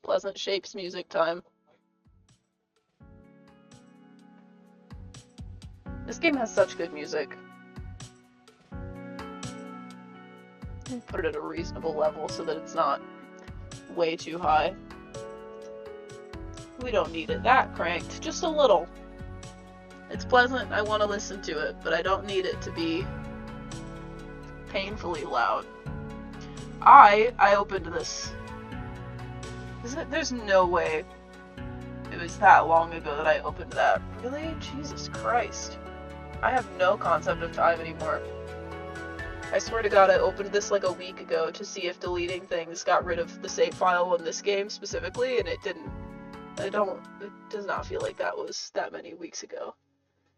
Pleasant Shapes music time. This game has such good music. Put it at a reasonable level so that it's not way too high. We don't need it that cranked, just a little. It's pleasant, I want to listen to it, but I don't need it to be painfully loud. I opened this. There's no way it was that long ago that I opened that. Really? Jesus Christ. I have no concept of time anymore. I swear to God, I opened this like a week ago to see if deleting things got rid of the save file in this game specifically, and it didn't. It does not feel like that was that many weeks ago.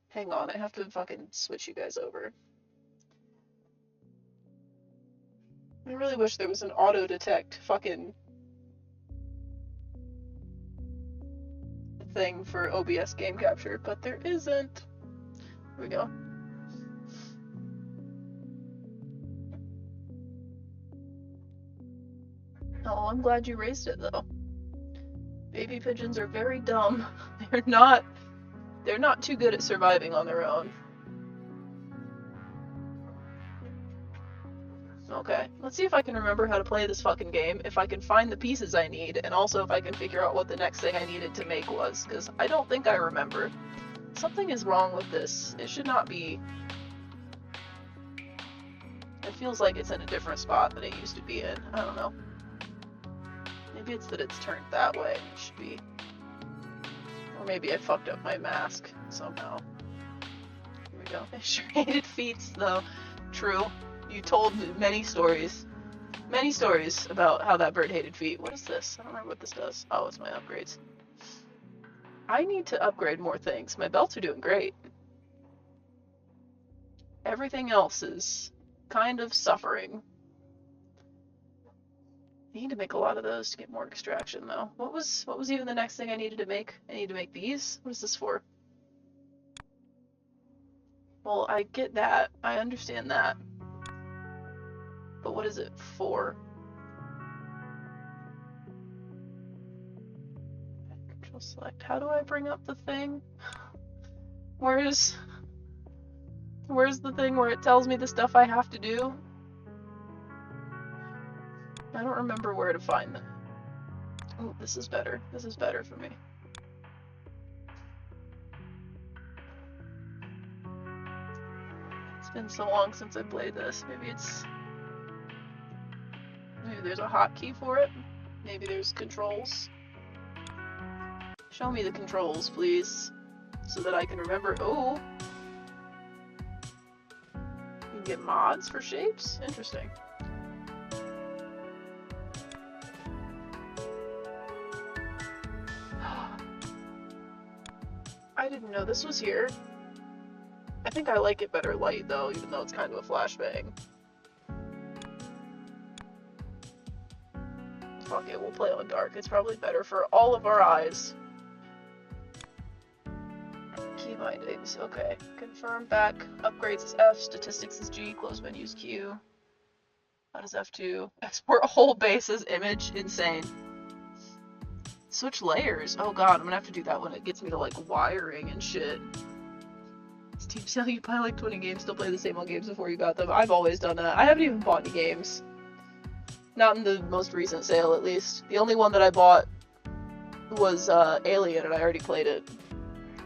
Hang on, I have to fucking switch you guys over. I really wish there was an auto-detect fucking thing for OBS game capture, but there isn't. Here we go. Oh, I'm glad you raised it though. Baby pigeons are very dumb. They're not too good at surviving on their own. Okay, let's see if I can remember how to play this fucking game, if I can find the pieces I need, and also if I can figure out what the next thing I needed to make was, because I don't think I remember. Something is wrong with this. It should not be. It feels like it's in a different spot than it used to be in. I don't know. Maybe it's that it's turned that way. It should be. Or maybe I fucked up my mask somehow. Here we go. I sure hated feats, though. True. You told many stories about how that bird hated feet. What is this? I don't remember what this does. Oh, it's my upgrades. I need to upgrade more things. My belts are doing great. Everything else is kind of suffering. I need to make a lot of those to get more extraction, though. What was even the next thing I needed to make? I need to make these? What is this for? Well, I get that. I understand that. But what is it for? Control select. How do I bring up the thing? Where's the thing where it tells me the stuff I have to do? I don't remember where to find them. Oh, this is better. This is better for me. It's been so long since I played this. Maybe there's a hotkey for it. Maybe there's controls. Show me the controls, please, so that I can remember. Oh! You can get mods for shapes? Interesting. I didn't know this was here. I think I like it better light, though, even though it's kind of a flashbang. Fuck it, we'll play on dark. It's probably better for all of our eyes. Key bindings, okay. Confirm back. Upgrades is F, statistics is G, close menu is Q. How does F2? Export whole base as image? Insane. Switch layers. Oh god, I'm gonna have to do that when it gets me to like wiring and shit. Steam sale, you buy like 20 games, still play the same old games before you got them. I've always done that. I haven't even bought any games. Not in the most recent sale, at least. The only one that I bought was Alien, and I already played it.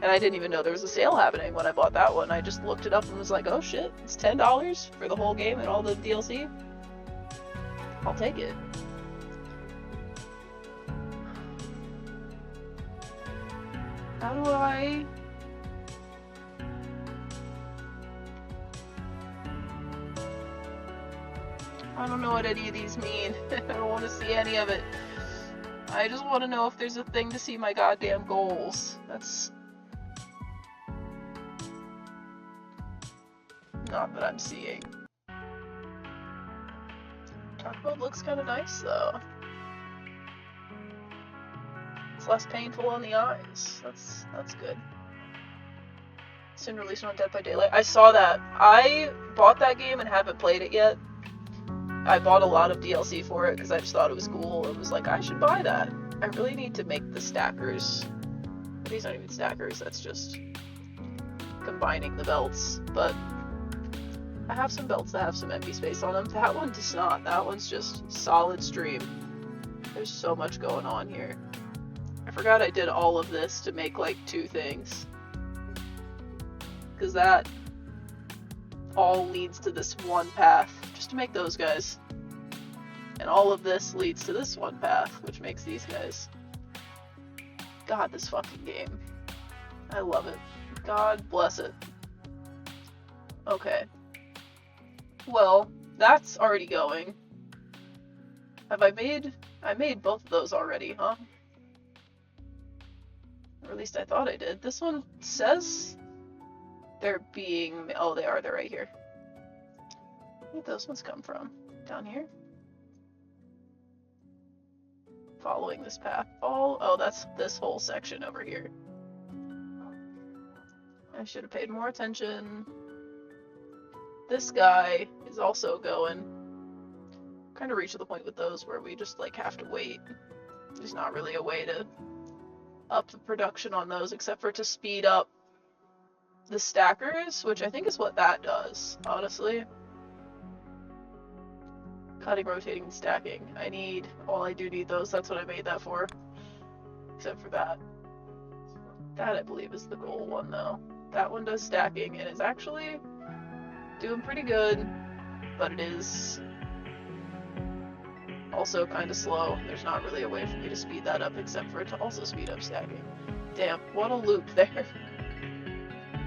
And I didn't even know there was a sale happening when I bought that one. I just looked it up and was like, oh shit, it's $10 for the whole game and all the DLC? I'll take it. How do I... I don't know what any of these mean. I don't want to see any of it. I just want to know if there's a thing to see my goddamn goals. That's... not that I'm seeing. Dark mode looks kind of nice, though. It's less painful on the eyes. That's good. Soon released on Dead by Daylight. I saw that. I bought that game and haven't played it yet. I bought a lot of DLC for it because I just thought it was cool and was like, I should buy that. I really need to make the stackers. These aren't even stackers, that's just combining the belts. But I have some belts that have some empty space on them. That one does not. That one's just solid stream. There's so much going on here. I forgot I did all of this to make like 2 things. Because that all leads to this one path, just to make those guys. And all of this leads to this one path, which makes these guys. God, this fucking game. I love it. God bless it. Okay. Well, that's already going. Have I made both of those already, huh? Or at least I thought I did. This one says they're being, oh, they are, they're right here. Where did those ones come from? Down here? Following this path. Oh, that's this whole section over here. I should have paid more attention. This guy is also going. Kind of reached the point with those where we just like have to wait. There's not really a way to up the production on those except for to speed up the stackers, which I think is what that does, honestly. Cutting, rotating, and stacking. I do need those. That's what I made that for. Except for that. That, I believe, is the goal one, though. That one does stacking, and is actually doing pretty good, but it is also kind of slow. There's not really a way for me to speed that up except for it to also speed up stacking. Damn, what a loop there.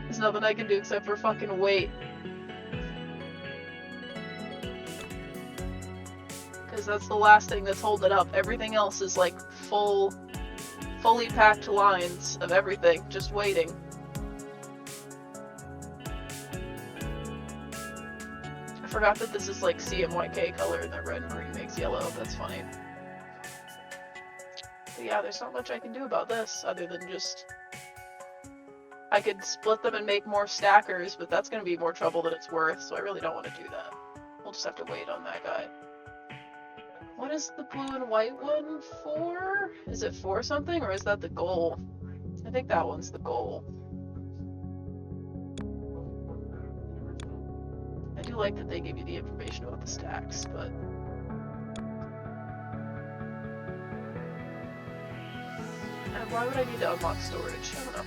There's nothing I can do except for fucking wait. Because that's the last thing that's holding it up. Everything else is like fully packed lines of everything, just waiting. I forgot that this is like CMYK color and that red and green makes yellow. That's funny. But yeah, there's not much I can do about this other than just... I could split them and make more stackers, but that's going to be more trouble than it's worth, so I really don't want to do that. We'll just have to wait on that guy. What is the blue and white one for? Is it for something, or is that the goal? I think that one's the goal. I do like that they give you the information about the stacks, but... And why would I need to unlock storage? I don't know.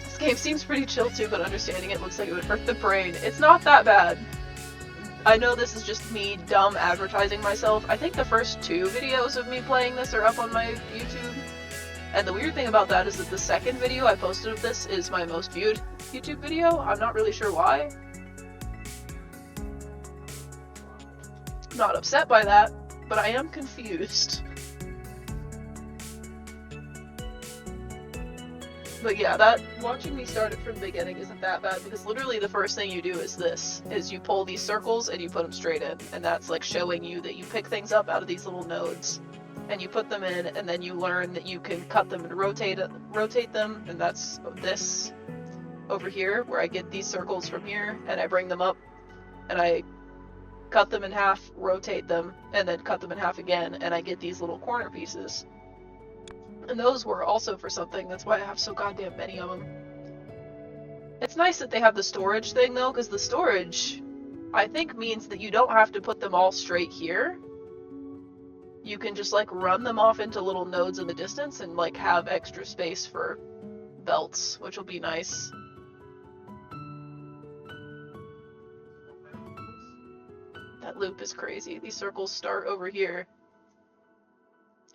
This game seems pretty chill too, but understanding it looks like it would hurt the brain. It's not that bad. I know this is just me dumb advertising myself. I think the first 2 videos of me playing this are up on my YouTube. And the weird thing about that is that the second video I posted of this is my most viewed YouTube video. I'm not really sure why. I'm not upset by that, but I am confused. But yeah, that watching me start it from the beginning isn't that bad, because literally the first thing you do is this, is you pull these circles and you put them straight in, and that's like showing you that you pick things up out of these little nodes, and you put them in, and then you learn that you can cut them and rotate them, and that's this over here, where I get these circles from here, and I bring them up, and I cut them in half, rotate them, and then cut them in half again, and I get these little corner pieces. And those were also for something, that's why I have so goddamn many of them. It's nice that they have the storage thing though, because the storage, I think, means that you don't have to put them all straight here. You can just like run them off into little nodes in the distance and like have extra space for belts, which will be nice. That loop is crazy. These circles start over here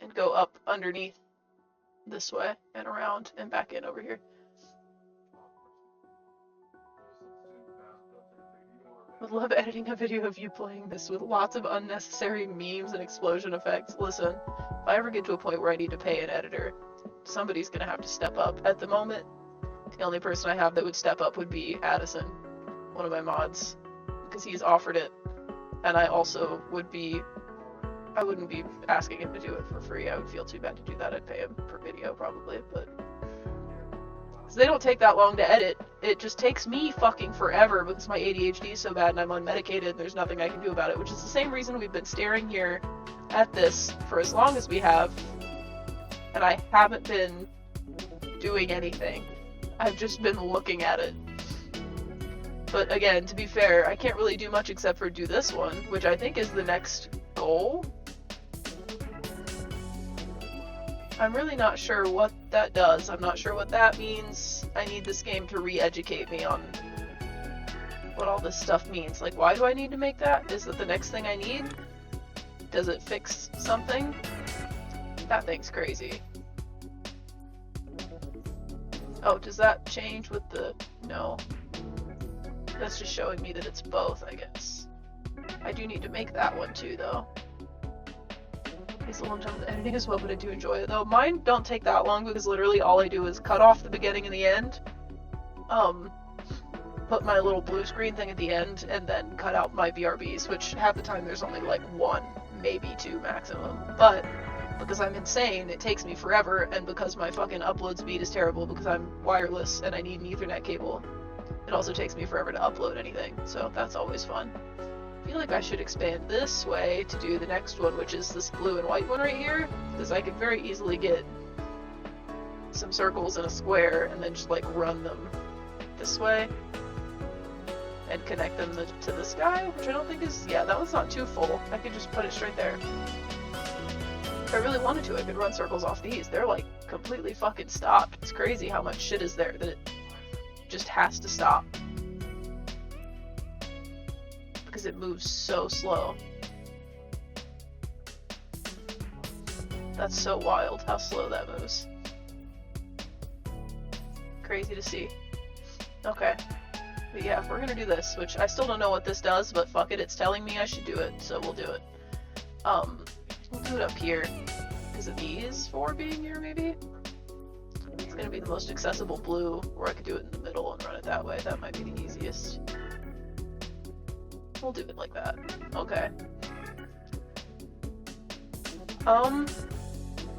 and go up underneath this way and around and back in over here. Would love editing a video of you playing this with lots of unnecessary memes and explosion effects. Listen, if I ever get to a point where I need to pay an editor, somebody's gonna have to step up. At the moment, the only person I have that would step up would be Addison, one of my mods, because he's offered it, and I also would be... I wouldn't be asking him to do it for free. I would feel too bad to do that. I'd pay him per video probably, but... Because they don't take that long to edit. It just takes me fucking forever because my ADHD is so bad and I'm unmedicated and there's nothing I can do about it, which is the same reason we've been staring here at this for as long as we have, and I haven't been doing anything. I've just been looking at it. But again, to be fair, I can't really do much except for do this one, which I think is the next goal. I'm really not sure what that does. I'm not sure what that means. I need this game to re-educate me on what all this stuff means. Like, why do I need to make that? Is it the next thing I need? Does it fix something? That thing's crazy. Oh, does that change with the... No. That's just showing me that it's both, I guess. I do need to make that one too, though. It's a long time with editing as well, but I do enjoy it, though. Mine don't take that long, because literally all I do is cut off the beginning and the end. Put my little blue screen thing at the end, and then cut out my BRBs, which half the time there's only like one, maybe two maximum. But because I'm insane, it takes me forever, and because my fucking upload speed is terrible because I'm wireless and I need an Ethernet cable, it also takes me forever to upload anything, so that's always fun. I feel like I should expand this way to do the next one, which is this blue and white one right here, because I could very easily get some circles and a square and then just like run them this way and connect them to the sky, which I don't think is... Yeah, that one's not too full. I could just put it straight there. If I really wanted to, I could run circles off these. They're like completely fucking stopped. It's crazy how much shit is there that it just has to stop. Because it moves so slow. That's so wild how slow that moves. Crazy to see. Okay. But yeah, if we're gonna do this, which I still don't know what this does, but fuck it, it's telling me I should do it, so we'll do it. We'll do it up here. Because of these four being here, maybe? It's gonna be the most accessible blue, or I could do it in the middle and run it that way. That might be the easiest. We'll do it like that. Okay.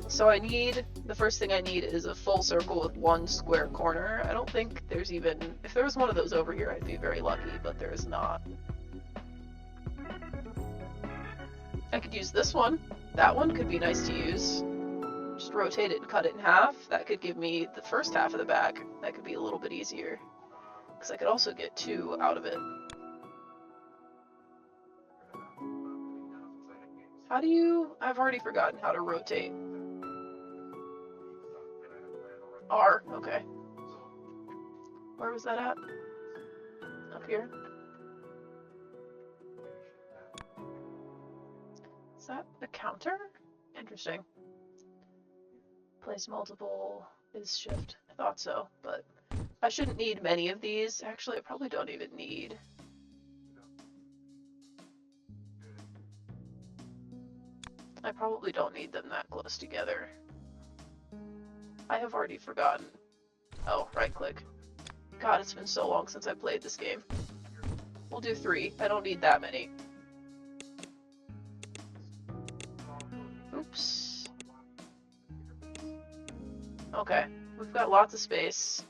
So I need... The first thing I need is a full circle with one square corner. I don't think there's even... If there was one of those over here, I'd be very lucky, but there is not. I could use this one. That one could be nice to use. Just rotate it and cut it in half. That could give me the first half of the back. That could be a little bit easier. Because I could also get two out of it. How do you... I've already forgotten how to rotate. R, okay. Where was that at? Up here? Is that the counter? Interesting. Place multiple is shift. I thought so, but I shouldn't need many of these. Actually, I probably don't even need... I probably don't need them that close together. I have already forgotten. Oh, right click. God, it's been so long since I played this game. We'll do 3. I don't need that many. Oops. Okay, we've got lots of space.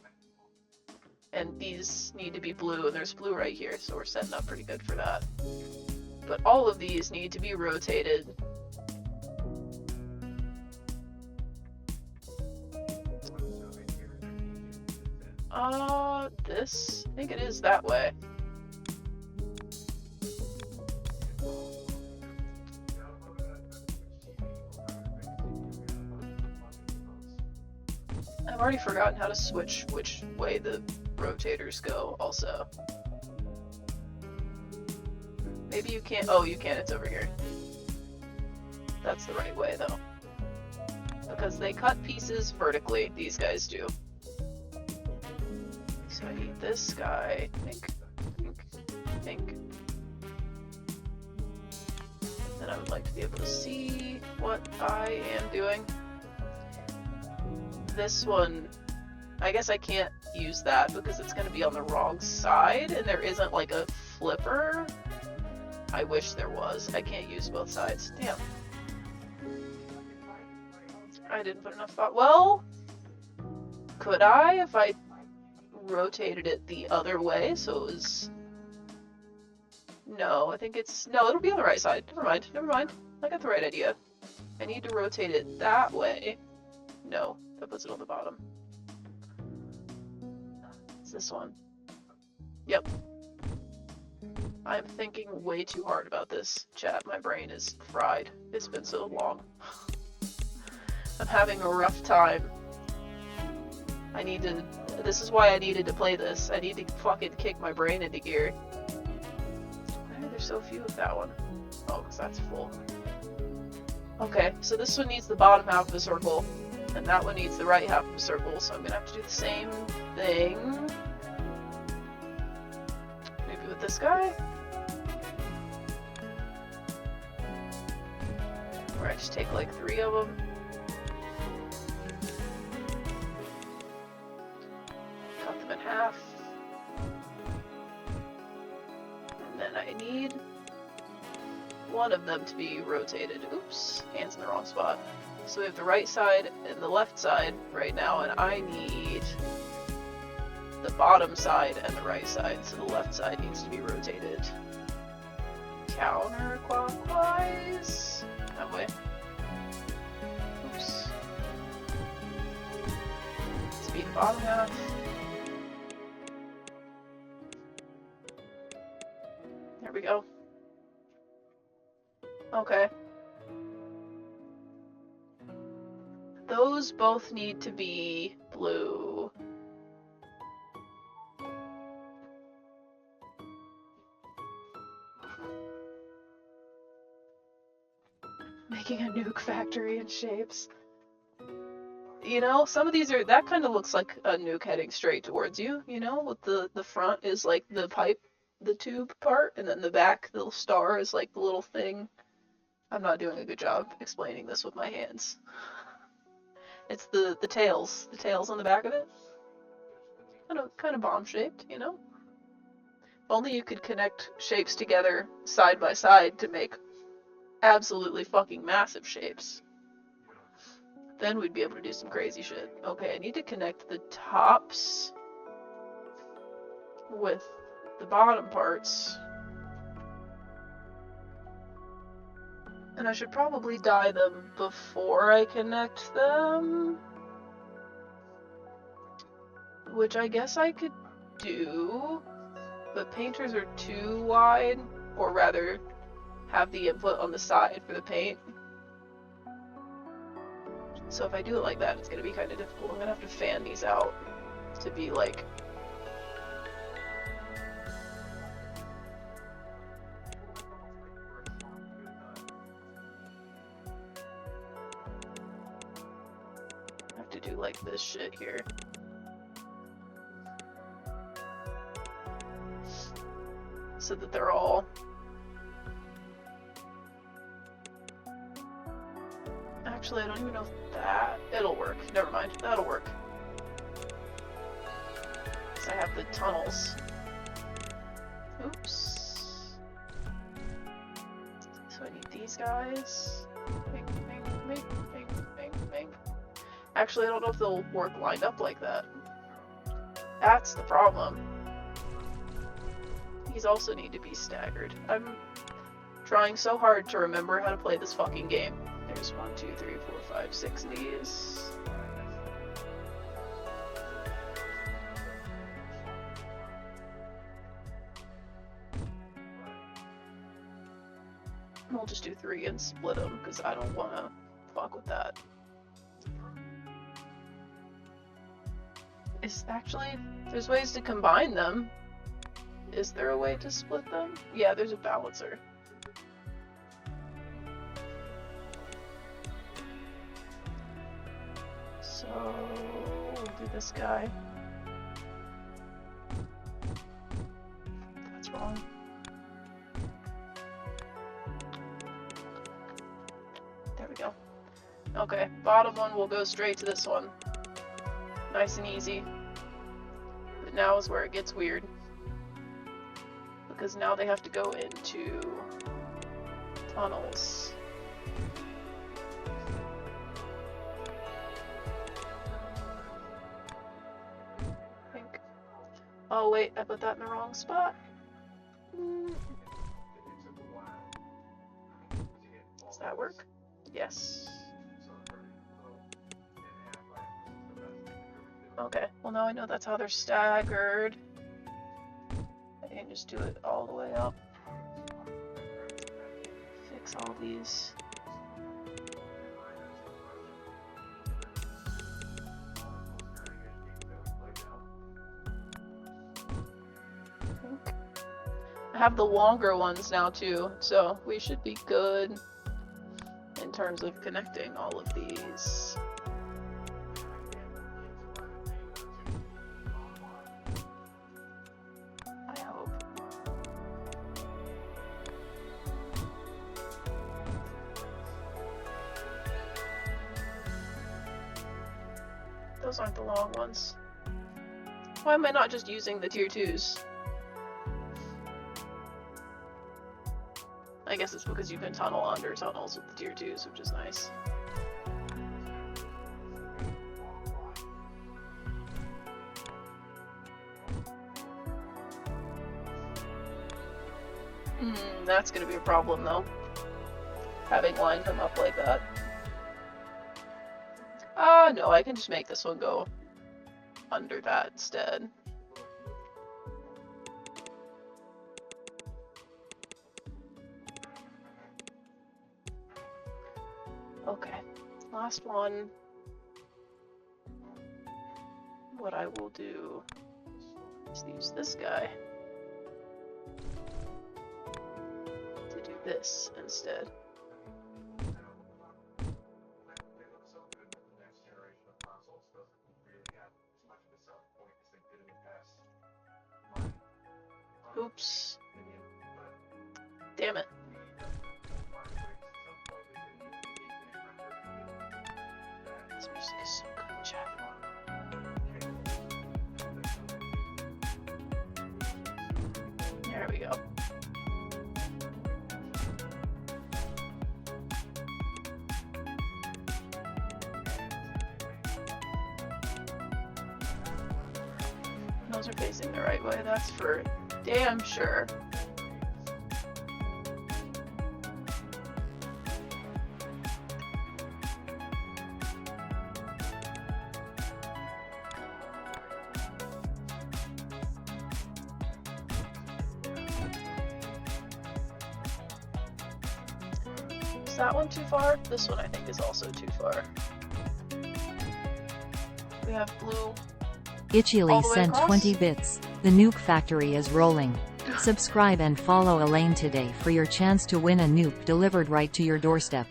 And these need to be blue, and there's blue right here, so we're setting up pretty good for that. But all of these need to be rotated. This? I think it is that way. I've already forgotten how to switch which way the rotators go, also. Maybe you can't- oh, you can, it's over here. That's the right way, though. Because they cut pieces vertically, these guys do. So I need this guy, think. Then I would like to be able to see what I am doing. This one, I guess I can't use that because it's going to be on the wrong side, and there isn't like a flipper. I wish there was. I can't use both sides. Damn. I didn't put enough thought. Well, could I if I rotated it the other way, so it was... No, I think it's... No, it'll be on the right side. Never mind. I got the right idea. I need to rotate it that way. No, that puts it on the bottom. It's this one. Yep. I'm thinking way too hard about this, chat. My brain is fried. It's been so long. I'm having a rough time. This is why I needed to play this. I need to fucking kick my brain into gear. Why are there so few of that one? Oh, because that's full. Okay, so this one needs the bottom half of a circle, and that one needs the right half of a circle, so I'm gonna have to do the same thing. Maybe with this guy? Where I just take like 3 of them. Cut them in half. And then I need one of them to be rotated. Oops, hands in the wrong spot. So we have the right side and the left side right now, and I need the bottom side and the right side, so the left side needs to be rotated counterclockwise. That way. Oops. To be the bottom half. There we go. Okay. Those both need to be blue. Making a nuke factory in shapes. You know, some of these are, that kind of looks like a nuke heading straight towards you, you know, with the front is like the pipe, the tube part, and then the back, the star is like the little thing. I'm not doing a good job explaining this with my hands. It's the tails on the back of it. Kind of bomb shaped, you know? If only you could connect shapes together side by side to make absolutely fucking massive shapes. Then we'd be able to do some crazy shit. Okay, I need to connect the tops with the bottom parts. And I should probably dye them before I connect them. Which I guess I could do, but painters are too wide, or rather have the input on the side for the paint. So if I do it like that, it's going to be kind of difficult. I'm going to have to fan these out to be like... I have to do like this shit here. So that they're all... Actually, I don't even know if that... It'll work. Never mind. That'll work. Because I have the tunnels. Oops. So I need these guys. Bing, bing, bing, bing, bing, bing. Actually, I don't know if they'll work lined up like that. That's the problem. These also need to be staggered. I'm trying so hard to remember how to play this fucking game. There's 1, 2, 3, 4, 5, 6 of these. We'll just do 3 and split them, because I don't want to fuck with that. There's ways to combine them. Is there a way to split them? Yeah, there's a balancer. So, we'll do this guy. That's wrong. There we go. Okay, bottom one will go straight to this one. Nice and easy. But now is where it gets weird. Because now they have to go into tunnels. Oh wait, I put that in the wrong spot. that work? Yes. Okay, well now I know that's how they're staggered. I can just do it all the way up. Fix all these. I have the longer ones now too, so we should be good in terms of connecting all of these. I hope. Those aren't the long ones. Why am I not just using the tier 2s? I guess it's because you can tunnel under tunnels with the tier 2s, which is nice. That's gonna be a problem though. Having line come up like that. No, I can just make this one go under that instead. Okay, last one. What I will do is use this guy to do this instead. Oops. Damn it. This music is so good, chat. There we go. Those are facing the right way, that's for damn sure. Is that one too far? This one I think is also too far. We have blue. Itchily sent 20 bits. The nuke factory is rolling. Subscribe and follow Elaine today for your chance to win a nuke delivered right to your doorstep.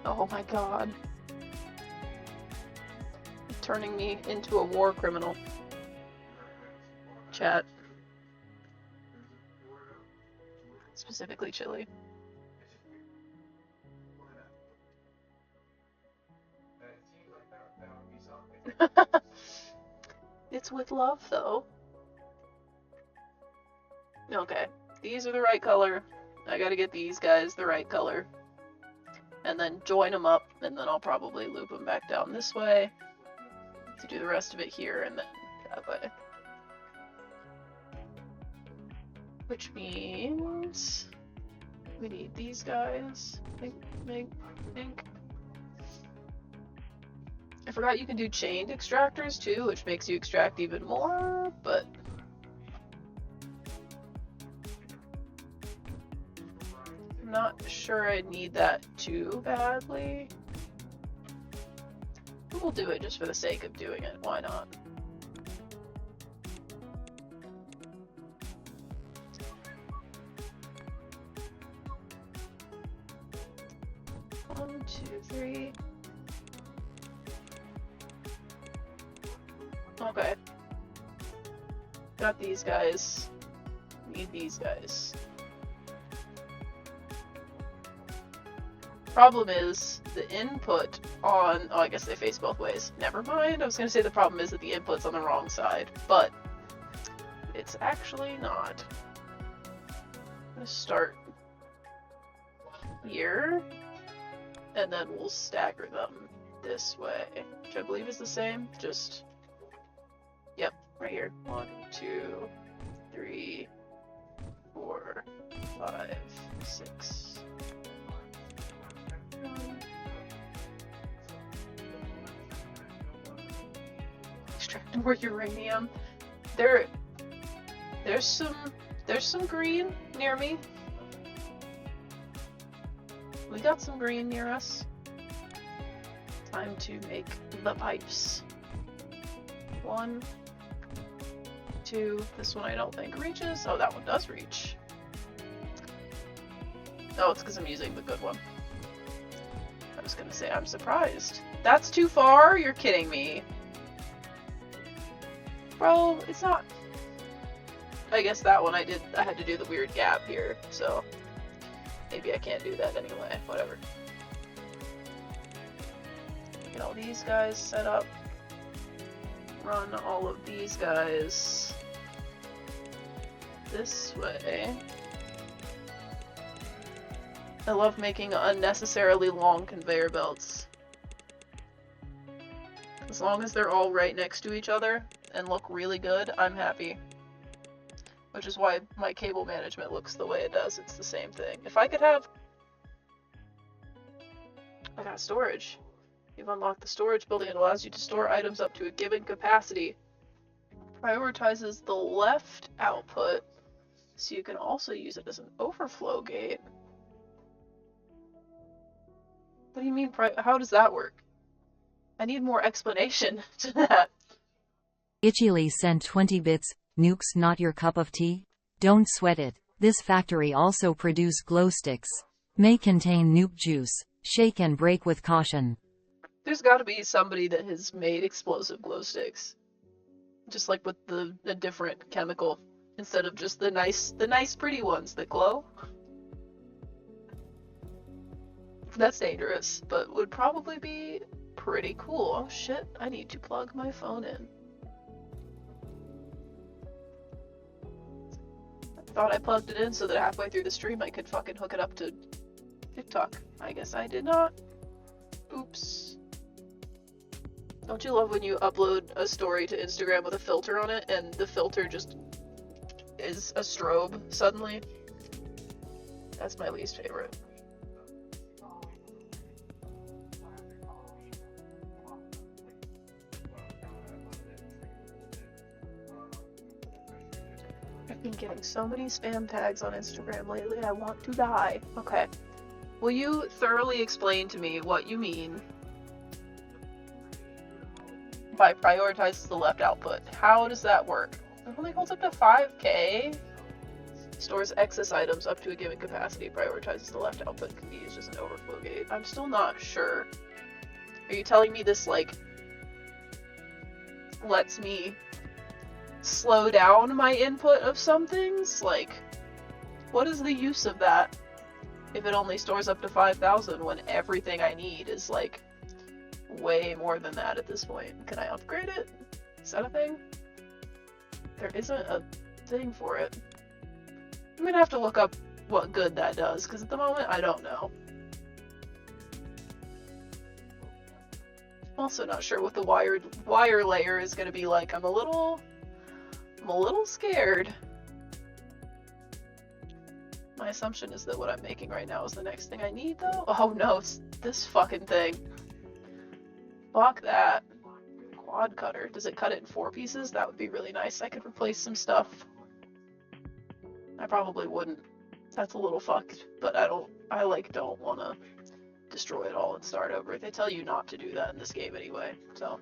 Oh my god. Turning me into a war criminal. Chat. Specifically chili. It's with love, though. Okay, these are the right color. I gotta get these guys the right color. And then join them up, and then I'll probably loop them back down this way to do the rest of it here, and then that way. Which means we need these guys. Think. I forgot you can do chained extractors too, which makes you extract even more, but I'm not sure I need that too badly. We'll do it just for the sake of doing it, why not? One, two, three. Okay. Got these guys. Need these guys. Problem is, the input on... Oh, I guess they face both ways. Never mind. I was going to say the problem is that the input's on the wrong side, but it's actually not. I'm going to start here, and then we'll stagger them this way, which I believe is the same, just... Yep, right here. 1, 2, 3, 4, 5, 6. Extract more uranium. There's some green near me. We got some green near us. Time to make the pipes. 1, 2. This one I don't think reaches. Oh, that one does reach. Oh, it's because I'm using the good one. I was gonna say I'm surprised. That's too far? You're kidding me. Bro, it's not. I guess that one I had to do the weird gap here, so maybe I can't do that anyway. Whatever. Get all these guys set up. Run all of these guys this way. I love making unnecessarily long conveyor belts. As long as they're all right next to each other and look really good, I'm happy. Which is why my cable management looks the way it does. It's the same thing. If I could have... I got storage. You've unlocked the storage building. It allows you to store items up to a given capacity. Prioritizes the left output, so you can also use it as an overflow gate. What do you mean, how does that work? I need more explanation to that. Itchily sent 20 bits. Nukes not your cup of tea? Don't sweat it. This factory also produce glow sticks. May contain nuke juice. Shake and break with caution. There's got to be somebody that has made explosive glow sticks. Just like with the different chemical, instead of just the nice pretty ones that glow. That's dangerous, but would probably be pretty cool. Oh shit, I need to plug my phone in. I thought I plugged it in so that halfway through the stream I could fucking hook it up to TikTok. I guess I did not. Oops. Don't you love when you upload a story to Instagram with a filter on it and the filter just is a strobe suddenly? That's my least favorite. I've been getting so many spam tags on Instagram lately, I want to die. Okay. Will you thoroughly explain to me what you mean by prioritizes the left output? How does that work? It only holds up to 5K. Stores excess items up to a given capacity. Prioritizes the left output. Can be used as an overflow gate. I'm still not sure. Are you telling me this, like, lets me slow down my input of some things? Like, what is the use of that if it only stores up to 5,000 when everything I need is, like, way more than that at this point? Can I upgrade it? Is that a thing? There isn't a thing for it. I'm gonna have to look up what good that does, because at the moment I don't know. Also not sure what the wire layer is gonna be like. I'm a little scared. My assumption is that what I'm making right now is the next thing I need, though. Oh no, it's this fucking thing. Fuck that. Quad cutter. Does it cut it in 4 pieces? That would be really nice. I could replace some stuff. I probably wouldn't. That's a little fucked, but I don't want to destroy it all and start over. They tell you not to do that in this game anyway, so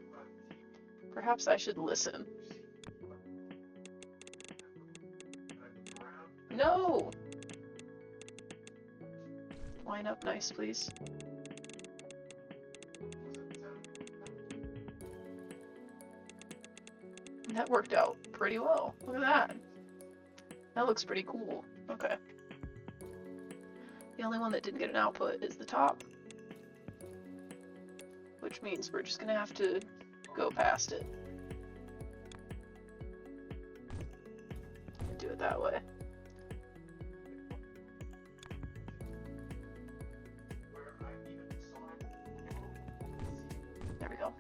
perhaps I should listen. No! Line up nice, please. That worked out pretty well. Look at that. That looks pretty cool. Okay. The only one that didn't get an output is the top. Which means we're just gonna have to go past it. Do it that way. There we go.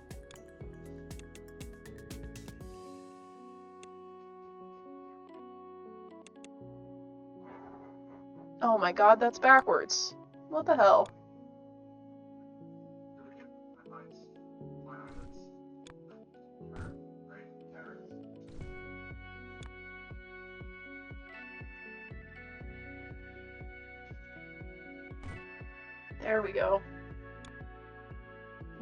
Oh my god, that's backwards. What the hell? There we go.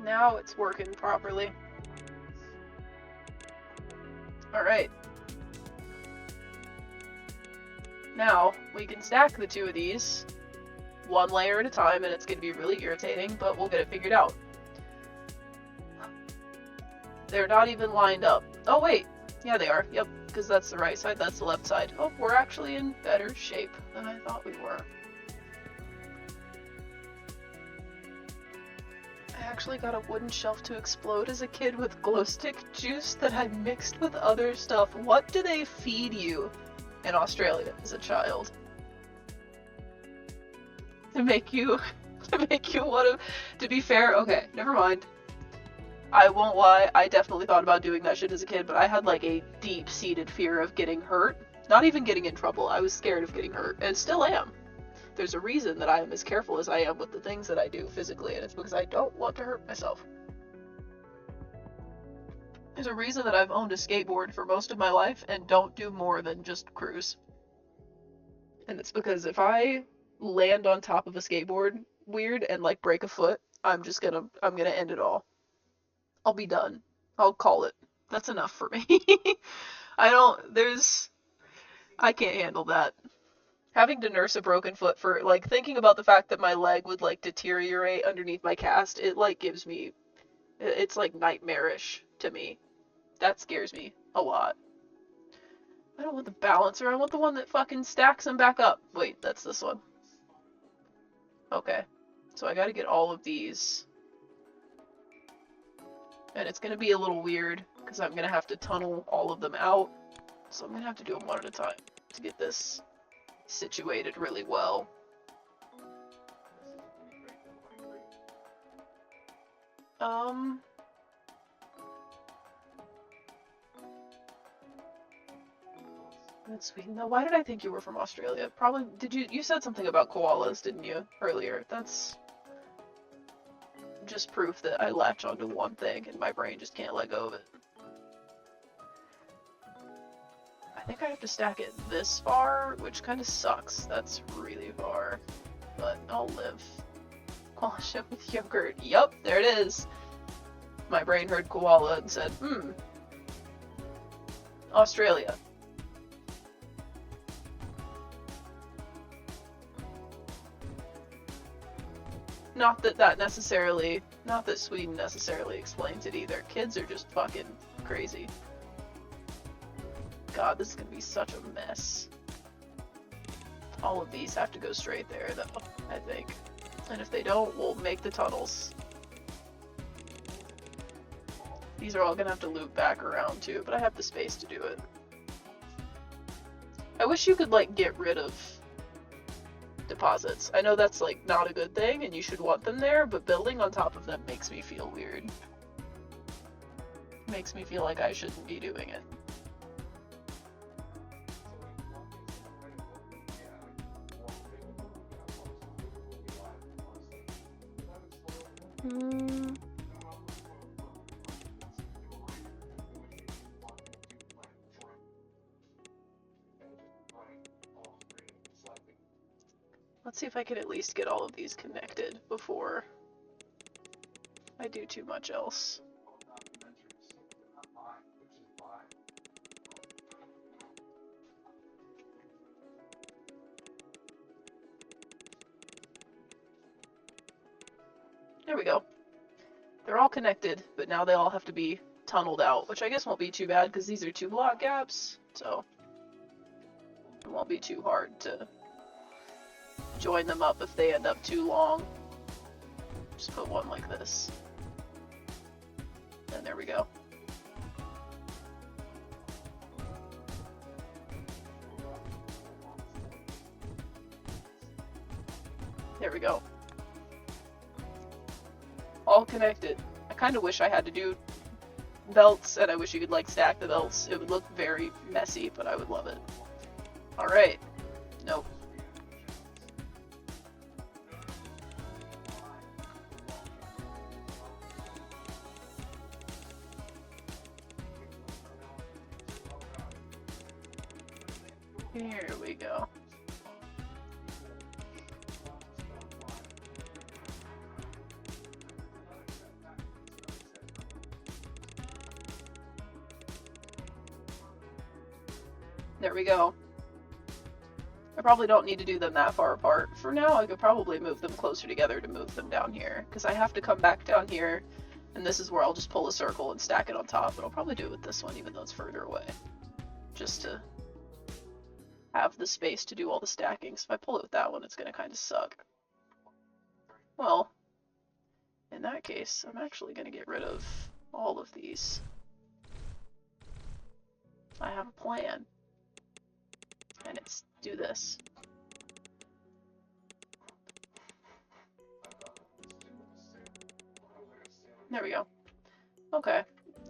Now it's working properly. Alright. Now, we can stack the two of these, one layer at a time, and it's going to be really irritating, but we'll get it figured out. They're not even lined up. Oh wait, yeah they are, yep, because that's the right side, that's the left side. Oh, we're actually in better shape than I thought we were. I actually got a wooden shelf to explode as a kid with glow stick juice that I mixed with other stuff. What do they feed you in Australia as a child? To make you want to be fair, okay, never mind. I won't lie, I definitely thought about doing that shit as a kid, but I had like a deep-seated fear of getting hurt. Not even getting in trouble, I was scared of getting hurt, and still am. There's a reason that I am as careful as I am with the things that I do physically, and it's because I don't want to hurt myself. There's a reason that I've owned a skateboard for most of my life and don't do more than just cruise. And it's because if I land on top of a skateboard weird and like break a foot, I'm gonna end it all. I'll be done. I'll call it. That's enough for me. I can't handle that. Having to nurse a broken foot for, like, thinking about the fact that my leg would, like, deteriorate underneath my cast, it, like, gives me, it's, like, nightmarish to me. That scares me a lot. I don't want the balancer, I want the one that fucking stacks them back up. Wait, that's this one. Okay. So I gotta get all of these. And it's gonna be a little weird, because I'm gonna have to tunnel all of them out. So I'm gonna have to do them one at a time to get this situated really well. That's sweet. Now, why did I think you were from Australia? Probably, you said something about koalas, didn't you, earlier? That's just proof that I latch onto one thing and my brain just can't let go of it. I think I have to stack it this far, which kind of sucks. That's really far, but I'll live. Koala ship with yogurt. Yup, there it is. My brain heard koala and said, Australia. Not that Sweden necessarily explains it either. Kids are just fucking crazy. God, this is gonna be such a mess. All of these have to go straight there, though, I think. And if they don't, we'll make the tunnels. These are all gonna have to loop back around, too, but I have the space to do it. I wish you could, like, get rid of deposits. I know that's, like, not a good thing, and you should want them there, but building on top of them makes me feel weird. Makes me feel like I shouldn't be doing it. Let's see if I can at least get all of these connected before I do too much else. There we go. They're all connected, but now they all have to be tunneled out, which I guess won't be too bad because these are 2 block gaps, so it won't be too hard to join them up if they end up too long. Just put one like this. And there we go. There we go. All connected. I kind of wish I had to do belts, and I wish you could, like, stack the belts. It would look very messy, but I would love it. Alright. Nope. Here we go. There we go. I probably don't need to do them that far apart. For now, I could probably move them closer together to move them down here, because I have to come back down here, and this is where I'll just pull a circle and stack it on top, but I'll probably do it with this one, even though it's further away, just to have the space to do all the stacking. So if I pull it with that one, it's going to kind of suck. Well, in that case, I'm actually going to get rid of all of these. I have a plan. And it's do this. There we go. Okay.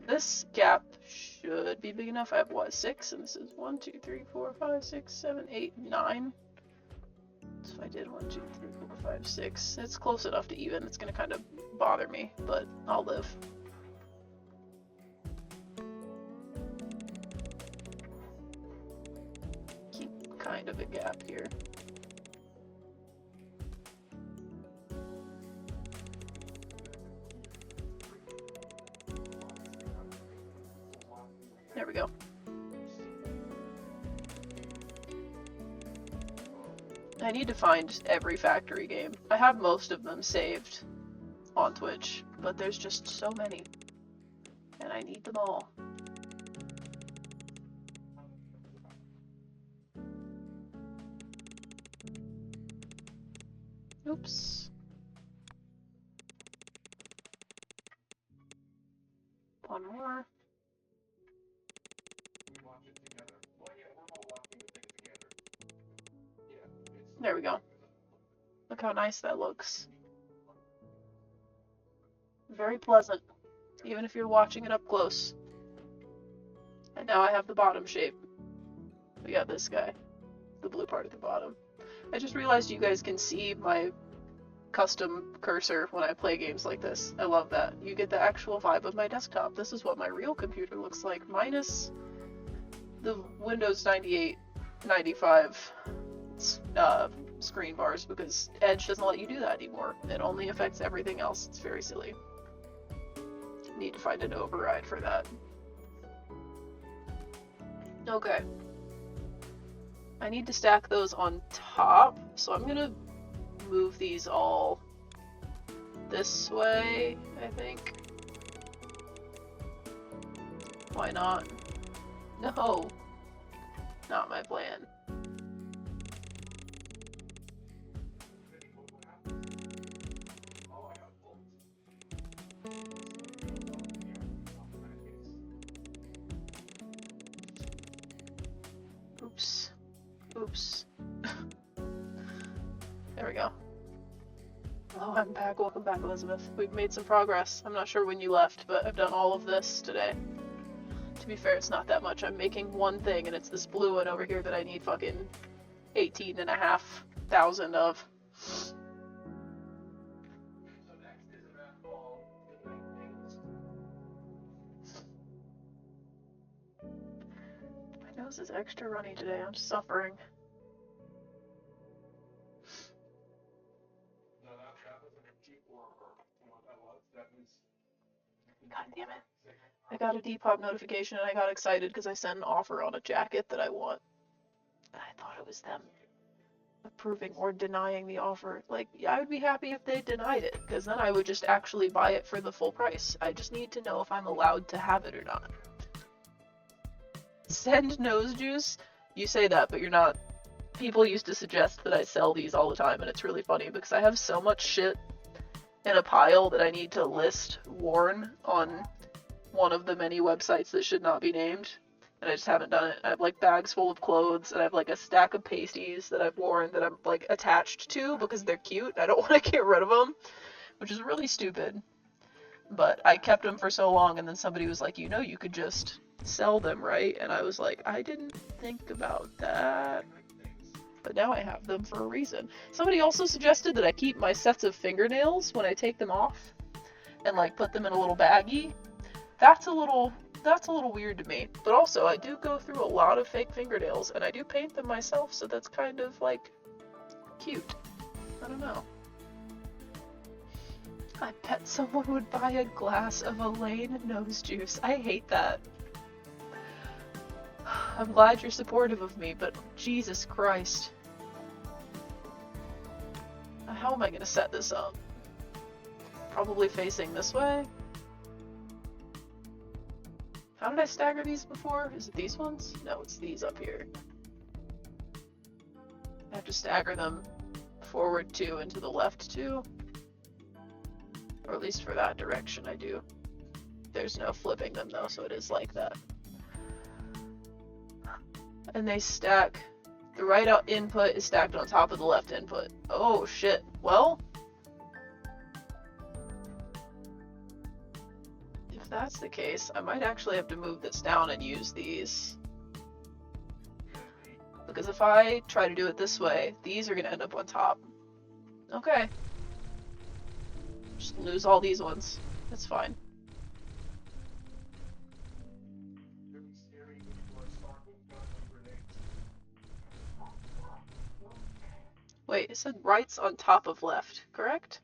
This gap should be big enough. I have what, 6? And this is 1, 2, 3, 4, 5, 6, 7, 8, 9. So if I did 1, 2, 3, 4, 5, 6, it's close enough to even. It's gonna kind of bother me, but I'll live. Kind of a gap here. There we go. I need to find every factory game. I have most of them saved on Twitch, but there's just so many, and I need them all. Oops. One more. There we go. Look how nice that looks. Very pleasant, even if you're watching it up close. And now I have the bottom shape. We got this guy, the blue part at the bottom. I just realized you guys can see my custom cursor when I play games like this. I love that. You get the actual vibe of my desktop. This is what my real computer looks like, minus the Windows 98, 95 screen bars, because Edge doesn't let you do that anymore. It only affects everything else. It's very silly. Need to find an override for that. Okay. I need to stack those on top, so I'm gonna move these all this way, I think. Why not? No! Not my plan. Oops. Oops. There we go. Hello, I'm back. Welcome back, Elizabeth. We've made some progress. I'm not sure when you left, but I've done all of this today. To be fair, it's not that much. I'm making one thing, and it's this blue one over here that I need fucking 18,500 of. My nose is extra runny today. I'm suffering. God damn it. I got a Depop notification and I got excited because I sent an offer on a jacket that I want. And I thought it was them approving or denying the offer. Like, I would be happy if they denied it, because then I would just actually buy it for the full price. I just need to know if I'm allowed to have it or not. Send nose juice? You say that, but you're not. People used to suggest that I sell these all the time, and it's really funny because I have so much shit in a pile that I need to list worn on one of the many websites that should not be named, and I just haven't done it. I have like bags full of clothes, and I have like a stack of pasties that I've worn that I'm like attached to because they're cute. I don't want to get rid of them, which is really stupid. But I kept them for so long, and then somebody was like, you know, you could just sell them, right? And I was like, I didn't think about that. But now I have them for a reason. Somebody also suggested that I keep my sets of fingernails when I take them off and like put them in a little baggie. That's a little that's a little weird to me. But also, I do go through a lot of fake fingernails, and I do paint them myself, so that's kind of, like, cute. I don't know. I bet someone would buy a glass of Elaine nose juice. I hate that. I'm glad you're supportive of me, but Jesus Christ. How am I gonna set this up? Probably facing this way? How did I stagger these before? Is it these ones? No, it's these up here. I have to stagger them forward 2 and to the left 2. Or at least for that direction I do. There's no flipping them though, so it is like that. And they stack. The right out input is stacked on top of the left input. Oh shit. Well, if that's the case, I might actually have to move this down and use these. Because if I try to do it this way, these are going to end up on top. Okay. Just lose all these ones. That's fine. Wait, it said right's on top of left, correct?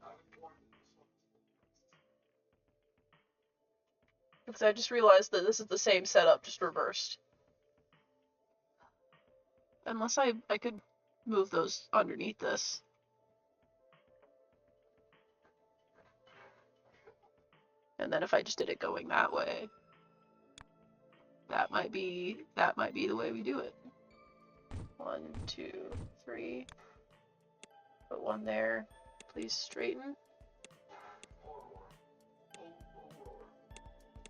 Because I just realized that this is the same setup, just reversed. Unless I could move those underneath this. And then if I just did it going that way, that might be the way we do it. 1, 2, 3. Put one there. Please straighten.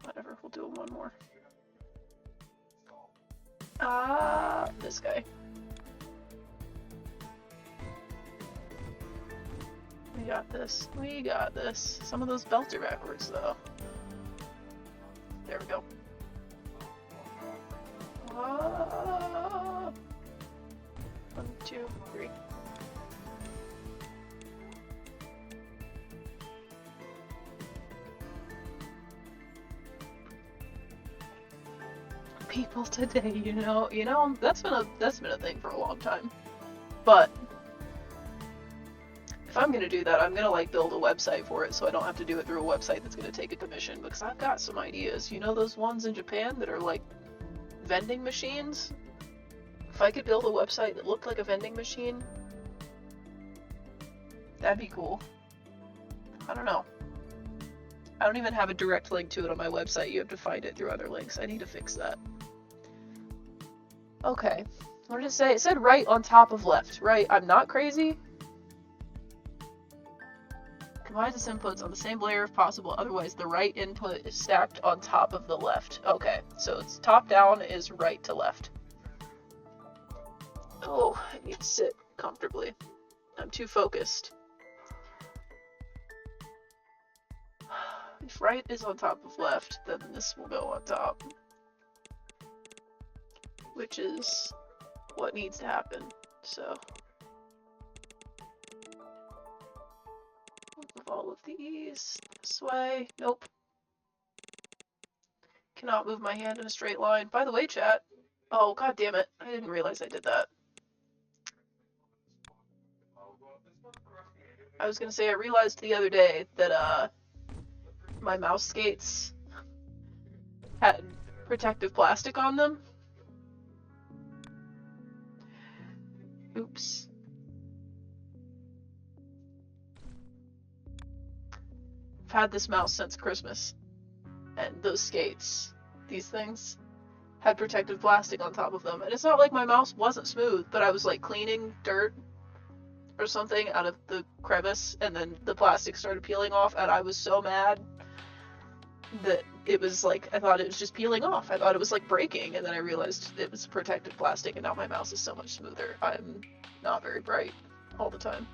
Whatever, we'll do one more. This guy. We got this. We got this. Some of those belts are backwards, though. There we go. 1, 2, 3. People today, you know, that's been a thing for a long time. But if I'm gonna do that, I'm gonna like build a website for it, so I don't have to do it through a website that's gonna take a commission, because I've got some ideas. You know those ones in Japan that are like vending machines? If I could build a website that looked like a vending machine, that'd be cool. I don't know. I don't even have a direct link to it on my website. You have to find it through other links. I need to fix that. Okay. What did it say? It said right on top of left. Right? I'm not crazy? Combine this inputs on the same layer if possible, otherwise the right input is stacked on top of the left. Okay, so it's top down is right to left. Oh, I need to sit comfortably. I'm too focused. If right is on top of left, then this will go on top. Which is what needs to happen, so. Move all of these this way. Nope. Cannot move my hand in a straight line. By the way, chat. Oh, god damn it. I didn't realize I did that. I was gonna say, I realized the other day that, my mouse skates had protective plastic on them. Oops. I've had this mouse since Christmas. And those skates, these things, had protective plastic on top of them. And it's not like my mouse wasn't smooth, but I was like cleaning dirt or something out of the crevice, and then the plastic started peeling off, and I was so mad that it was like, I thought it was just peeling off. I thought it was like breaking, and then I realized it was protective plastic, and now my mouse is so much smoother. I'm not very bright all the time.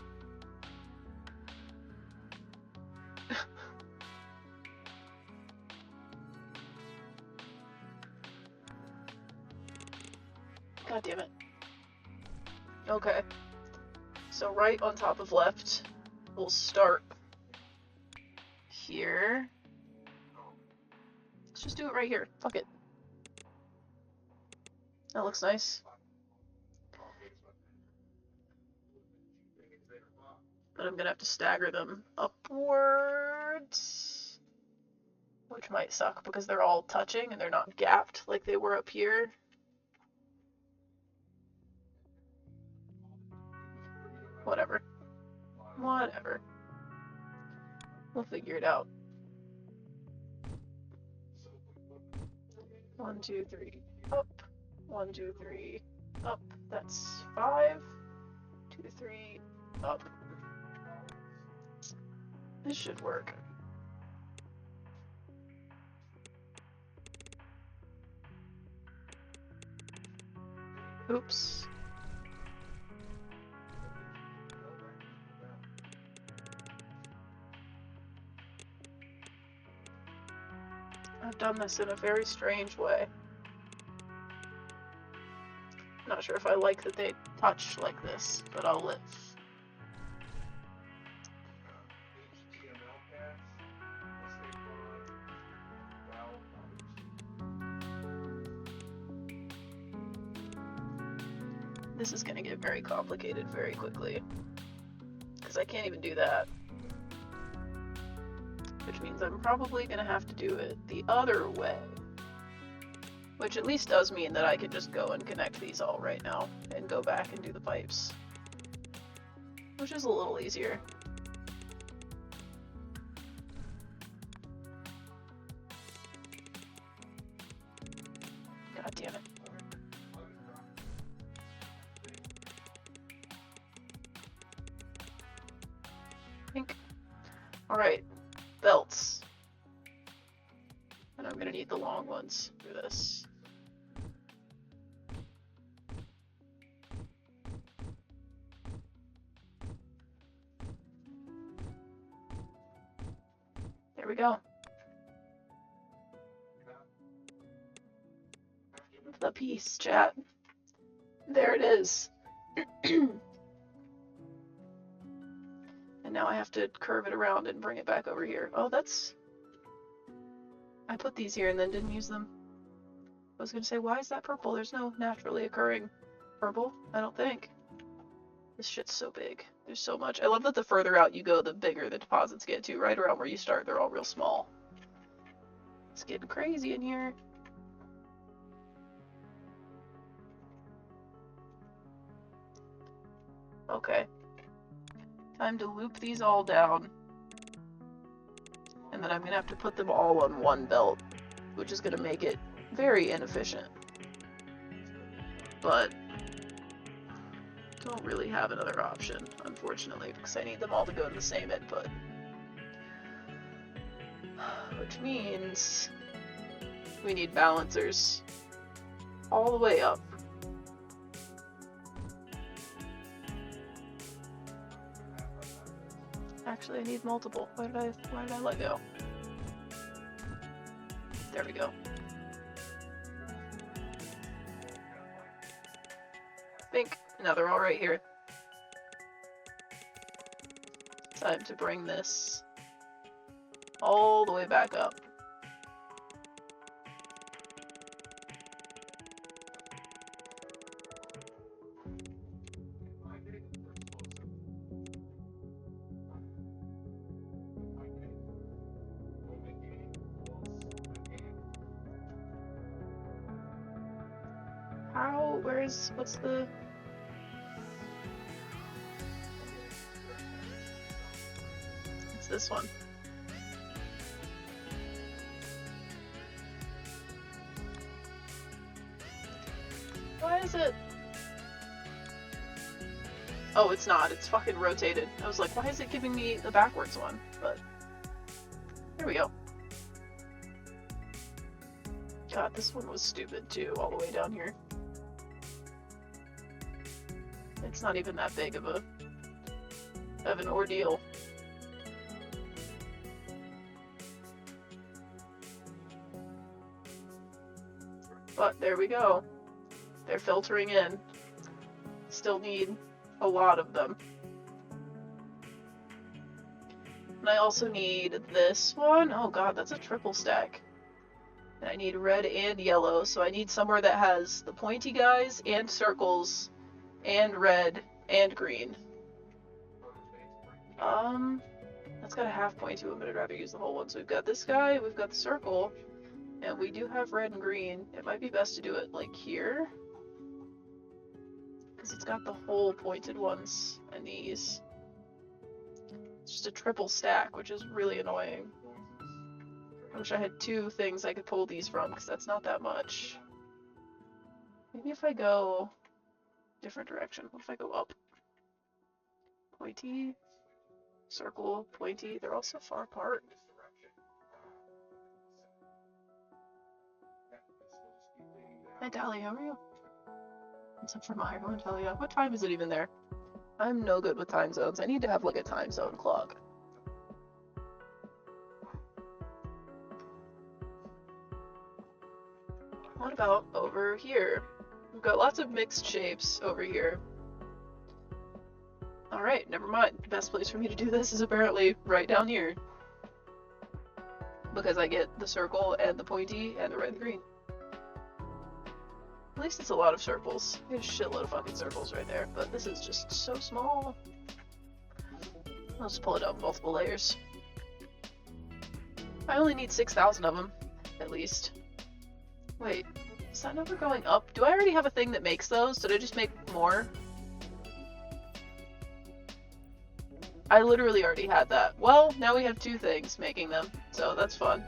God damn it. Okay. So right on top of left, we'll start here. just do it right here. Fuck it. That looks nice. But I'm gonna have to stagger them upwards, which might suck because they're all touching and they're not gapped like they were up here. Whatever. Whatever. We'll figure it out. 1, 2, 3, up. 1, 2, 3, up. That's 5. 2, 3, up. This should work. Oops. I've done this in a very strange way. Not sure if I like that they touch like this, but I'll live. This is going to get very complicated very quickly, because I can't even do that. Which means I'm probably going to have to do it the other way. Which at least does mean that I can just go and connect these all right now, and go back and do the pipes. Which is a little easier. God damn it. Pink. Alright, belts. And I'm gonna need the long ones for this. There we go. The piece, chat. There it is. And now I have to curve it around and bring it back over here. Oh, that's... I put these here and then didn't use them. I was gonna say, why is that purple? There's no naturally occurring purple, I don't think. This shit's so big. There's so much. I love that the further out you go, the bigger the deposits get too. Right around where you start, they're all real small. It's getting crazy in here. Okay. Time to loop these all down. And then I'm gonna have to put them all on one belt, which is gonna make it very inefficient. But don't really have another option, unfortunately, because I need them all to go to the same input. Which means we need balancers all the way up. Actually, I need multiple. Why did I let go? There we go. Pink. Now they're all right here. Time to bring this all the way back up. What's the... It's this one. Why is it... Oh, it's not. It's fucking rotated. I was like, why is it giving me the backwards one? But here we go. God, this one was stupid too, all the way down here. It's not even that big of an ordeal. But there we go. They're filtering in. Still need a lot of them. And I also need this one. Oh god, that's a triple stack. And I need red and yellow, so I need somewhere that has the pointy guys and circles and red and green. That's got a half pointy one, but I'd rather use the whole one. So we've got this guy, we've got the circle, and we do have red and green. It might be best to do it like here, because it's got the whole pointed ones and these. It's just a triple stack, which is really annoying. I wish I had two things I could pull these from, because that's not that much. Maybe if I go different direction. What if I go up? Pointy, circle, pointy. They're all so far apart. Hi, Dali, how are you? What's up for my everyone, Talia? What time is it even there? I'm no good with time zones. I need to have like a time zone clock. What about over here? We've got lots of mixed shapes over here. Alright, never mind. The best place for me to do this is apparently right down here. Because I get the circle and the pointy and the red and green. At least it's a lot of circles. There's a shitload of fucking circles right there, but this is just so small. I'll just pull it out in multiple layers. I only need 6,000 of them, at least. Wait, is that number going up? Do I already have a thing that makes those? Did I just make more? I literally already had that. Well, now we have two things making them, so that's fun.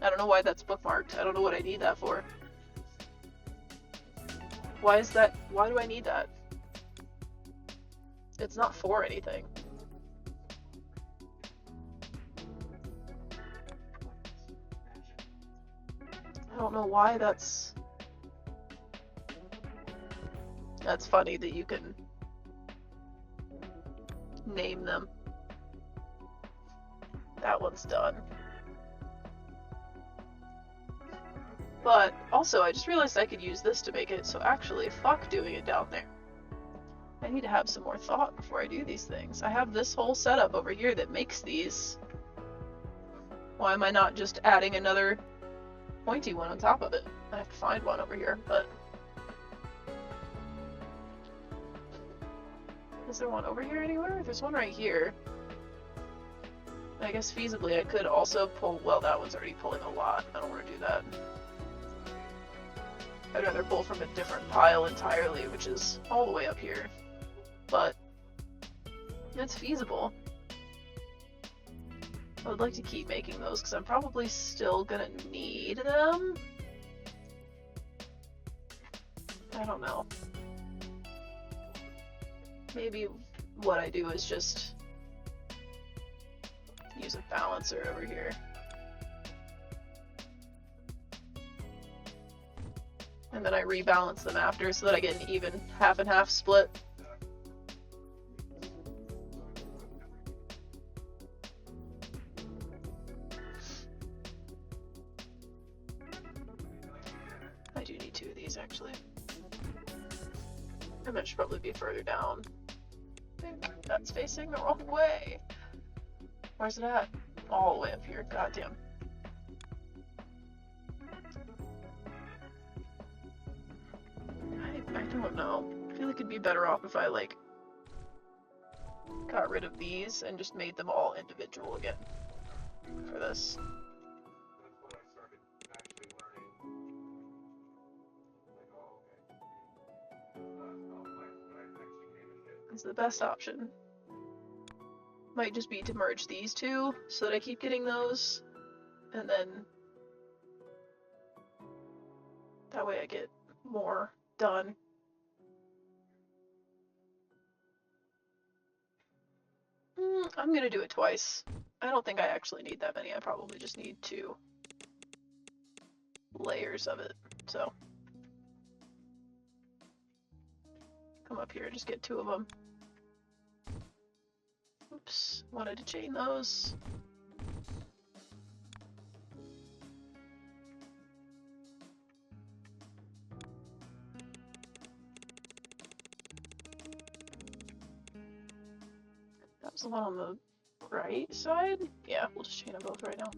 I don't know why that's bookmarked. I don't know what I need that for. Why is that? Why do I need that? It's not for anything. I don't know why that's funny that you can name them. That one's done. But also, I just realized I could use this to make it, so actually, fuck doing it down there. I need to have some more thought before I do these things. I have this whole setup over here that makes these. Why am I not just adding another pointy one on top of it? I have to find one over here, but... Is there one over here anywhere? There's one right here. I guess feasibly I could also pull... Well, that one's already pulling a lot. I don't want to do that. I'd rather pull from a different pile entirely, which is all the way up here. But it's feasible. I would like to keep making those because I'm probably still gonna need them. I don't know. Maybe what I do is just use a balancer over here. And then I rebalance them after so that I get an even half and half split. I do need two of these actually. And that should probably be further down. I think that's facing the wrong way. Where's it at? All the way up here, goddamn. I don't know. I feel like it'd be better off if I, like, got rid of these and just made them all individual again for this. It's the best option. Might just be to merge these two so that I keep getting those, and then that way I get more done. I'm gonna do it twice. I don't think I actually need that many. I probably just need 2 layers of it. So come up here and just get 2 of them. Oops, wanted to chain those. That was the one on the right side? Yeah, we'll just chain them both right now.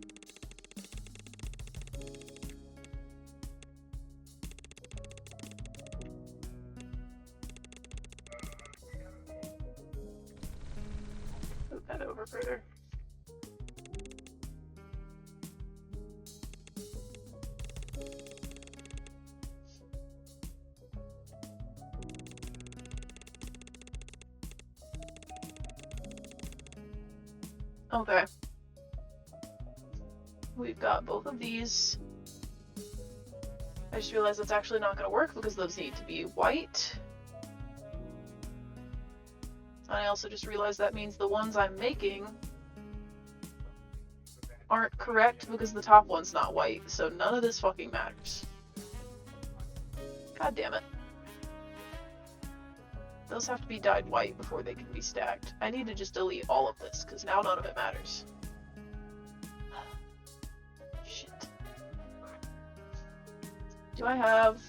Move that over further. Okay. We've got both of these. I just realized that's actually not going to work because those need to be white. I also just realized that means the ones I'm making aren't correct because the top one's not white, so none of this fucking matters. God damn it. Those have to be dyed white before they can be stacked. I need to just delete all of this, because now none of it matters. Shit. Do I have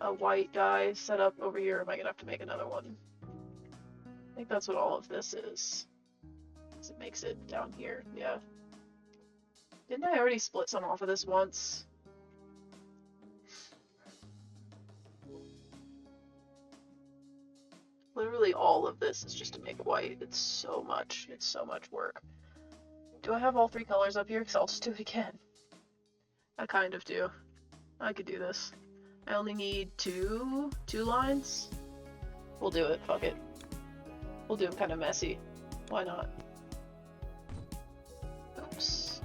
a white dye set up over here, or am I gonna have to make another one? I think that's what all of this is. Because it makes it down here, yeah. Didn't I already split some off of this once? Literally all of this is just to make white. It's so much work. Do I have all three colors up here? Because I'll just do it again. I kind of do. I could do this. I only need two lines. We'll do it, fuck it. We'll do them kind of messy. Why not? Oops.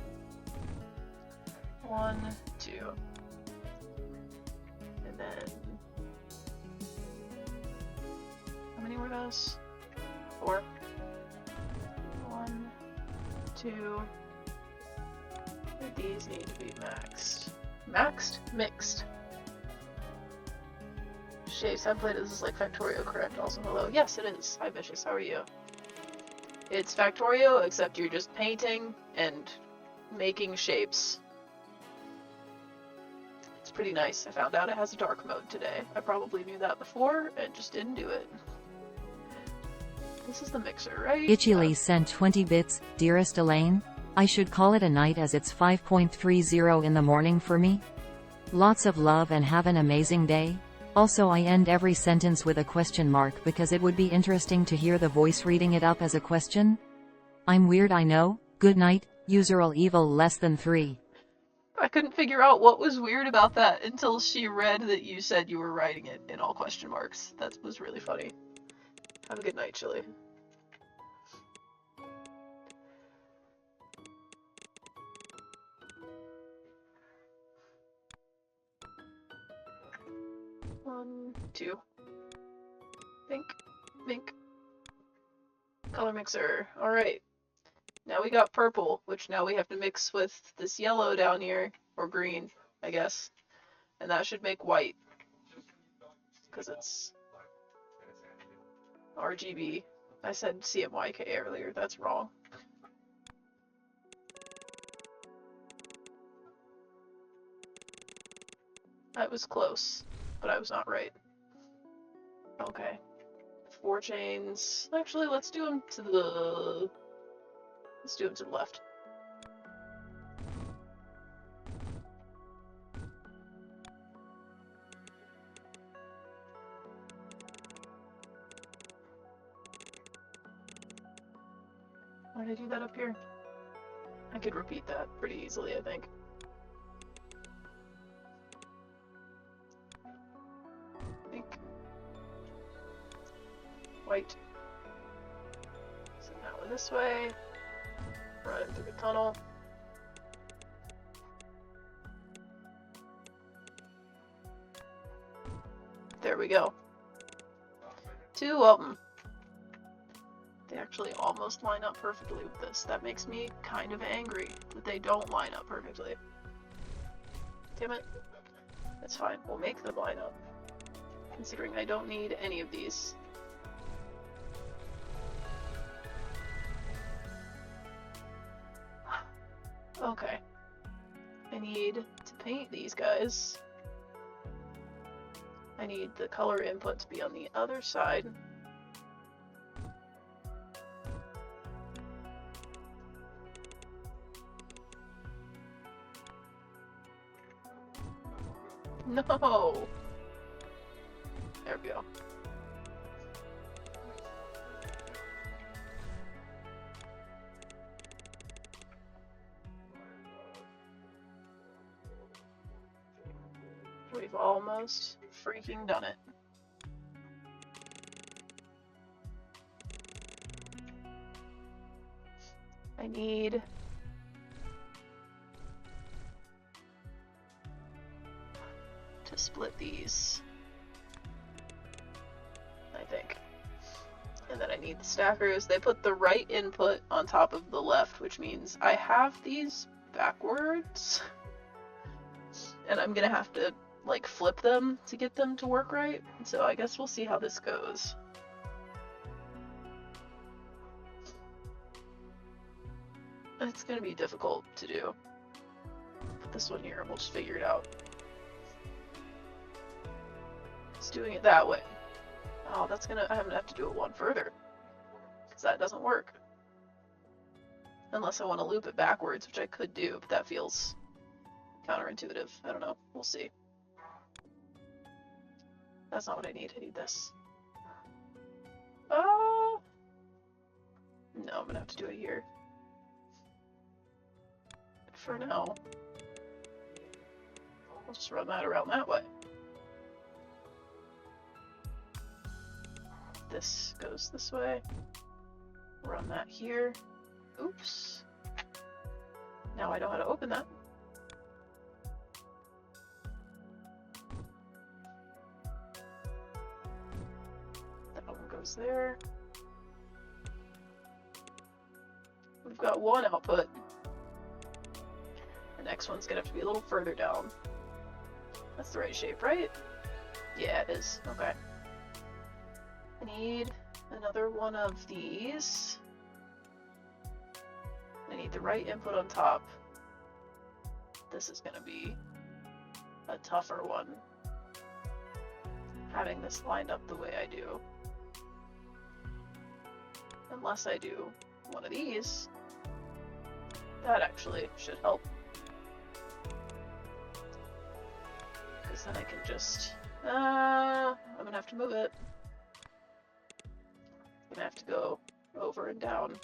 1, 2. And then... how many were those? 4. 1, 2. And these need to be maxed. Maxed? Mixed. Shapes, I've played this is like Factorio, correct? Also, hello. Yes, it is. Hi, Vicious. How are you? It's Factorio, except you're just painting and making shapes. It's pretty nice. I found out it has a dark mode today. I probably knew that before and just didn't do it. This is the mixer, right? Itchylee sent 20 bits. Dearest Elaine, I should call it a night as it's 5:30 in the morning for me. Lots of love and have an amazing day. Also, I end every sentence with a question mark because it would be interesting to hear the voice reading it up as a question. I'm weird, I know. Good night, userelaine. I couldn't figure out what was weird about that until she read that you said you were writing it in all question marks. That was really funny. Have a good night, Chili. One, two. Pink, pink. Color mixer. Alright. Now we got purple, which now we have to mix with this yellow down here, or green, I guess. And that should make white. Because it's RGB. I said CMYK earlier, that's wrong. I was close, but I was not right. Okay. 4 chains. Actually, let's do them to the... let's do them to the left. Why did I do that up here? I could repeat that pretty easily, I think. Pink. White. So now we're this way. Run through the tunnel. There we go. 2 of them. They actually almost line up perfectly with this. That makes me kind of angry that they don't line up perfectly. Damn it. That's fine. We'll make them line up. Considering I don't need any of these. Okay. I need to paint these guys. I need the color input to be on the other side. No! There we go. We've almost freaking done it. I need to split these, I think. And then I need the stackers. They put the right input on top of the left, which means I have these backwards. And I'm gonna have to, like, flip them to get them to work right. So I guess we'll see how this goes. It's gonna be difficult to do. Put this one here and we'll just figure it out. It's doing it that way. Oh, that's gonna, I'm gonna have to do it one further. Because that doesn't work. Unless I want to loop it backwards, which I could do, but that feels counterintuitive. I don't know. We'll see. That's not what I need. I need this. No, I'm gonna have to do it here. For now, I'll just run that around that way. This goes this way. Run that here. Oops. Now I know how to open that. That one goes there. We've got one output. The next one's gonna have to be a little further down. That's the right shape, right? Yeah, it is. Okay. I need another one of these. I need the right input on top. This is gonna be a tougher one. Having this lined up the way I do. Unless I do one of these. That actually should help. Because then I can just... I'm gonna have to move it. I'm gonna have to go over and down.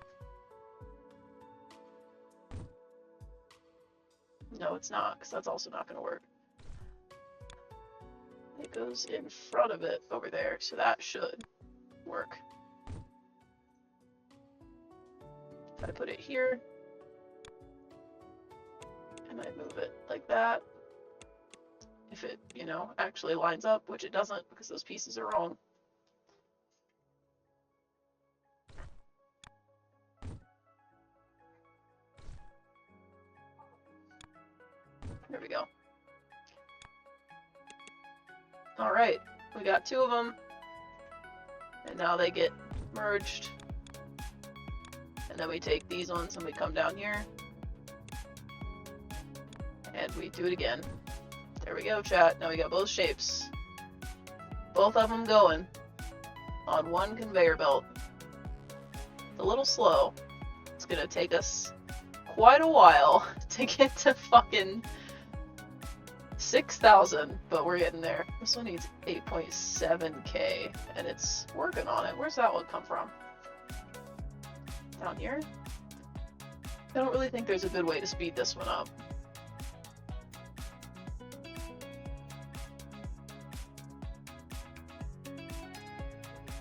No, it's not, because that's also not gonna work. It goes in front of it over there, so that should work. If I put it here, and I move it like that, if it, you know, actually lines up, which it doesn't because those pieces are wrong. There we go. Alright, we got two of them, and now they get merged. And then we take these ones and we come down here, and we do it again. There we go, chat. Now we got both shapes. Both of them going on one conveyor belt. It's a little slow. It's gonna take us quite a while to get to fucking 6,000, but we're getting there. This one needs 8.7k, and it's working on it. Where's that one come from? Down here? I don't really think there's a good way to speed this one up.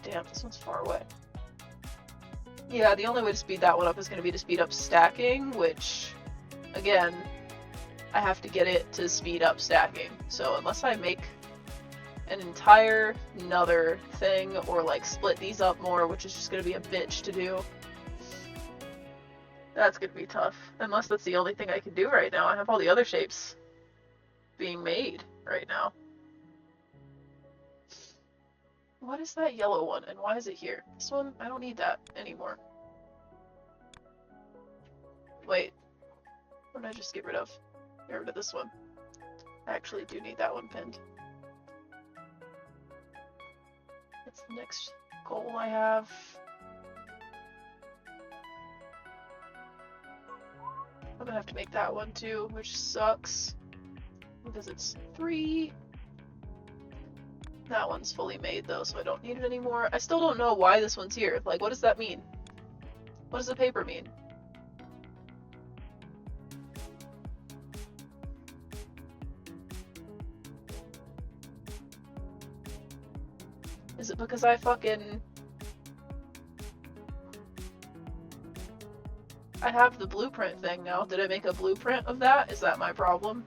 Damn, this one's far away. Yeah, the only way to speed that one up is going to be to speed up stacking, which, again, I have to get it to speed up stacking. So unless I make an entire another thing, or like split these up more, which is just going to be a bitch to do, that's going to be tough. Unless that's the only thing I can do right now. I have all the other shapes being made right now. What is that yellow one, and why is it here? This one, I don't need that anymore. Wait, what did I just get rid of? Get rid of this one. I actually do need that one pinned. That's the next goal I have. I'm gonna have to make that one too, which sucks. Because it's 3. That one's fully made though, so I don't need it anymore. I still don't know why this one's here. Like, what does that mean? What does the paper mean? Is it because I have the blueprint thing now. Did I make a blueprint of that? Is that my problem?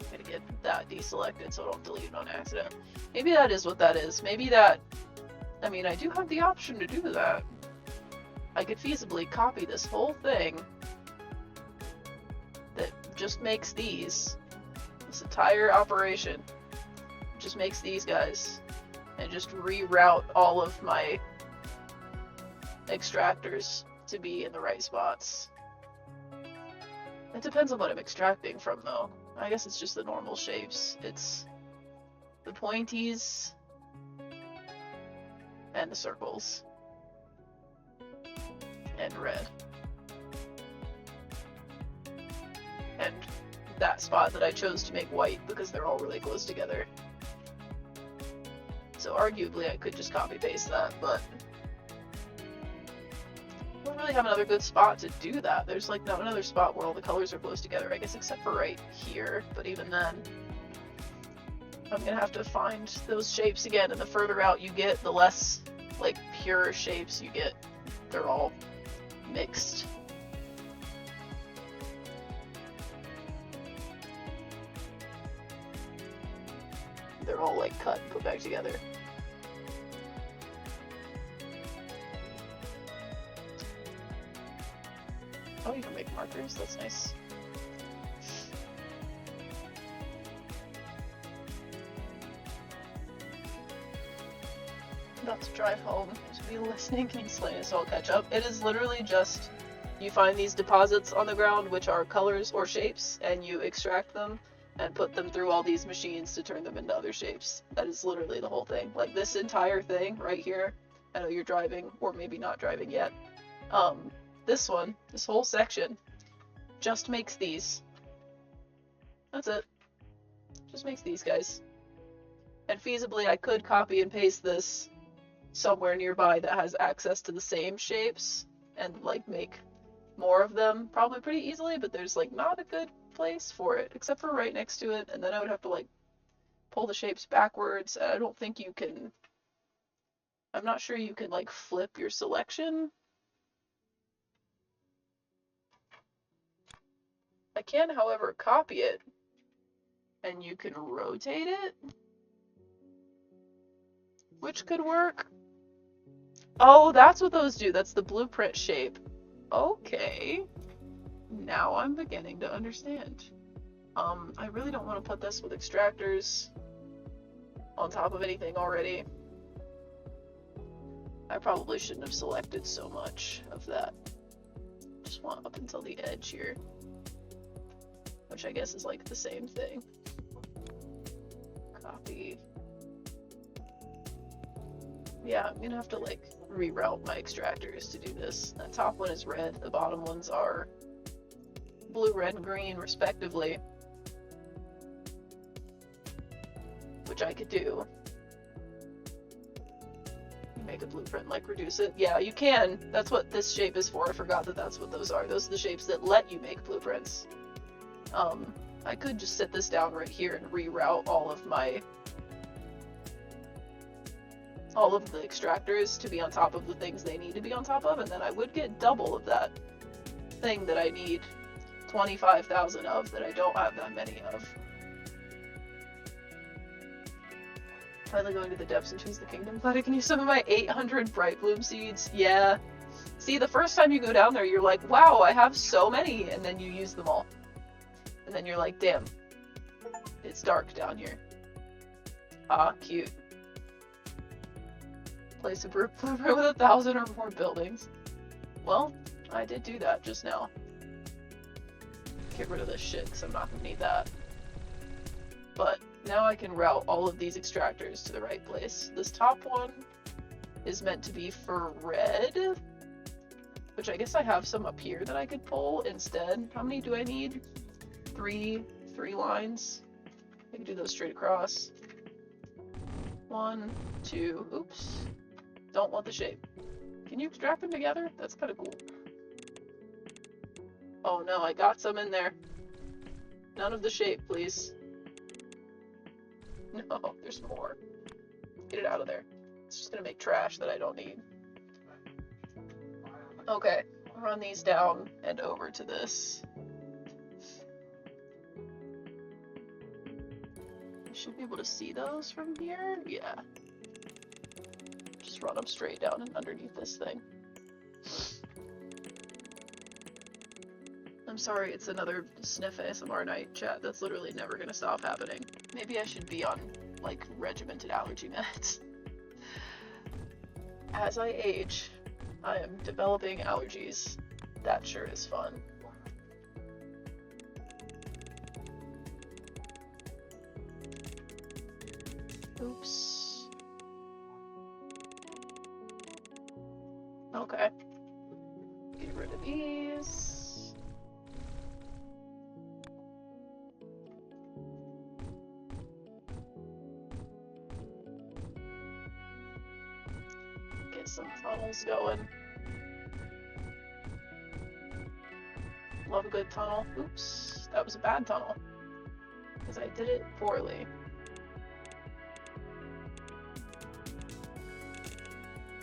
I'm gonna get that deselected so I don't delete it on accident. Maybe that is what that is. Maybe that... I mean, I do have the option to do that. I could feasibly copy this whole thing that just makes these. This entire operation just makes these guys. And just reroute all of my extractors to be in the right spots. It depends on what I'm extracting from though. I guess it's just the normal shapes. It's the pointies and the circles and red. And that spot that I chose to make white because they're all really close together. So arguably I could just copy paste that, but I don't really have another good spot to do that. There's like not another spot where all the colors are close together, I guess, except for right here. But even then, I'm gonna have to find those shapes again, and the further out you get, the less like pure shapes you get. They're all mixed. They're all like cut and put back together. Oh, you can make markers, that's nice. I'm about to drive home. Just be listening, can you slay us all catch up? It is literally just, you find these deposits on the ground which are colors or shapes, and you extract them and put them through all these machines to turn them into other shapes. That is literally the whole thing. Like this entire thing right here, I know you're driving, or maybe not driving yet. This one, this whole section, just makes these. That's it. Just makes these guys. And feasibly I could copy and paste this somewhere nearby that has access to the same shapes and like make more of them probably pretty easily, but there's like not a good place for it except for right next to it, and then I would have to like pull the shapes backwards, and I don't think you can, I'm not sure you can like flip your selection. I can, however, copy it and you can rotate it, which could work. Oh, that's what those do. That's the blueprint shape. Okay. Now I'm beginning to understand. I really don't want to put this with extractors on top of anything already. I probably shouldn't have selected so much of that. Just want up until the edge here, which I guess is like the same thing. Copy. Yeah, I'm gonna have to like reroute my extractors to do this. That top one is red, the bottom ones are blue, red, and green respectively, which I could do. Make a blueprint, like reduce it. Yeah, you can. That's what this shape is for. I forgot that that's what those are. Those are the shapes that let you make blueprints. I could just sit this down right here and reroute all of the extractors to be on top of the things they need to be on top of, and then I would get double of that thing that I need 25,000 of that I don't have that many of. Finally going to the depths and choose the kingdom. Glad I can use some of my 800 bright bloom seeds. Yeah. See, the first time you go down there, you're like, wow, I have so many, and then you use them all. And then you're like, damn, it's dark down here. Ah, cute. Place a blueprint with 1,000 or more buildings. Well, I did do that just now. Get rid of this shit, because I'm not going to need that. But now I can route all of these extractors to the right place. This top one is meant to be for red. which I guess I have some up here that I could pull instead. How many do I need? Three lines. I can do those straight across. 1, 2, oops. Don't want the shape. Can you extract them together? That's kind of cool. Oh no, I got some in there. None of the shape, please. No, there's more. Get it out of there. It's just gonna make trash that I don't need. Okay, run these down and over to this. You should be able to see those from here. Yeah. Just run them straight down and underneath this thing. I'm sorry, it's another sniff ASMR night, chat. That's literally never gonna stop happening. Maybe I should be on, like, regimented allergy meds. As I age, I am developing allergies. That sure is fun. Oops. Okay. Get rid of these. Get some tunnels going. Love a good tunnel. Oops, that was a bad tunnel. Because I did it poorly.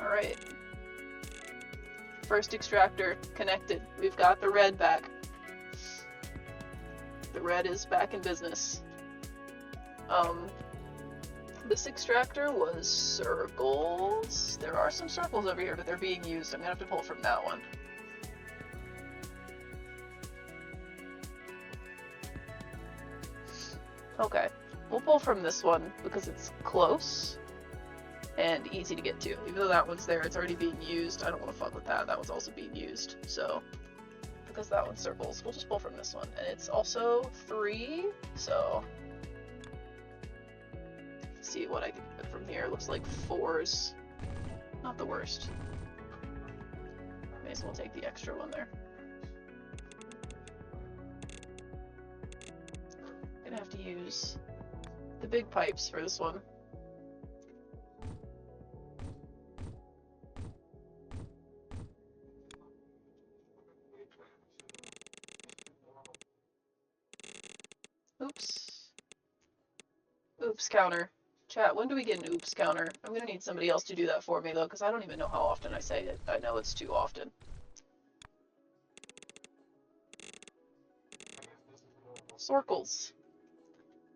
Alright. First extractor connected. We've got the red back. The red is back in business. This extractor was circles. There are some circles over here, but they're being used. I'm gonna have to pull from that one. Okay, we'll pull from this one because it's close and easy to get to. Even though that one's there, it's already being used. I don't want to fuck with that. That one's also being used. So, because that one's circles, we'll just pull from this one. And it's also 3, so... Let's see what I can get from here. Looks like 4s. Not the worst. May as well take the extra one there. Gonna have to use the big pipes for this one. Oops. Oops counter. Chat, when do we get an oops counter? I'm gonna need somebody else to do that for me though, because I don't even know how often I say it. I know it's too often. Circles.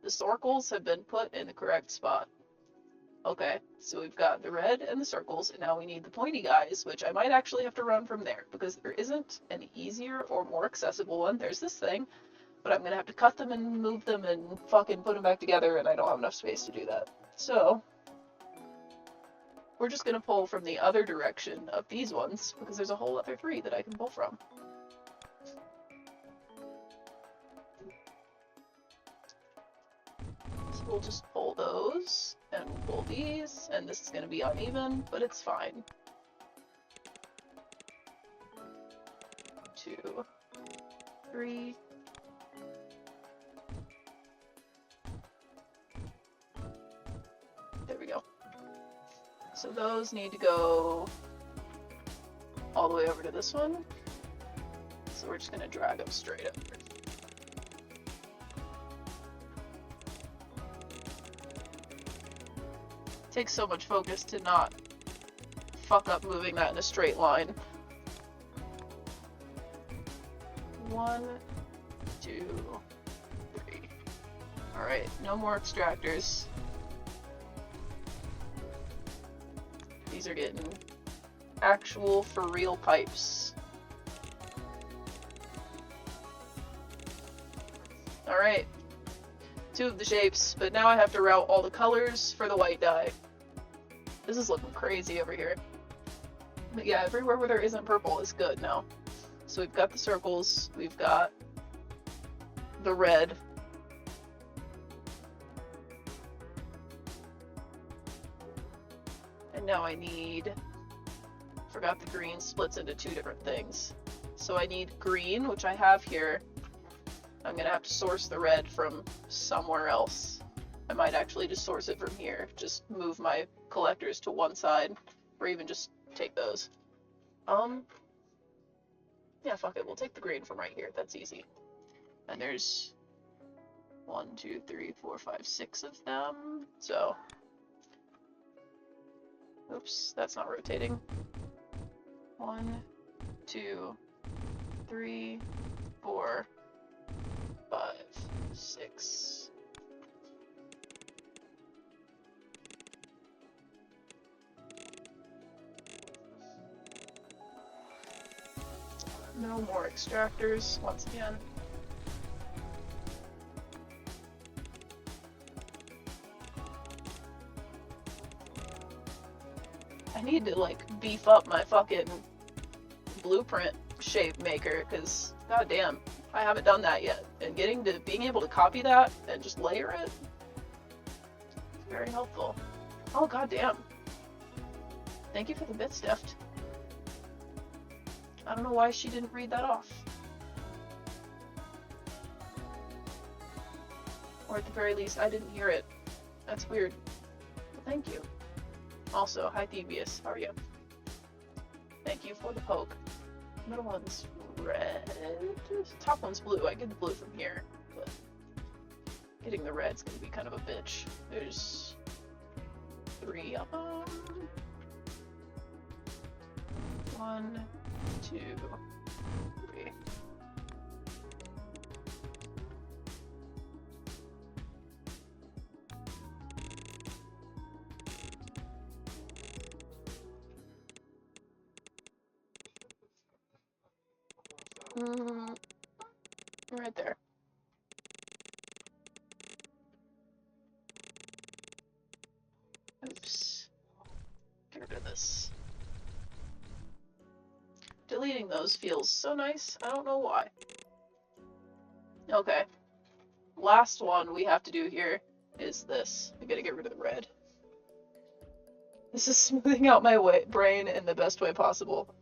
The circles have been put in the correct spot. Okay, so we've got the red and the circles, and now we need the pointy guys, which I might actually have to run from there, because there isn't an easier or more accessible one. There's this thing, but I'm gonna have to cut them and move them and fucking put them back together, and I don't have enough space to do that. So, we're just gonna pull from the other direction of these ones, because there's a whole other 3 that I can pull from. So we'll just pull those, and we'll pull these, and this is gonna be uneven, but it's fine. 2, 3. There we go. So those need to go all the way over to this one. So we're just gonna drag them straight up. Takes so much focus to not fuck up moving that in a straight line. 1, 2, 3. Alright, no more extractors. These are getting actual for real pipes. Alright. 2 of the shapes, but now I have to route all the colors for the white dye. This is looking crazy over here. But yeah, everywhere where there isn't purple is good now. So we've got the circles, we've got the red. And now I need Forgot the green splits into two different things. So I need green, which I have here. I'm gonna have to source the red from somewhere else. I might actually just source it from here. Just move my collectors to one side, or even just take those. Yeah, fuck it. We'll take the green from right here. That's easy. And there's 1, 2, 3, 4, 5, 6 of them. So, oops, that's not rotating. 1, 2, 3, 4, 5, 6. No more extractors, once again. I need to, like, beef up my fucking blueprint shape maker, because, goddamn, I haven't done that yet. And being able to copy that and just layer it, very helpful. Oh, goddamn. Thank you for the bit stift. I don't know why she didn't read that off. Or at the very least, I didn't hear it. That's weird. But thank you. Also, hi Thievius, how are you? Thank you for the poke. Middle one's red. Top one's blue. I get the blue from here, but getting the red's gonna be kind of a bitch. There's 3 of them. 1, 2, 3. Right there. Oops. Get rid of this. Deleting those feels so nice. I don't know why. Okay. Last one we have to do here is this. I gotta get rid of the red. This is smoothing out my brain in the best way possible.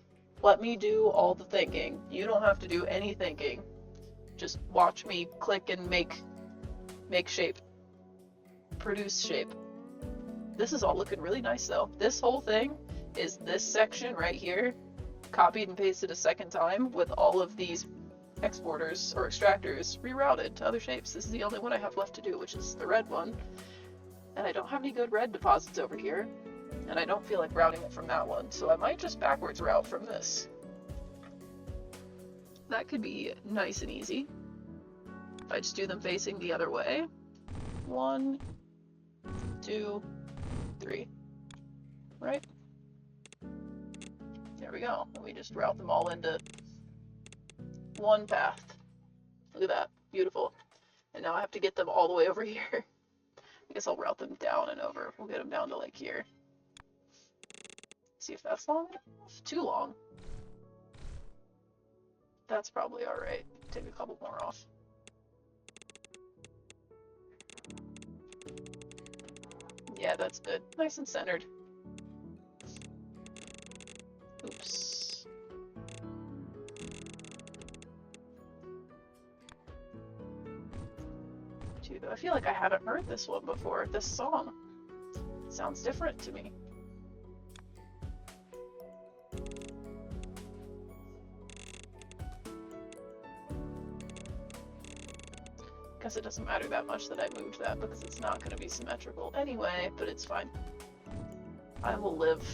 Let me do all the thinking. You don't have to do any thinking. Just watch me click and make shape. Produce shape. This is all looking really nice though. This whole thing is this section right here, copied and pasted a second time with all of these exporters or extractors rerouted to other shapes. This is the only one I have left to do, which is the red one. And I don't have any good red deposits over here. And I don't feel like routing it from that one, so I might just backwards route from this. That could be nice and easy. If I just do them facing the other way. 1, 2, 3. Right? There we go. And we just route them all into one path. Look at that. Beautiful. And now I have to get them all the way over here. I guess I'll route them down and over. We'll get them down to like here. See if that's long enough. Too long. That's probably alright. Take a couple more off. Yeah, that's good. Nice and centered. Oops. Dude, I feel like I haven't heard this one before. This song sounds different to me. Guess it doesn't matter that much that I moved that because it's not going to be symmetrical anyway, but it's fine. I will live.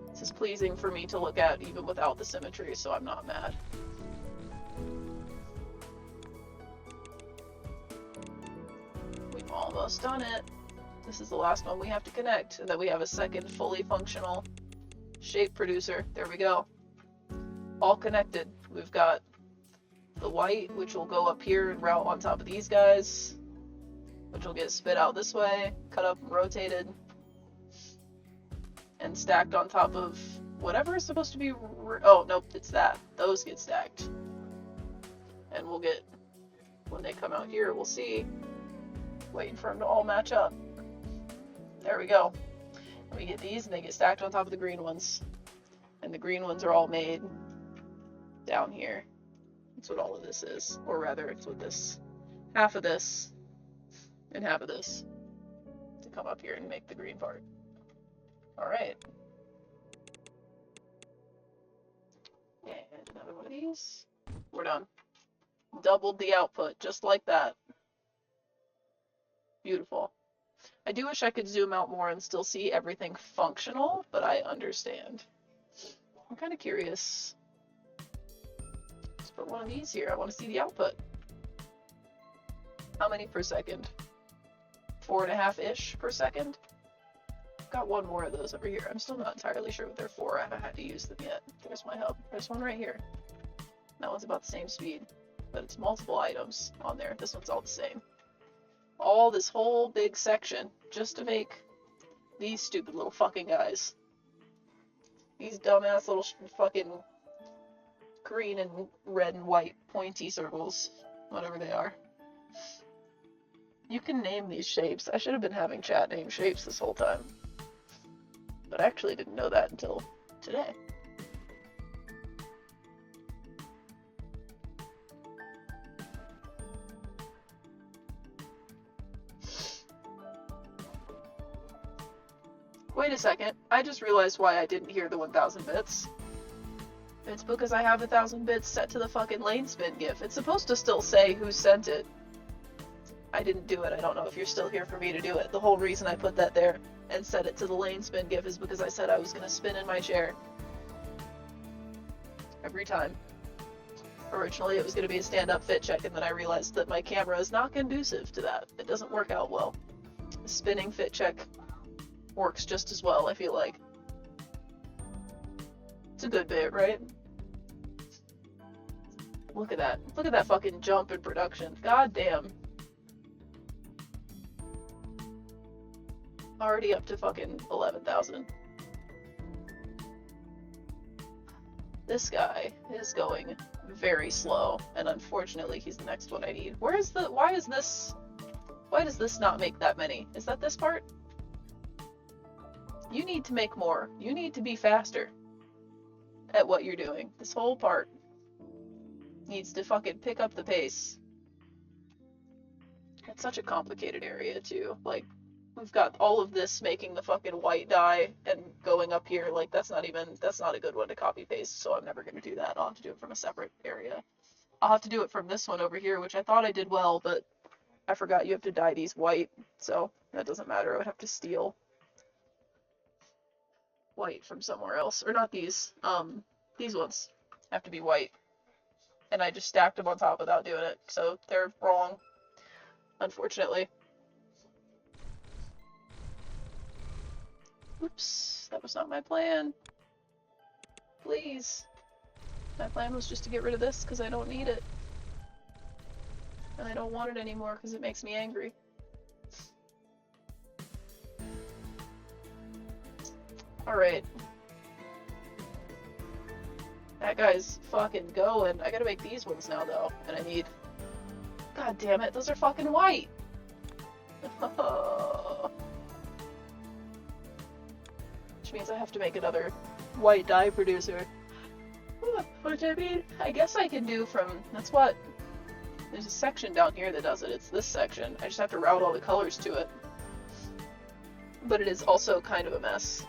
This is pleasing for me to look at even without the symmetry, so I'm not mad. We've almost done it. This is the last one we have to connect, and then we have a second fully functional shape producer. There we go. All connected. We've got the white, which will go up here and route on top of these guys, which will get spit out this way, cut up and rotated, and stacked on top of whatever is supposed to be. Oh, nope, it's that. Those get stacked. And we'll get, when they come out here, we'll see. Waiting for them to all match up. There we go. We get these and they get stacked on top of the green ones. And the green ones are all made down here. That's what all of this is. Or rather, it's what this, half of this and half of this to come up here and make the green part. Alright. And another one of these. We're done. Doubled the output, just like that. Beautiful. I do wish I could zoom out more and still see everything functional, but I understand. I'm kind of curious. Let's put one of these here. I want to see the output. How many per second? 4.5-ish per second? Got one more of those over here. I'm still not entirely sure what they're for. I haven't had to use them yet. There's my hub. There's one right here. That one's about the same speed, but it's multiple items on there. This one's all the same. All this whole big section just to make these stupid little fucking guys. These dumbass little fucking green and red and white pointy circles. Whatever they are. You can name these shapes. I should have been having chat name shapes this whole time. But I actually didn't know that until today. Wait a second, I just realized why I didn't hear the 1000 bits. It's because I have 1000 bits set to the fucking lane spin GIF. It's supposed to still say who sent it. I didn't do it. I don't know if you're still here for me to do it. The whole reason I put that there and set it to the lane spin GIF is because I said I was going to spin in my chair. Every time. Originally it was going to be a stand-up fit check, and then I realized that my camera is not conducive to that. It doesn't work out well. A spinning fit check works just as well, I feel like. It's a good bit, right? Look at that. Look at that fucking jump in production. God damn. Already up to fucking 11,000. This guy is going very slow, and unfortunately he's the next one I need. Why does this not make that many? Is that this part? You need to make more. You need to be faster at what you're doing. This whole part needs to fucking pick up the pace. It's such a complicated area too. Like, we've got all of this making the fucking white dye and going up here. Like, that's not a good one to copy paste, so I'm never going to do that. I'll have to do it from a separate area. I'll have to do it from this one over here, which I thought I did well, but I forgot you have to dye these white, so that doesn't matter. I would have to steal white from somewhere else. Or not these. These ones have to be white. And I just stacked them on top without doing it, so they're wrong, unfortunately. Oops, that was not my plan. Please. My plan was just to get rid of this because I don't need it. And I don't want it anymore because it makes me angry. Alright. That guy's fucking going. I gotta make these ones now though. And I need... God damn it, those are fucking white! Which means I have to make another white dye producer. Which I mean, I guess I can do from... That's what... There's a section down here that does it. It's this section. I just have to route all the colors to it. But it is also kind of a mess.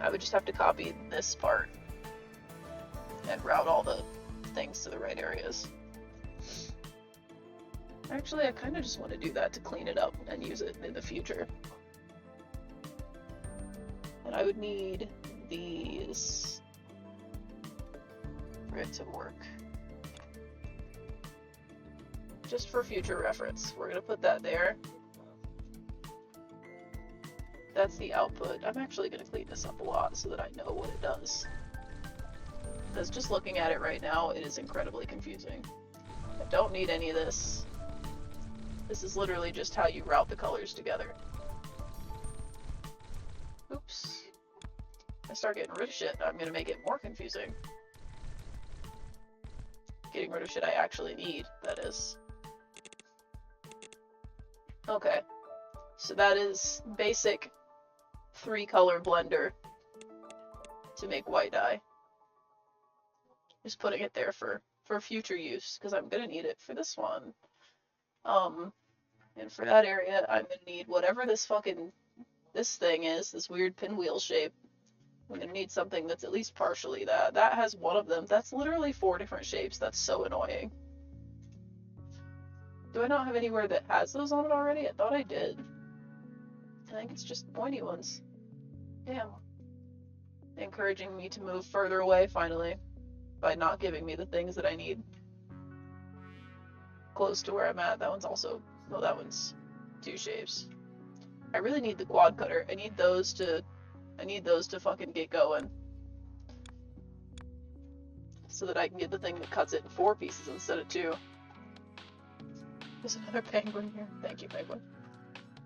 I would just have to copy this part and route all the things to the right areas. Actually, I kind of just want to do that to clean it up and use it in the future. And I would need these for it to work. Just for future reference. We're going to put that there. That's the output. I'm actually going to clean this up a lot so that I know what it does. Because just looking at it right now, it is incredibly confusing. I don't need any of this. This is literally just how you route the colors together. Oops. If I start getting rid of shit, I'm going to make it more confusing. Getting rid of shit I actually need, that is. Okay. So that is basic 3-color blender to make white dye. Just putting it there for future use, because I'm gonna need it for this one. And for that area, I'm gonna need whatever this thing is, this weird pinwheel shape. I'm gonna need something that's at least partially that. That has one of them. That's literally 4 different shapes. That's so annoying. Do I not have anywhere that has those on it already? I thought I did. I think it's just pointy ones. Damn. Encouraging me to move further away, finally, by not giving me the things that I need. Close to where I'm at. That one's also... well, that one's 2 shapes. I really need the quad cutter. I need those to fucking get going. So that I can get the thing that cuts it in 4 pieces instead of 2. There's another penguin here. Thank you, penguin.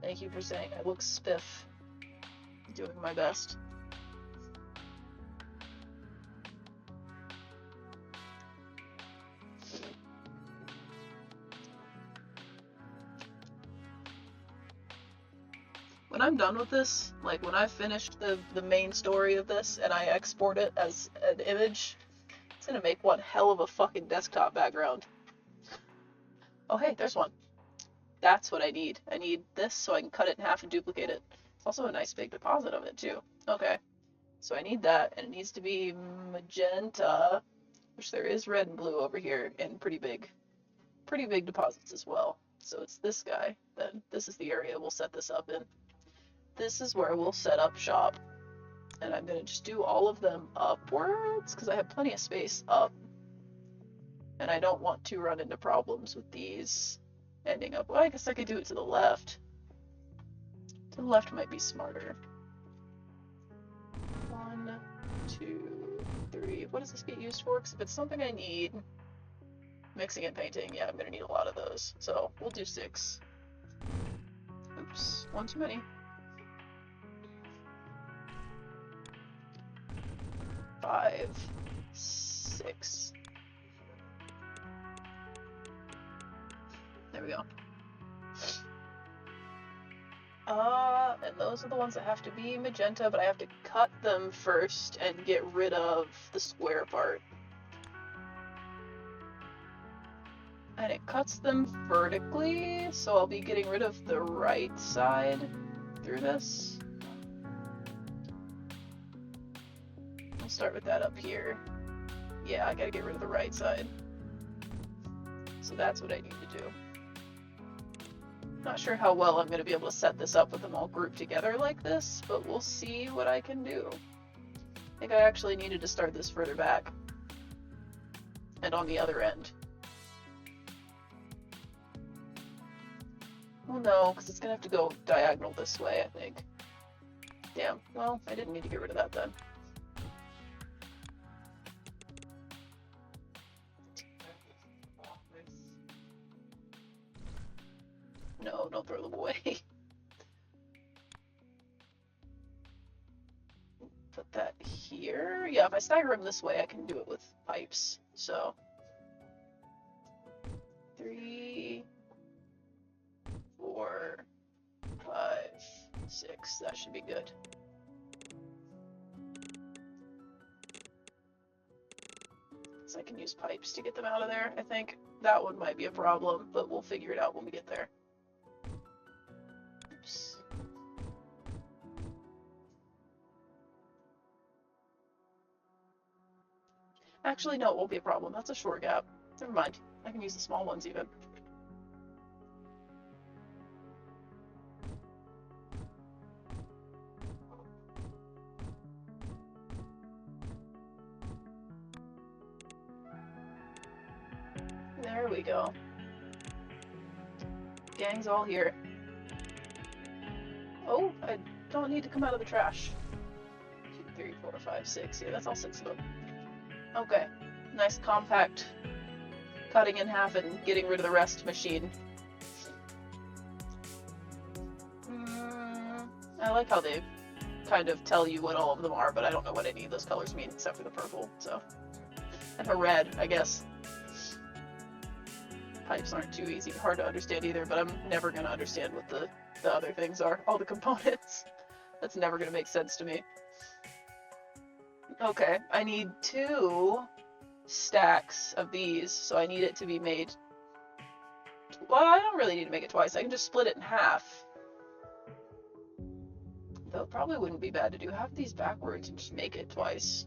Thank you for saying I look spiff. I'm doing my best. When I'm done with this, like when I've finished the main story of this and I export it as an image, it's gonna make one hell of a fucking desktop background. Oh hey, there's one. That's what I need. I need this so I can cut it in half and duplicate it. It's also a nice big deposit of it too. Okay, so I need that, and it needs to be magenta, which there is red and blue over here in pretty big deposits as well. So it's this guy. Then this is the area we'll set this up in. This is where we'll set up shop. And I'm going to just do all of them upwards because I have plenty of space up. And I don't want to run into problems with these ending up. Well, I guess I could do it to the left. To the left might be smarter. 1, 2, 3. What does this get used for? Because if it's something I need, mixing and painting, yeah, I'm going to need a lot of those. So we'll do 6. Oops, 1 too many. 5, 6. There we go. And those are the ones that have to be magenta, but I have to cut them first and get rid of the square part. And it cuts them vertically, so I'll be getting rid of the right side through this. I'll start with that up here. Yeah, I gotta get rid of the right side. So that's what I need to do. Not sure how well I'm going to be able to set this up with them all grouped together like this, but we'll see what I can do. I think I actually needed to start this further back. And on the other end. Well, no, because it's going to have to go diagonal this way, I think. Damn, well, I didn't need to get rid of that then. No, don't throw them away. Put that here. Yeah, if I stagger them this way, I can do it with pipes. So 3, 4, 5, 6. That should be good. So I can use pipes to get them out of there. I think that one might be a problem, but we'll figure it out when we get there. Oops. Actually, no, it won't be a problem. That's a short gap. Never mind. I can use the small ones even. There we go. Gang's all here. Oh, I don't need to come out of the trash. 2, 3, 4, 5, 6. Yeah, that's all 6 of them. Okay. Nice compact cutting in half and getting rid of the rest machine. I like how they kind of tell you what all of them are, but I don't know what any of those colors mean except for the purple, so. And the red, I guess. Pipes aren't too hard to understand either, but I'm never going to understand what the the other things are, all the components. That's never gonna make sense to me. Okay, I need 2 stacks of these, so I need it to be made... Well, I don't really need to make it twice. I can just split it in half. Though it probably wouldn't be bad to do half of these backwards and just make it twice.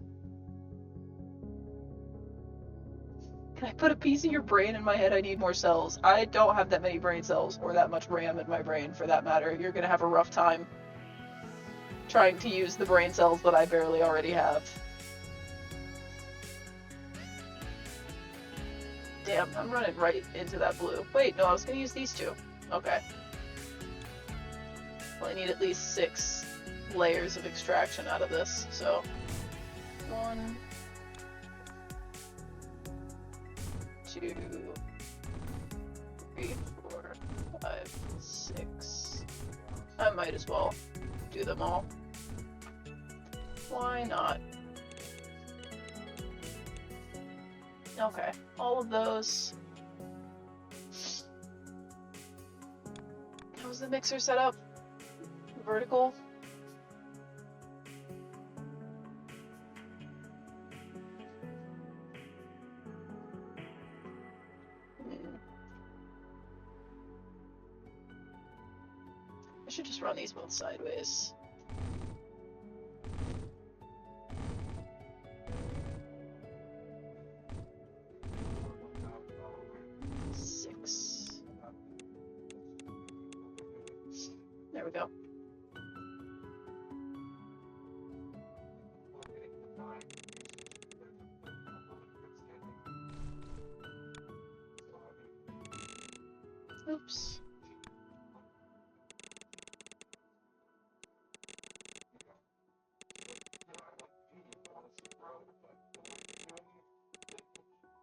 Can I put a piece of your brain in my head? I need more cells. I don't have that many brain cells, or that much RAM in my brain, for that matter. You're gonna have a rough time trying to use the brain cells that I barely already have. Damn, I'm running right into that blue. Wait, no, I was gonna use these 2. Okay. Well, I need at least 6 layers of extraction out of this, so... 1... 2... 3, 4, 5, 6... I might as well do them all. Why not? Okay, all of those. How's the mixer set up? Vertical? I should just run these both sideways. There we go. Oops.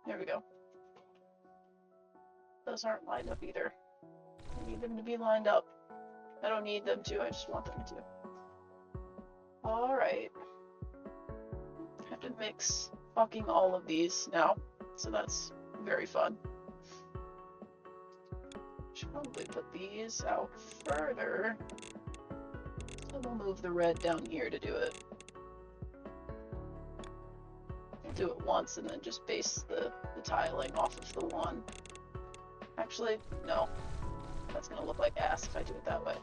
There we go. Those aren't lined up either. I need them to be lined up. I don't need them to, I just want them to. Alright. I have to mix fucking all of these now, so that's very fun. Should probably put these out further. So we'll move the red down here to do it. I'll do it once and then just base the tiling off of the one. Actually, no. That's gonna look like ass if I do it that way.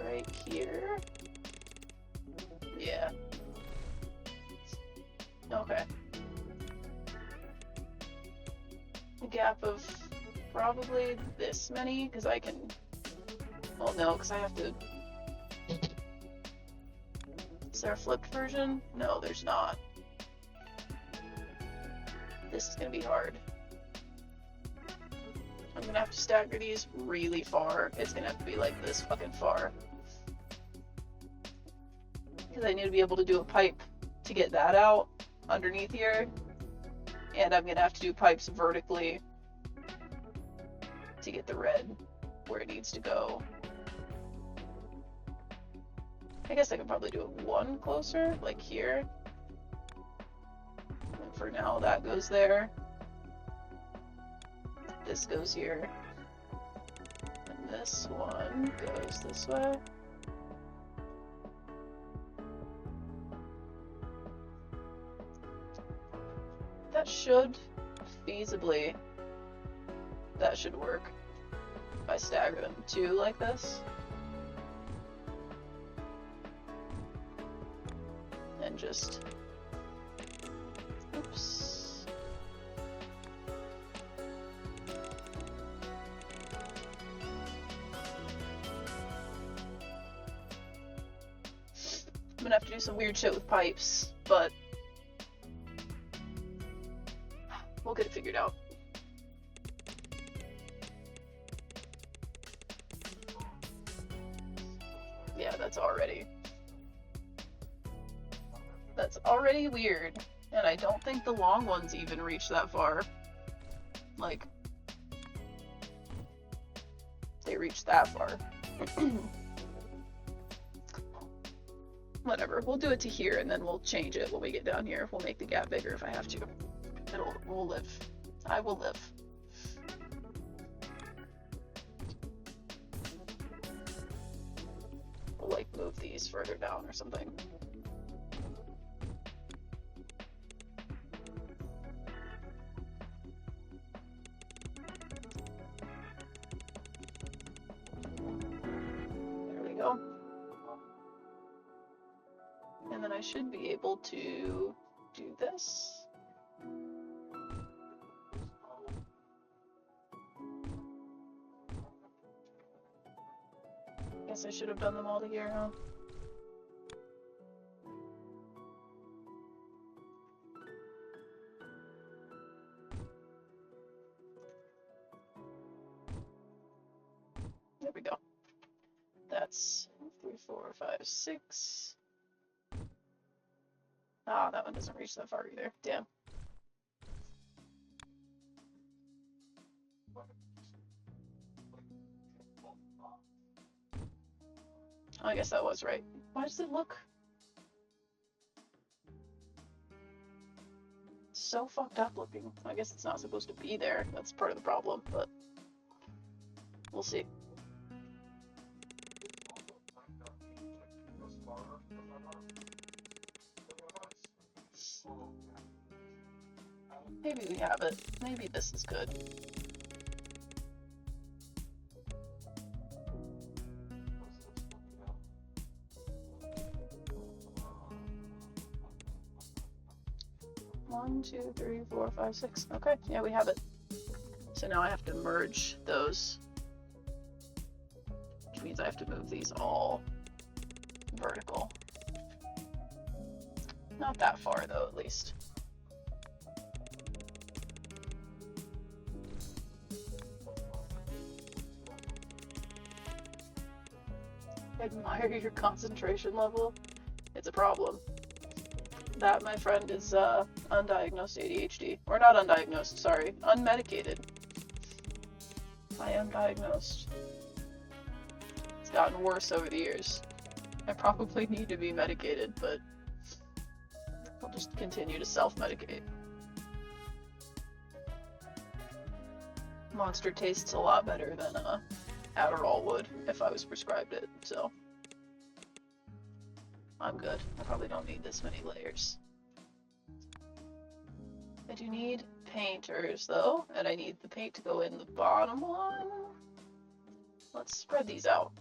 Right here. Yeah. Okay. A gap of probably this many, because I can... Well, no, because I have to... Is there a flipped version? No, there's not. This is gonna be hard. I'm gonna have to stagger these really far. It's gonna have to be like this fucking far. Because I need to be able to do a pipe to get that out underneath here. And I'm gonna have to do pipes vertically to get the red where it needs to go. I guess I could probably do it one closer, like here. And for now, that goes there. This goes here. And this one goes this way. That should feasibly, that should work if I stagger them two like this. And just, oops. I'm gonna have to do some weird shit with pipes, but we'll get it figured out. Yeah, that's already weird, and I don't think the long ones even reach that far. Like, they reach that far. Whatever, we'll do it to here and then we'll change it when we get down here. We'll make the gap bigger if I have to. We'll live. I will live. these further down or something. There we go. And then I should be able to do this. Guess I should have done them all together, huh? There we go. That's 3, 4, 5, 6. Ah, that one doesn't reach that far either. Damn. I guess that was right. Why does it look so fucked up looking? I guess it's not supposed to be there. That's part of the problem, but we'll see. Maybe we have it. Maybe this is good. One, 2, 3, 4, 5, 6. Okay, yeah, we have it. So now I have to merge those, which means I have to move these all vertical. Not that far though, at least. Admire your concentration level. It's a problem. That, my friend, is undiagnosed ADHD. Or not undiagnosed, sorry. Unmedicated. I am diagnosed. It's gotten worse over the years. I probably need to be medicated, but I'll just continue to self-medicate. Monster tastes a lot better than Adderall would if I was prescribed it, so I'm good. I probably don't need this many layers. I do need painters though, and I need the paint to go in the bottom one. Let's spread these out.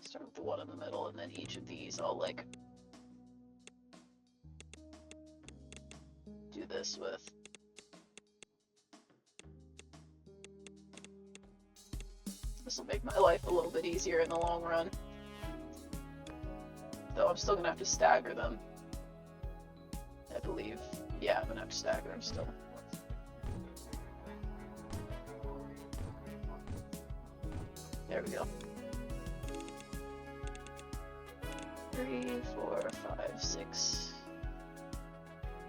Start with the one in the middle, and then each of these I'll like do this with. This will make my life a little bit easier in the long run. Though I'm still gonna have to stagger them. I believe. Yeah, I'm gonna have to stagger them still. There we go. 3, 4, 5, 6.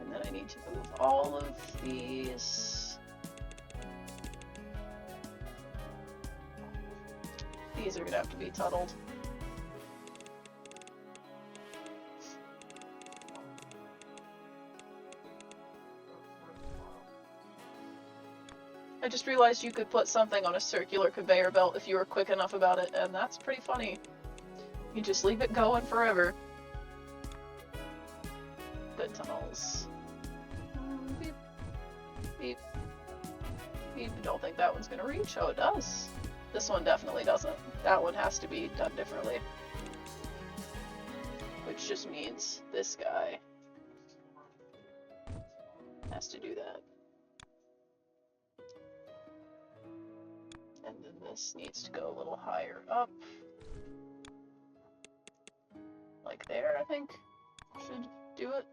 And then I need to move all of these. These are gonna have to be tunneled. I just realized you could put something on a circular conveyor belt if you were quick enough about it, and that's pretty funny. You just leave it going forever. Good tunnels. Beep. Beep. Beep. Don't think that one's gonna reach. Oh, it does. This one definitely doesn't. That one has to be done differently. Which just means this guy has to do that. And then this needs to go a little higher up. Like there, I think. Should do it.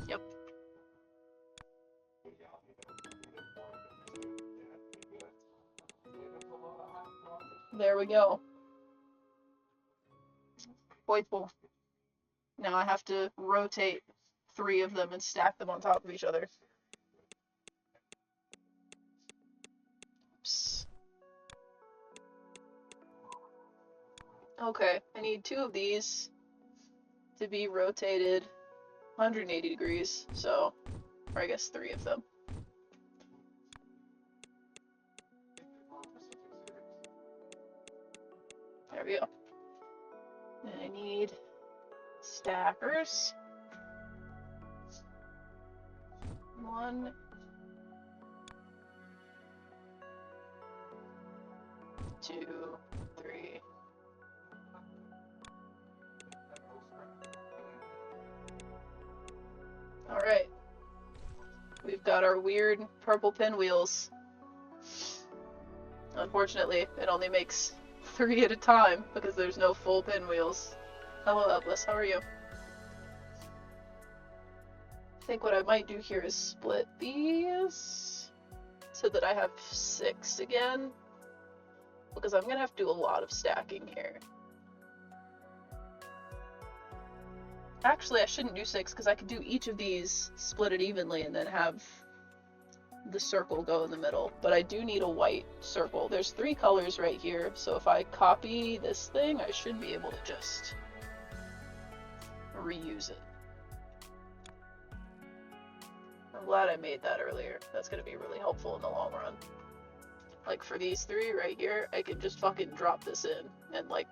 Yep. There we go. Boiple. Now I have to rotate 3 of them and stack them on top of each other. Oops. Okay, I need 2 of these to be rotated 180 degrees, so, or I guess 3 of them. There we go. And I need stackers. 1, 2, 3. Alright. We've got our weird purple pinwheels. Unfortunately, it only makes 3 at a time because there's no full pinwheels. Hello, Elbless, how are you? I think what I might do here is split these so that I have 6 again, because I'm gonna have to do a lot of stacking here. Actually, I shouldn't do 6 because I could do each of these, split it evenly, and then have the circle go in the middle. But I do need a white circle. There's 3 colors right here, so if I copy this thing, I should be able to just reuse it. I'm glad I made that earlier. That's going to be really helpful in the long run. Like for these 3 right here, I could just fucking drop this in and like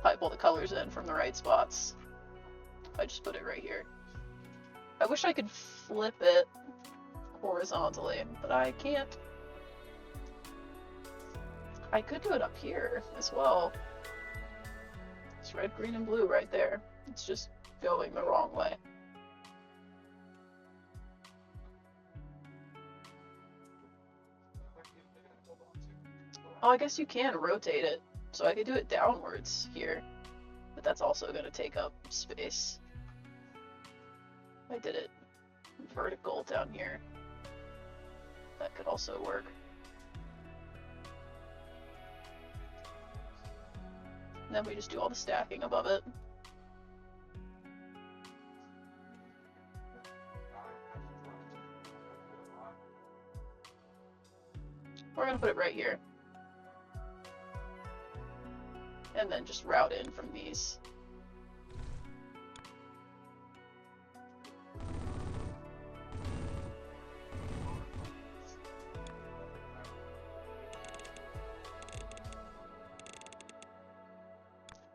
pipe all the colors in from the right spots. I just put it right here. I wish I could flip it horizontally, but I can't. I could do it up here as well. It's red, green, and blue right there. It's just going the wrong way. Oh, I guess you can rotate it. So I could do it downwards here. But that's also going to take up space. I did it vertical down here. That could also work. And then we just do all the stacking above it. We're going to put it right here. And then just route in from these.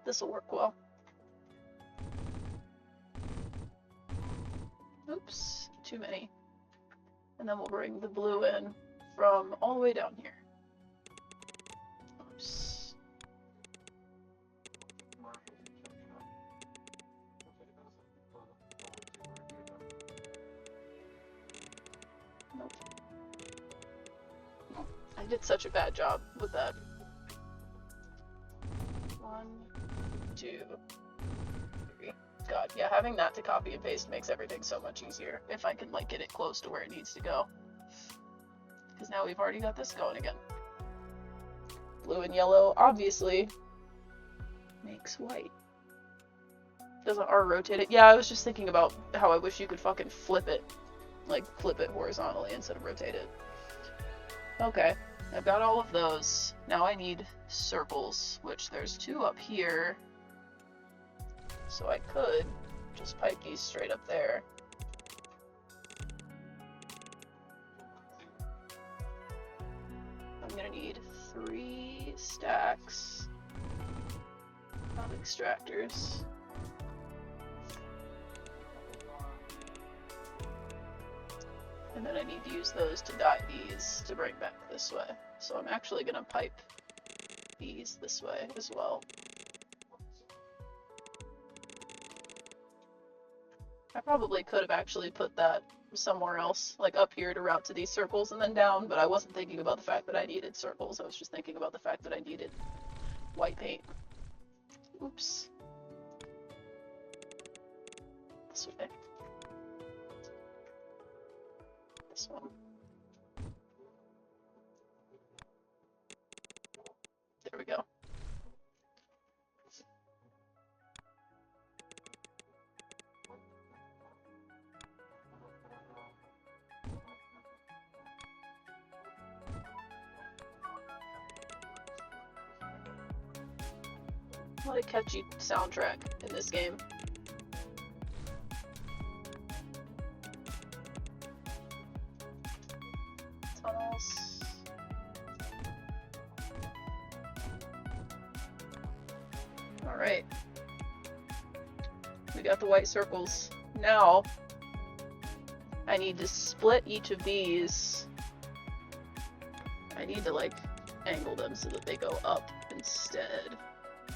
This will work well. Oops, too many. And then we'll bring the blue in from all the way down here. Oops. Nope. I did such a bad job with that. 1, 2, 3. God, yeah, having that to copy and paste makes everything so much easier if I can like get it close to where it needs to go. Because now we've already got this going again. Blue and yellow obviously makes white. Doesn't R rotate it? Yeah, I was just thinking about how I wish you could fucking flip it. Like flip it horizontally instead of rotate it. Okay, I've got all of those. Now I need circles, which there's 2 up here. So I could just pipe these straight up there. I'm gonna need 3 stacks of extractors. And then I need to use those to dye these to bring back this way. So I'm actually gonna pipe these this way as well. I probably could have actually put that somewhere else, like up here to route to these circles and then down, but I wasn't thinking about the fact that I needed circles. I was just thinking about the fact that I needed white paint. Oops. This way. This one. There we go. What a catchy soundtrack in this game. Tunnels. Alright. We got the white circles. Now, I need to split each of these. I need to, like, angle them so that they go up instead.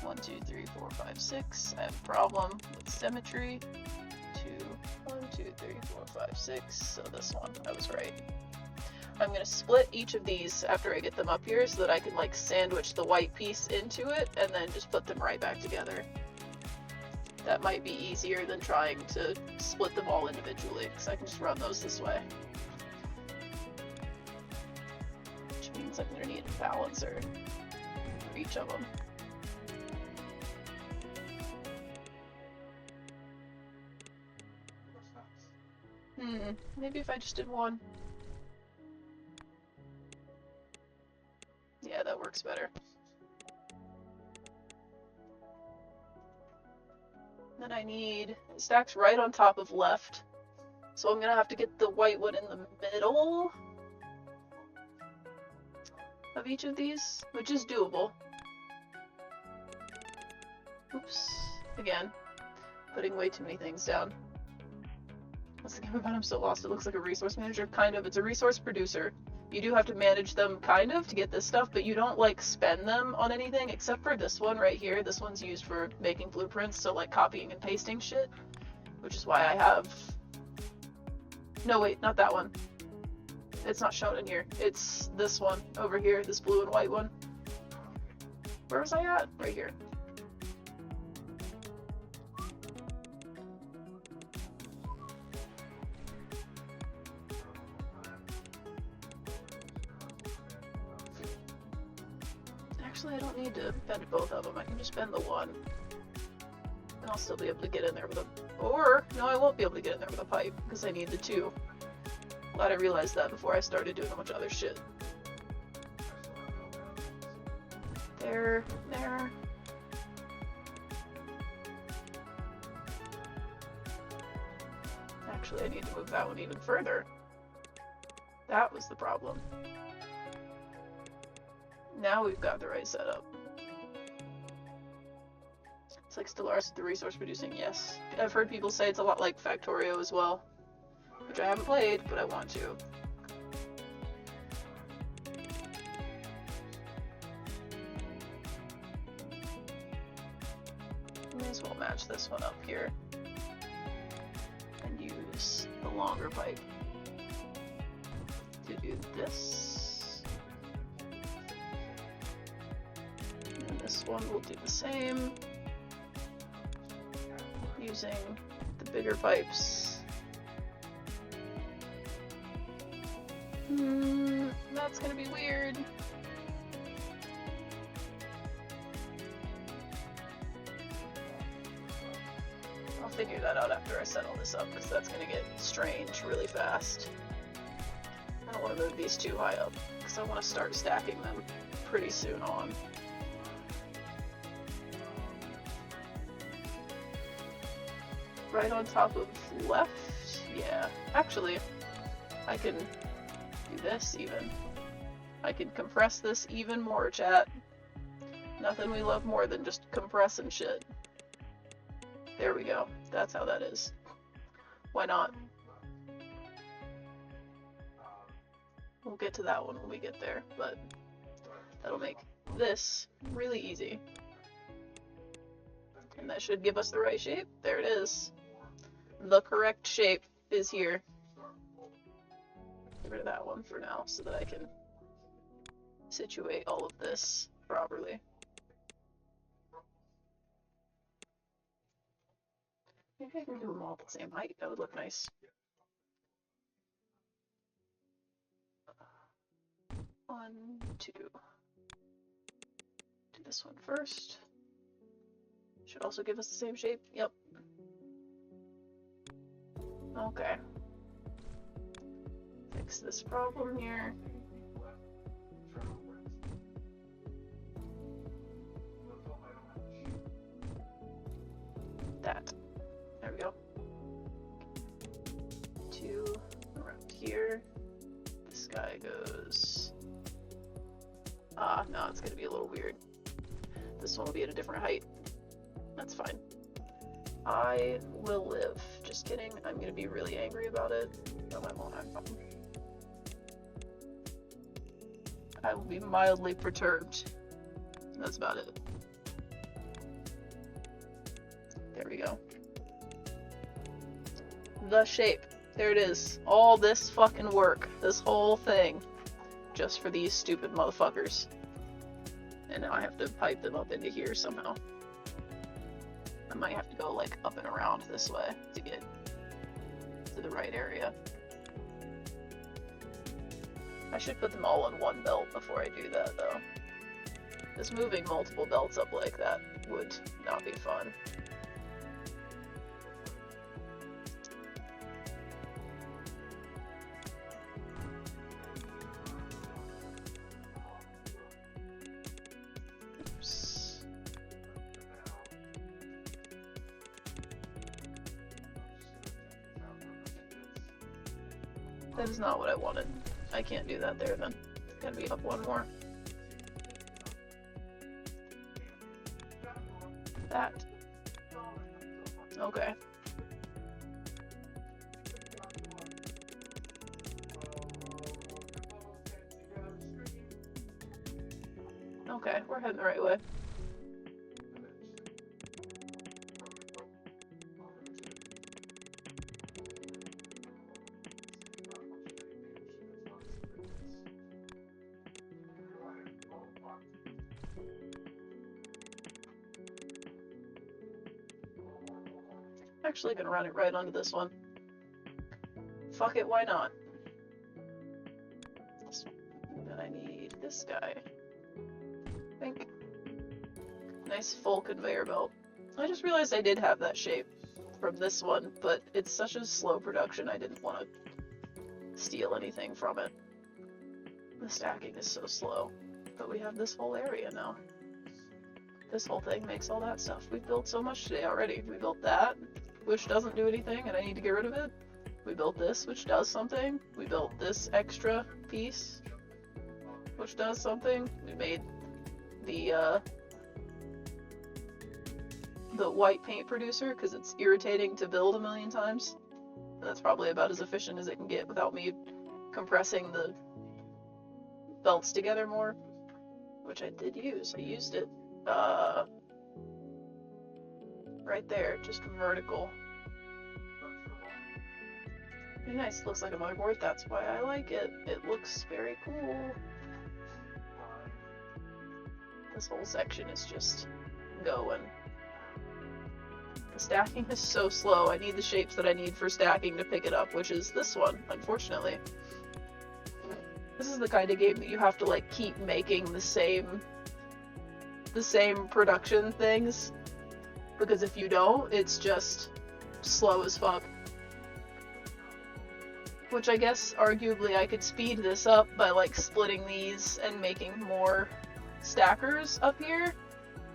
1, 2, 3, 4, 5, 6. I have a problem with symmetry. 1, 2, 3, 4, 5, 6. So this one, I was right. I'm going to split each of these after I get them up here so that I can like sandwich the white piece into it and then just put them right back together. That might be easier than trying to split them all individually because I can just run those this way. Which means I'm going to need a balancer for each of them. Maybe if I just did one. Yeah, that works better. Then I need, it stacks right on top of left. So I'm gonna have to get the white one in the middle of each of these, which is doable. Oops. Again, putting way too many things down. What's the game about? I'm so lost. It looks like a resource manager. Kind of. It's a resource producer. You do have to manage them, kind of, to get this stuff, but you don't, like, spend them on anything, except for this one right here. This one's used for making blueprints, so, like, copying and pasting shit. Which is why I have... No, wait, not that one. It's not shown in here. It's this one over here, this blue and white one. Where was I at? Right here. Actually, I don't need to bend both of them. I can just bend the one. And I'll still be able to get in there with a... Or, no, I won't be able to get in there with a pipe, because I need the two. Glad I realized that before I started doing a bunch of other shit. There, there. Actually, I need to move that one even further. That was the problem. Now we've got the right setup. It's like Stellaris with the resource producing, yes. I've heard people say it's a lot like Factorio as well. Which I haven't played, but I want to. May as well match this one up here. And use the longer pipe to do this. And this one will do the same. Using the bigger pipes. That's gonna be weird. I'll figure that out after I set all this up, because that's gonna get strange really fast. I don't want to move these too high up, because I want to start stacking them pretty soon on. Right on top of left? Yeah. Actually, I can do this even. I can compress this even more, chat. Nothing we love more than just compressing shit. There we go. That's how that is. Why not? We'll get to that one when we get there, but that'll make this really easy. And that should give us the right shape. There it is. The correct shape is here. Get rid of that one for now so that I can situate all of this properly. Maybe I can do them all at the same height. That would look nice. 1, 2. Do this one first. Should also give us the same shape. Yep. Okay. Fix this problem here. That. There we go. 2 around here. This guy goes... Ah, no, it's gonna be a little weird. This one will be at a different height. That's fine. I will live. Just kidding. I'm gonna be really angry about it. No, I won't. I'm fine. I will be mildly perturbed. That's about it. There we go. The shape. There it is. All this fucking work. This whole thing. Just for these stupid motherfuckers. And now I have to pipe them up into here somehow. I might have to go like up and around this way to get to the right area. I should put them all on one belt before I do that though. Because moving multiple belts up like that would not be fun. That is not what I wanted. I can't do that there then. Gotta be up one more. That. Okay. Okay, we're heading the right way. Actually gonna run it right onto this one. Fuck it, why not? Then I need this guy. I think. Nice full conveyor belt. I just realized I did have that shape from this one, but it's such a slow production I didn't want to steal anything from it. The stacking is so slow. But we have this whole area now. This whole thing makes all that stuff. We've built so much today already. We built that, which doesn't do anything, and I need to get rid of it. We built this, which does something. We built this extra piece, which does something. We made the white paint producer, because it's irritating to build a million times. And that's probably about as efficient as it can get without me compressing the belts together more, which I did use. I used it right there, just vertical. Very nice. Looks like a motherboard. That's why I like it. It looks very cool. This whole section is just going. The stacking is so slow. I need the shapes that I need for stacking to pick it up, which is this one, unfortunately. This is the kind of game that you have to like keep making the same production things, because if you don't, it's just slow as fuck. Which I guess arguably I could speed this up by like splitting these and making more stackers up here,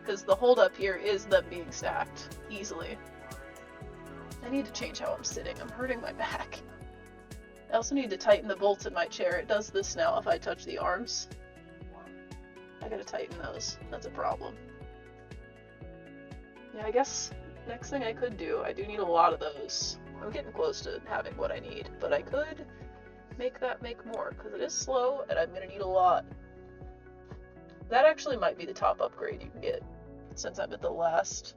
because the hold up here is them being stacked easily. I need to change how I'm sitting. I'm hurting my back. I also need to tighten the bolts in my chair. It does this now if I touch the arms. I gotta tighten those. That's a problem. Yeah, I guess next thing I could do, I do need a lot of those. I'm getting close to having what I need, but I could make that make more, because it is slow and I'm gonna need a lot. That actually might be the top upgrade you can get, since I'm at the last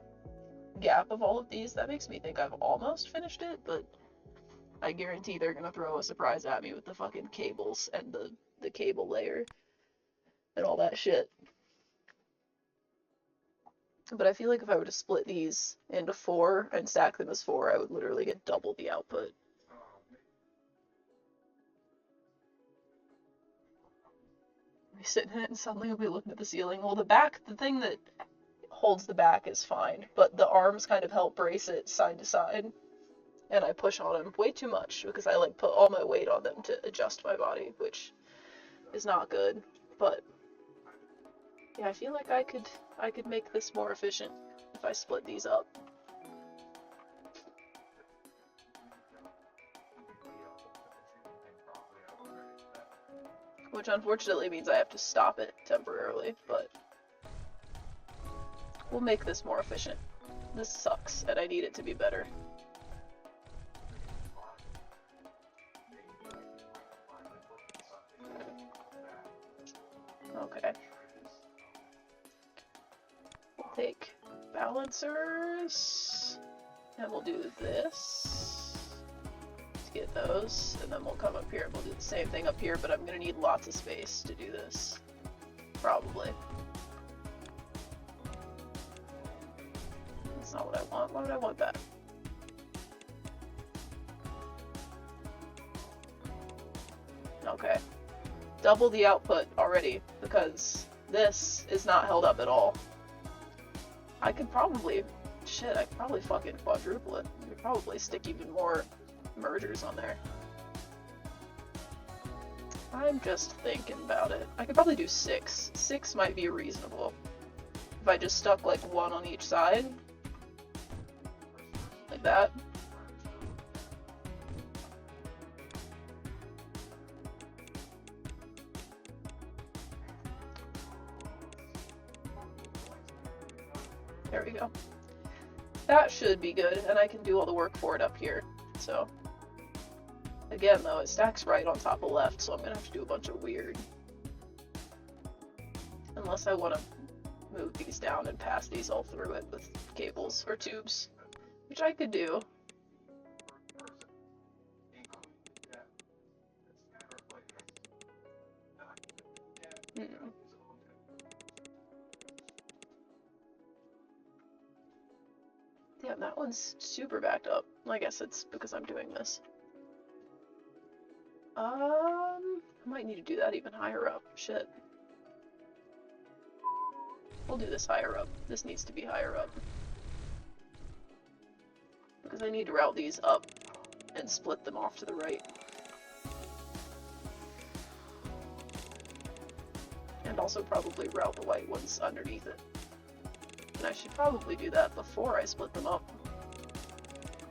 gap of all of these. That makes me think I've almost finished it, but I guarantee they're gonna throw a surprise at me with the fucking cables and the cable layer and all that shit. But I feel like if I were to split these into 4 and stack them as 4, I would literally get double the output. I'll be sitting in it and suddenly I'll be looking at the ceiling. Well, the thing that holds the back is fine, but the arms kind of help brace it side to side. And I push on them way too much, because I like put all my weight on them to adjust my body, which is not good. But yeah, I feel like I could make this more efficient if I split these up. Which unfortunately means I have to stop it temporarily, but we'll make this more efficient. This sucks, and I need it to be better. Okay. We'll take balancers, and we'll do this to get those, and then we'll come up here. We'll do the same thing up here, but I'm gonna need lots of space to do this. Probably. That's not what I want. Why would I want that? Okay. Double the output already, because this is not held up at all. I could probably... Shit, I could probably fucking quadruple it. I could probably stick even more mergers on there. I'm just thinking about it. I could probably do 6. 6 might be reasonable. If I just stuck like one on each side. Like that. There we go. That should be good, and I can do all the work for it up here. So, again though, it stacks right on top of left, so I'm gonna have to do a bunch of weird. Unless I want to move these down and pass these all through it with cables or tubes, which I could do. Damn, that one's super backed up. I guess it's because I'm doing this. I might need to do that even higher up. Shit. We'll do this higher up. This needs to be higher up. Because I need to route these up and split them off to the right. And also probably route the white ones underneath it. And I should probably do that before I split them up,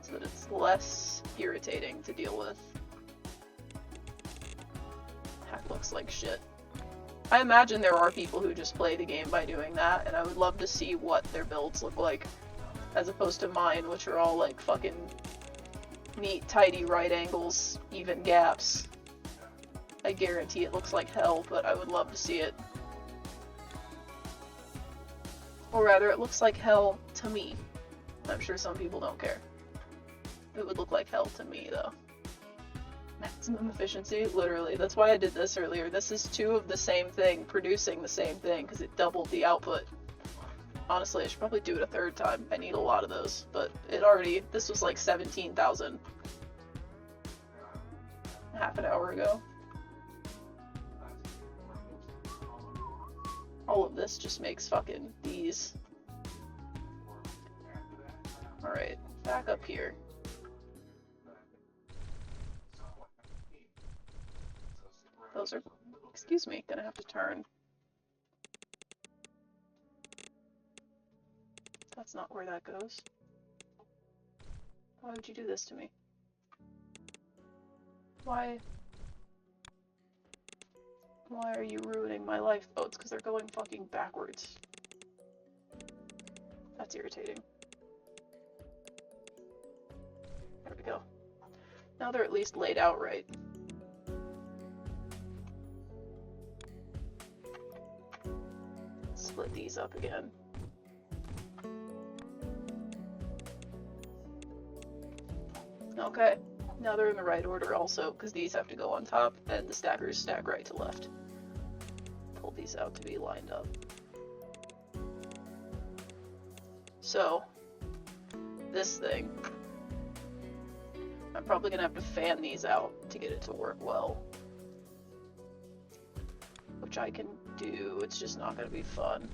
so that it's less irritating to deal with. That looks like shit. I imagine there are people who just play the game by doing that, and I would love to see what their builds look like, as opposed to mine, which are all like fucking neat, tidy right angles, even gaps. I guarantee it looks like hell, but I would love to see it. Or rather, it looks like hell to me. I'm sure some people don't care. It would look like hell to me, though. Maximum efficiency? Literally. That's why I did this earlier. This is 2 of the same thing, producing the same thing, because it doubled the output. Honestly, I should probably do it a 3rd time. I need a lot of those, but it already... This was like 17,000 half an hour ago. All of this just makes fucking these. Alright, back up here. Those are, excuse me, gonna have to turn. That's not where that goes. Why would you do this to me? Why are you ruining my life? Oh, it's because they're going fucking backwards. That's irritating. There we go. Now they're at least laid out right. Split these up again. Okay. Now they're in the right order also, because these have to go on top, and the stackers stack right to left. Pull these out to be lined up. So, this thing, I'm probably gonna have to fan these out to get it to work well. Which I can do, it's just not gonna be fun.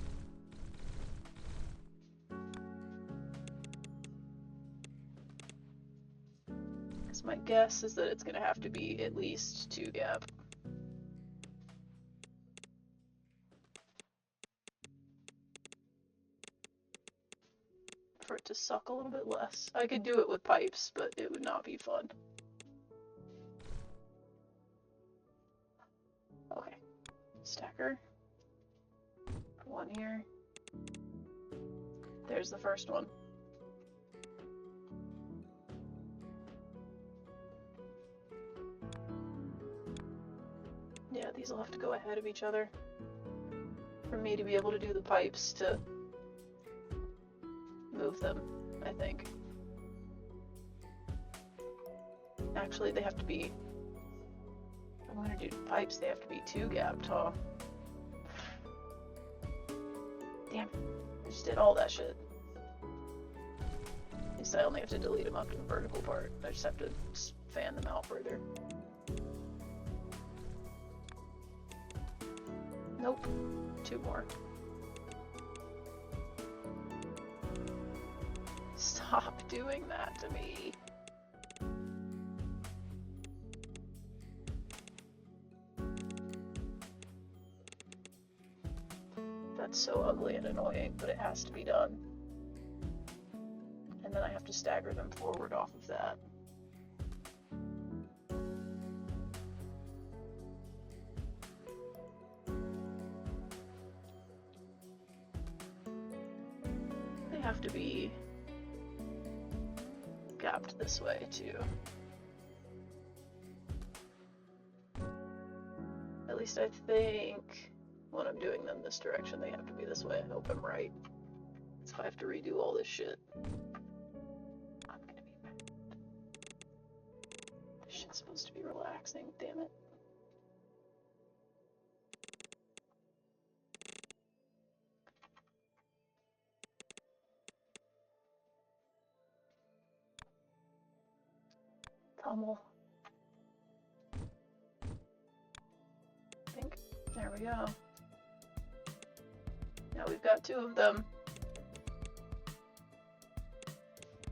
My guess is that it's going to have to be at least 2 gap. For it to suck a little bit less. I could do it with pipes, but it would not be fun. Okay. Stacker. One here. There's the first one. These will have to go ahead of each other for me to be able to do the pipes to move them, I think. Actually, they have to be, if I'm gonna do pipes, they have to be 2 gap tall. Damn, I just did all that shit. At least I only have to delete them up to the vertical part. I just have to fan them out further. Nope, 2 more. Stop doing that to me. That's so ugly and annoying, but it has to be done. And then I have to stagger them forward off of that. They have to be gapped this way too. At least I think when I'm doing them this direction, they have to be this way. I hope I'm right. So if I have to redo all this shit, I'm gonna be mad. This shit's supposed to be relaxing, damn it. Pummel. I think. There we go. Now we've got 2 of them.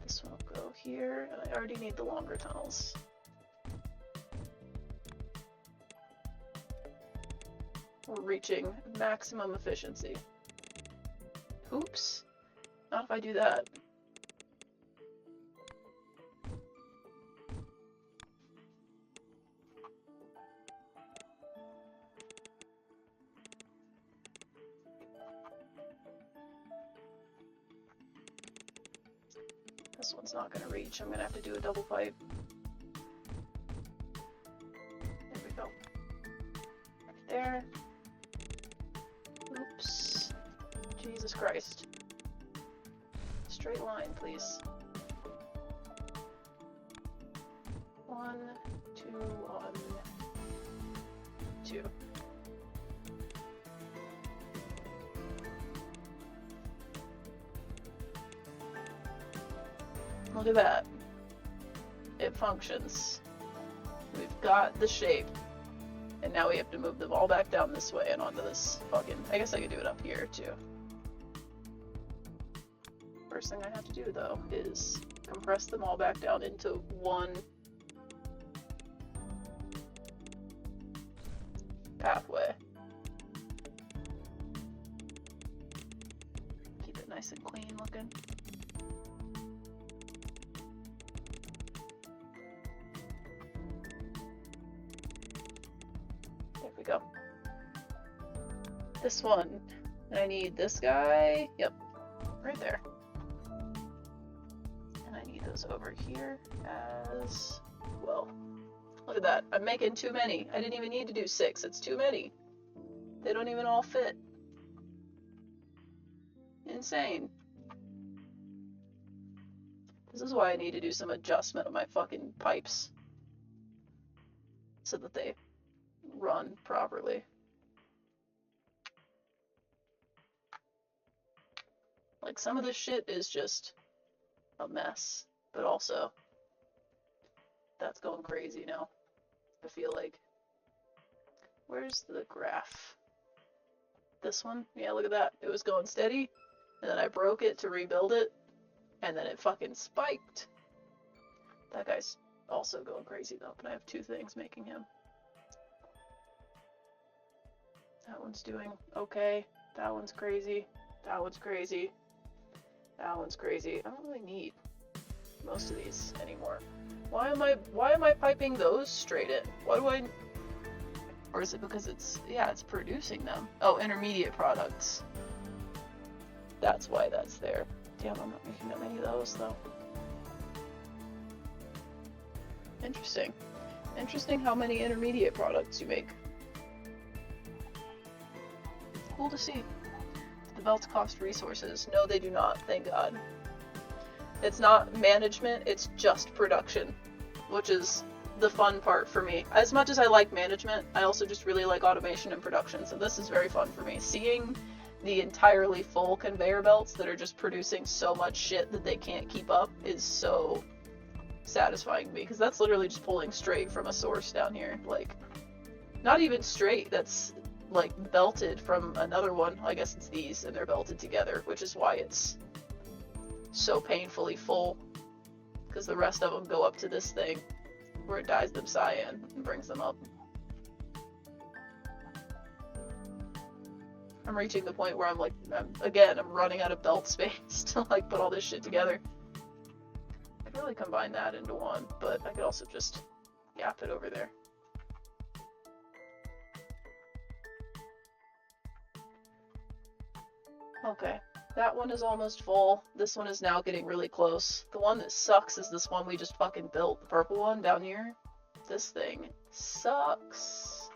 This one will go here, and I already need the longer tunnels. We're reaching maximum efficiency. Oops. Not if I do that. This one's not going to reach. I'm going to have to do a double pipe. There we go. Right there. Oops. Jesus Christ. Straight line, please. 1, 2, 1, 2. Look at that. It functions. We've got the shape. And now we have to move them all back down this way and onto this fucking... I guess I could do it up here, too. First thing I have to do, though, is compress them all back down into one pathway. Keep it nice and clean looking. There we go. This one. I need this guy. Yep. Right there. And I need those over here as well. Look at that. I'm making too many. I didn't even need to do 6. It's too many. They don't even all fit. Insane. This is why I need to do some adjustment of my fucking pipes. So that they run properly. Like, some of this shit is just a mess. But also, that's going crazy now. I feel like. Where's the graph? This one? Yeah, look at that. It was going steady, and then I broke it to rebuild it, and then it fucking spiked. That guy's also going crazy though, but I have 2 things making him. That one's doing okay. That one's crazy. That one's crazy. That one's crazy. I don't really need most of these anymore. Why am I piping those straight in? Why do I... Or is it because it's... Yeah, it's producing them. Oh, intermediate products. That's why that's there. Damn, I'm not making that many of those, though. Interesting. Interesting how many intermediate products you make. cool to see. The belts cost resources. No, they do not, thank God. It's not management, it's just production, which is the fun part for me. As much as I like management, I also just really like automation and production, so this is very fun for me. Seeing the entirely full conveyor belts that are just producing so much shit that they can't keep up is so satisfying to me, because that's literally just pulling straight from a source down here. Like, not even straight, that's like belted from another one. I guess it's these, and they're belted together, which is why it's so painfully full, because the rest of them go up to this thing where it dyes them cyan and brings them up. I'm reaching the point where I'm like, I'm running out of belt space to like put all this shit together. I could really combine that into one, but I could also just gap it over there. Okay, that one is almost full. This one is now getting really close. The one that sucks is this one we just fucking built, the purple one down here. This thing sucks.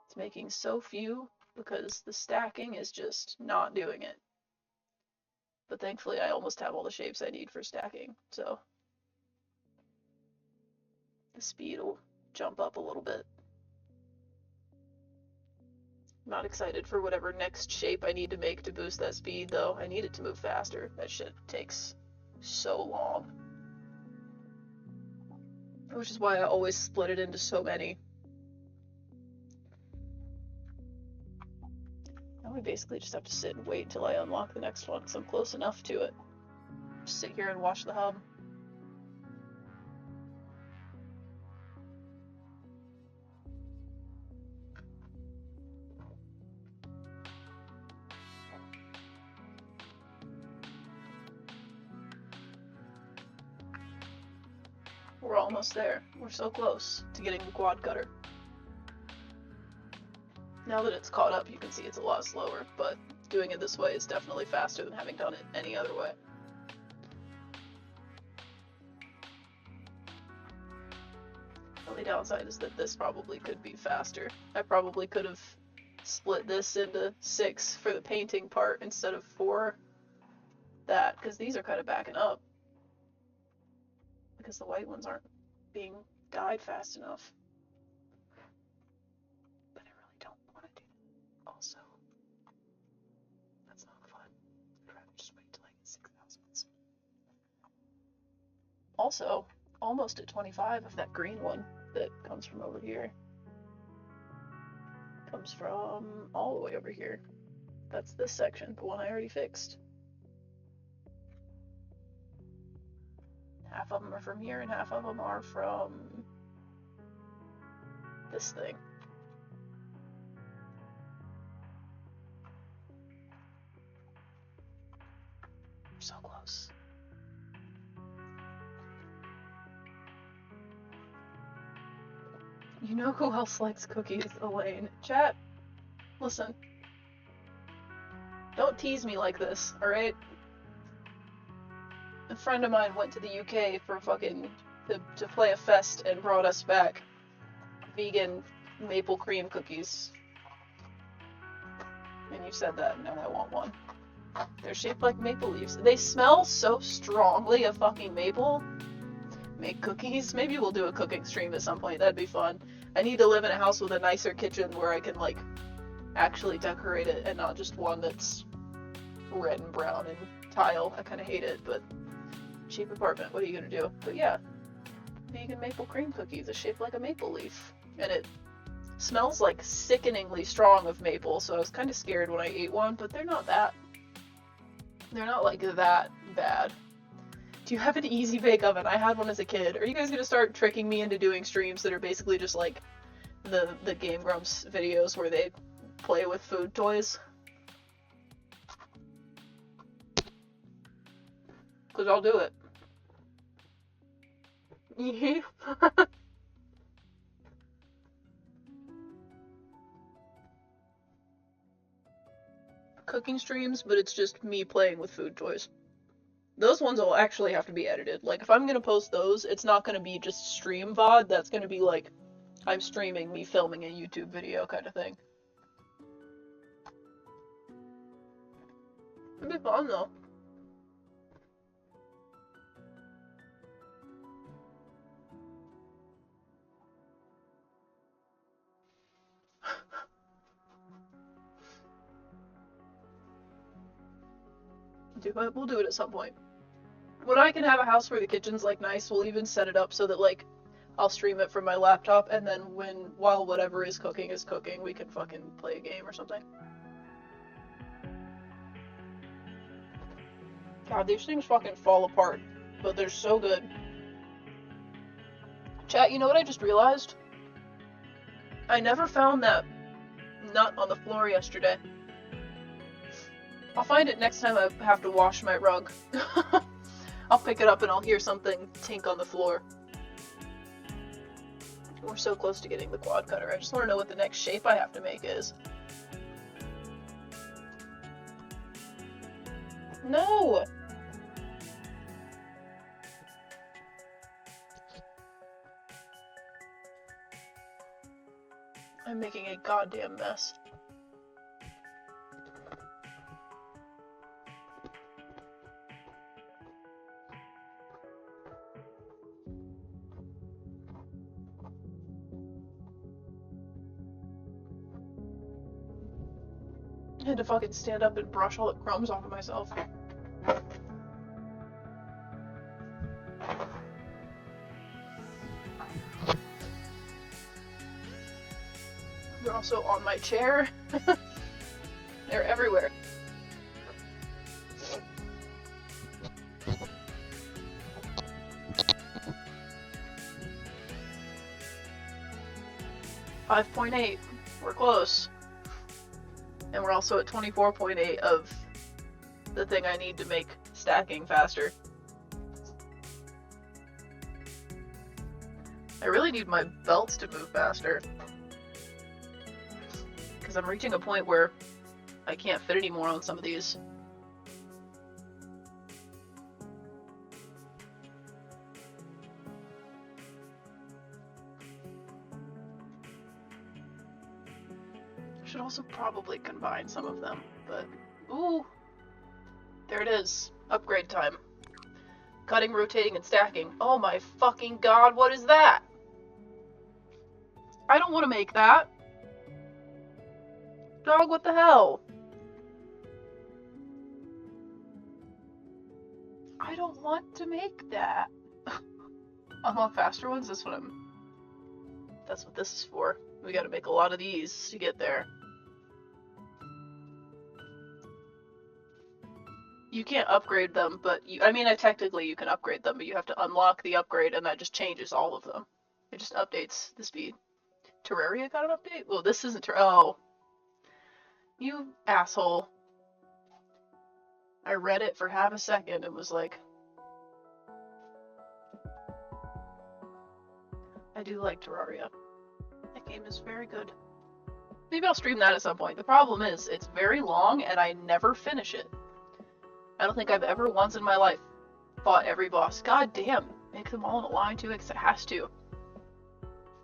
It's making so few because the stacking is just not doing it. But thankfully I almost have all the shapes I need for stacking, so the speed will jump up a little bit. I'm not excited for whatever next shape I need to make to boost that speed, though. I need it to move faster. That shit takes so long. Which is why I always split it into so many. Now we basically just have to sit and wait until I unlock the next one, because I'm close enough to it. Just sit here and watch the hub. We're almost there. We're so close to getting the quad cutter. Now that it's caught up, you can see it's a lot slower, but doing it this way is definitely faster than having done it any other way. The only downside is that this probably could be faster. I probably could have split this into 6 for the painting part instead of 4 that, because these are kind of backing up. Because the white ones aren't being dyed fast enough. But I really don't want to do that. Also, that's not fun. I'd rather just wait till I get 6,000. Also, almost at 25 of that green one that comes from over here. Comes from all the way over here. That's this section, the one I already fixed. Half of them are from here, and half of them are from this thing. We're so close. You know who else likes cookies, Elaine? Chat, listen. Don't tease me like this, alright? A friend of mine went to the UK for fucking to play a fest and brought us back vegan maple cream cookies. And you said that, and now I want one. They're shaped like maple leaves. They smell so strongly of fucking maple. Make cookies. Maybe we'll do a cooking stream at some point. That'd be fun. I need to live in a house with a nicer kitchen where I can like actually decorate it and not just one that's red and brown and tile. I kind of hate it, but cheap apartment, what are you gonna do? But yeah, vegan maple cream cookies is shaped like a maple leaf, and it smells like sickeningly strong of maple, so I was kind of scared when I ate one, but they're not like that bad. Do you have an easy bake oven? I had one as a kid. Are you guys gonna start tricking me into doing streams that are basically just like the Game Grumps videos where they play with food toys? Because I'll do it. Cooking streams, but it's just me playing with food toys. Those ones will actually have to be edited. Like, if I'm gonna post those, it's not gonna be just stream VOD, that's gonna be like, I'm streaming me filming a YouTube video kind of thing. It'd be fun though. We'll do it at some point. When I can have a house where the kitchen's like nice, we'll even set it up so that like I'll stream it from my laptop, and then while whatever is cooking, we can fucking play a game or something. God, these things fucking fall apart, but they're so good. Chat, you know what I just realized? I never found that nut on the floor yesterday. I'll find it next time I have to wash my rug. I'll pick it up and I'll hear something tink on the floor. We're so close to getting the quad cutter. I just want to know what the next shape I have to make is. No! I'm making a goddamn mess. I had to fucking stand up and brush all the crumbs off of myself. They're also on my chair. They're everywhere. $5.8. We're close. And we're also at 24.8 of the thing I need to make stacking faster. I really need my belts to move faster. Because I'm reaching a point where I can't fit anymore on some of these. Should also probably combine some of them, but ooh, there it is. Upgrade time. Cutting, rotating, and stacking. Oh my fucking god, what is that? I don't want to make that. Dog, what the hell? I don't want to make that. Unlock faster ones? That's what this is for. We gotta make a lot of these to get there. You can't upgrade them, but technically you can upgrade them, but you have to unlock the upgrade, and that just changes all of them. It just updates the speed. Terraria got an update? Well, this isn't oh. You asshole. I read it for half a second and was like, I do like Terraria. That game is very good. Maybe I'll stream that at some point. The problem is, it's very long and I never finish it. I don't think I've ever once in my life fought every boss. God damn, make them all in a line too, because it has to.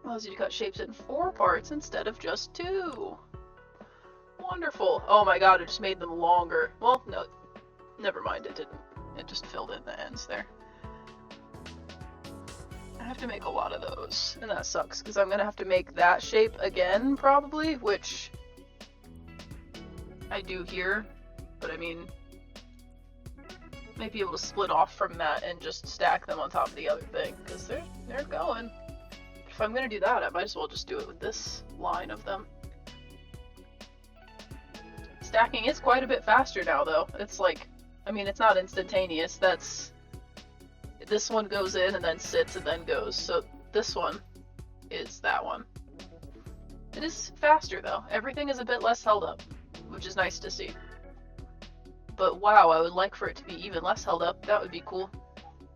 Allows you to cut shapes in 4 parts instead of just 2. Wonderful. Oh my god, it just made them longer. Well, no, never mind, it didn't. It just filled in the ends there. I have to make a lot of those, and that sucks, because I'm going to have to make that shape again, probably, which I do here, but I mean, might be able to split off from that and just stack them on top of the other thing, because they're going. If I'm going to do that, I might as well just do it with this line of them. Stacking is quite a bit faster now, though. It's like, it's not instantaneous. This one goes in and then sits and then goes. So this one is that one. It is faster, though. Everything is a bit less held up, which is nice to see. But wow, I would like for it to be even less held up. That would be cool.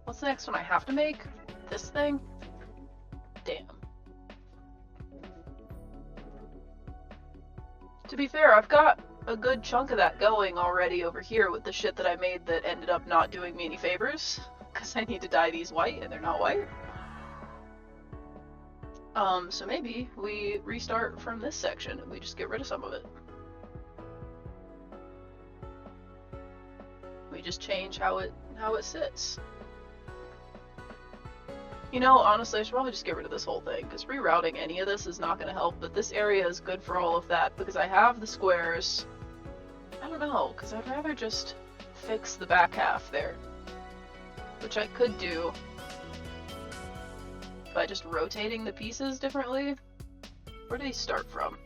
What's the next one I have to make? This thing? Damn. To be fair, I've got a good chunk of that going already over here with the shit that I made that ended up not doing me any favors. Because I need to dye these white and they're not white. So maybe we restart from this section and we just get rid of some of it. We just change how it sits. You know, honestly, I should probably just get rid of this whole thing, because rerouting any of this is not going to help, but this area is good for all of that, because I have the squares. I don't know, because I'd rather just fix the back half there, which I could do by just rotating the pieces differently. Where do they start from?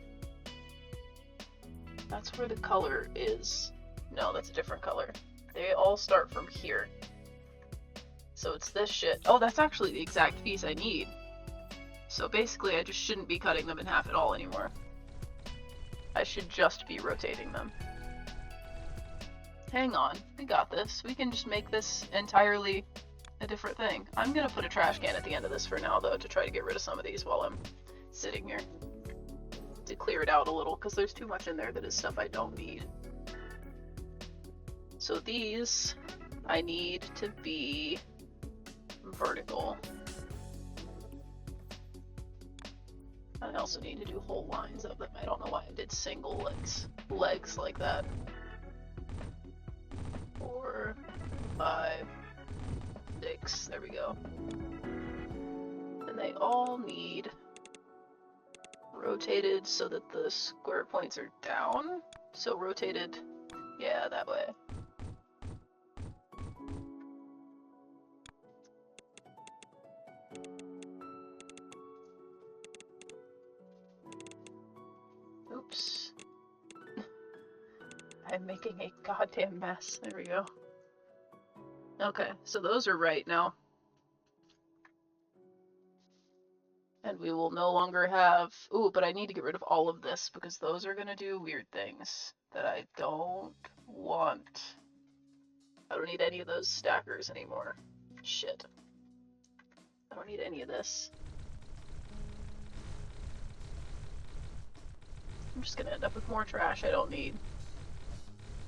That's where the color is. No, that's a different color. They all start from here. So it's this shit. Oh, that's actually the exact piece I need. So basically I just shouldn't be cutting them in half at all anymore. I should just be rotating them. Hang on, we got this. We can just make this entirely a different thing. I'm gonna put a trash can at the end of this for now though, to try to get rid of some of these while I'm sitting here. To clear it out a little, because there's too much in there that is stuff I don't need. So these I need to be vertical. I also need to do whole lines of them. I don't know why I did single legs like that. 4, 5, 6, there we go. And they all need rotated so that the square points are down. So rotated, yeah, that way. Oops. I'm making a goddamn mess. There we go. Okay, so those are right now. And we will no longer have... Ooh, but I need to get rid of all of this because those are gonna do weird things that I don't want. I don't need any of those stackers anymore. Shit. I don't need any of this. I'm just gonna end up with more trash I don't need.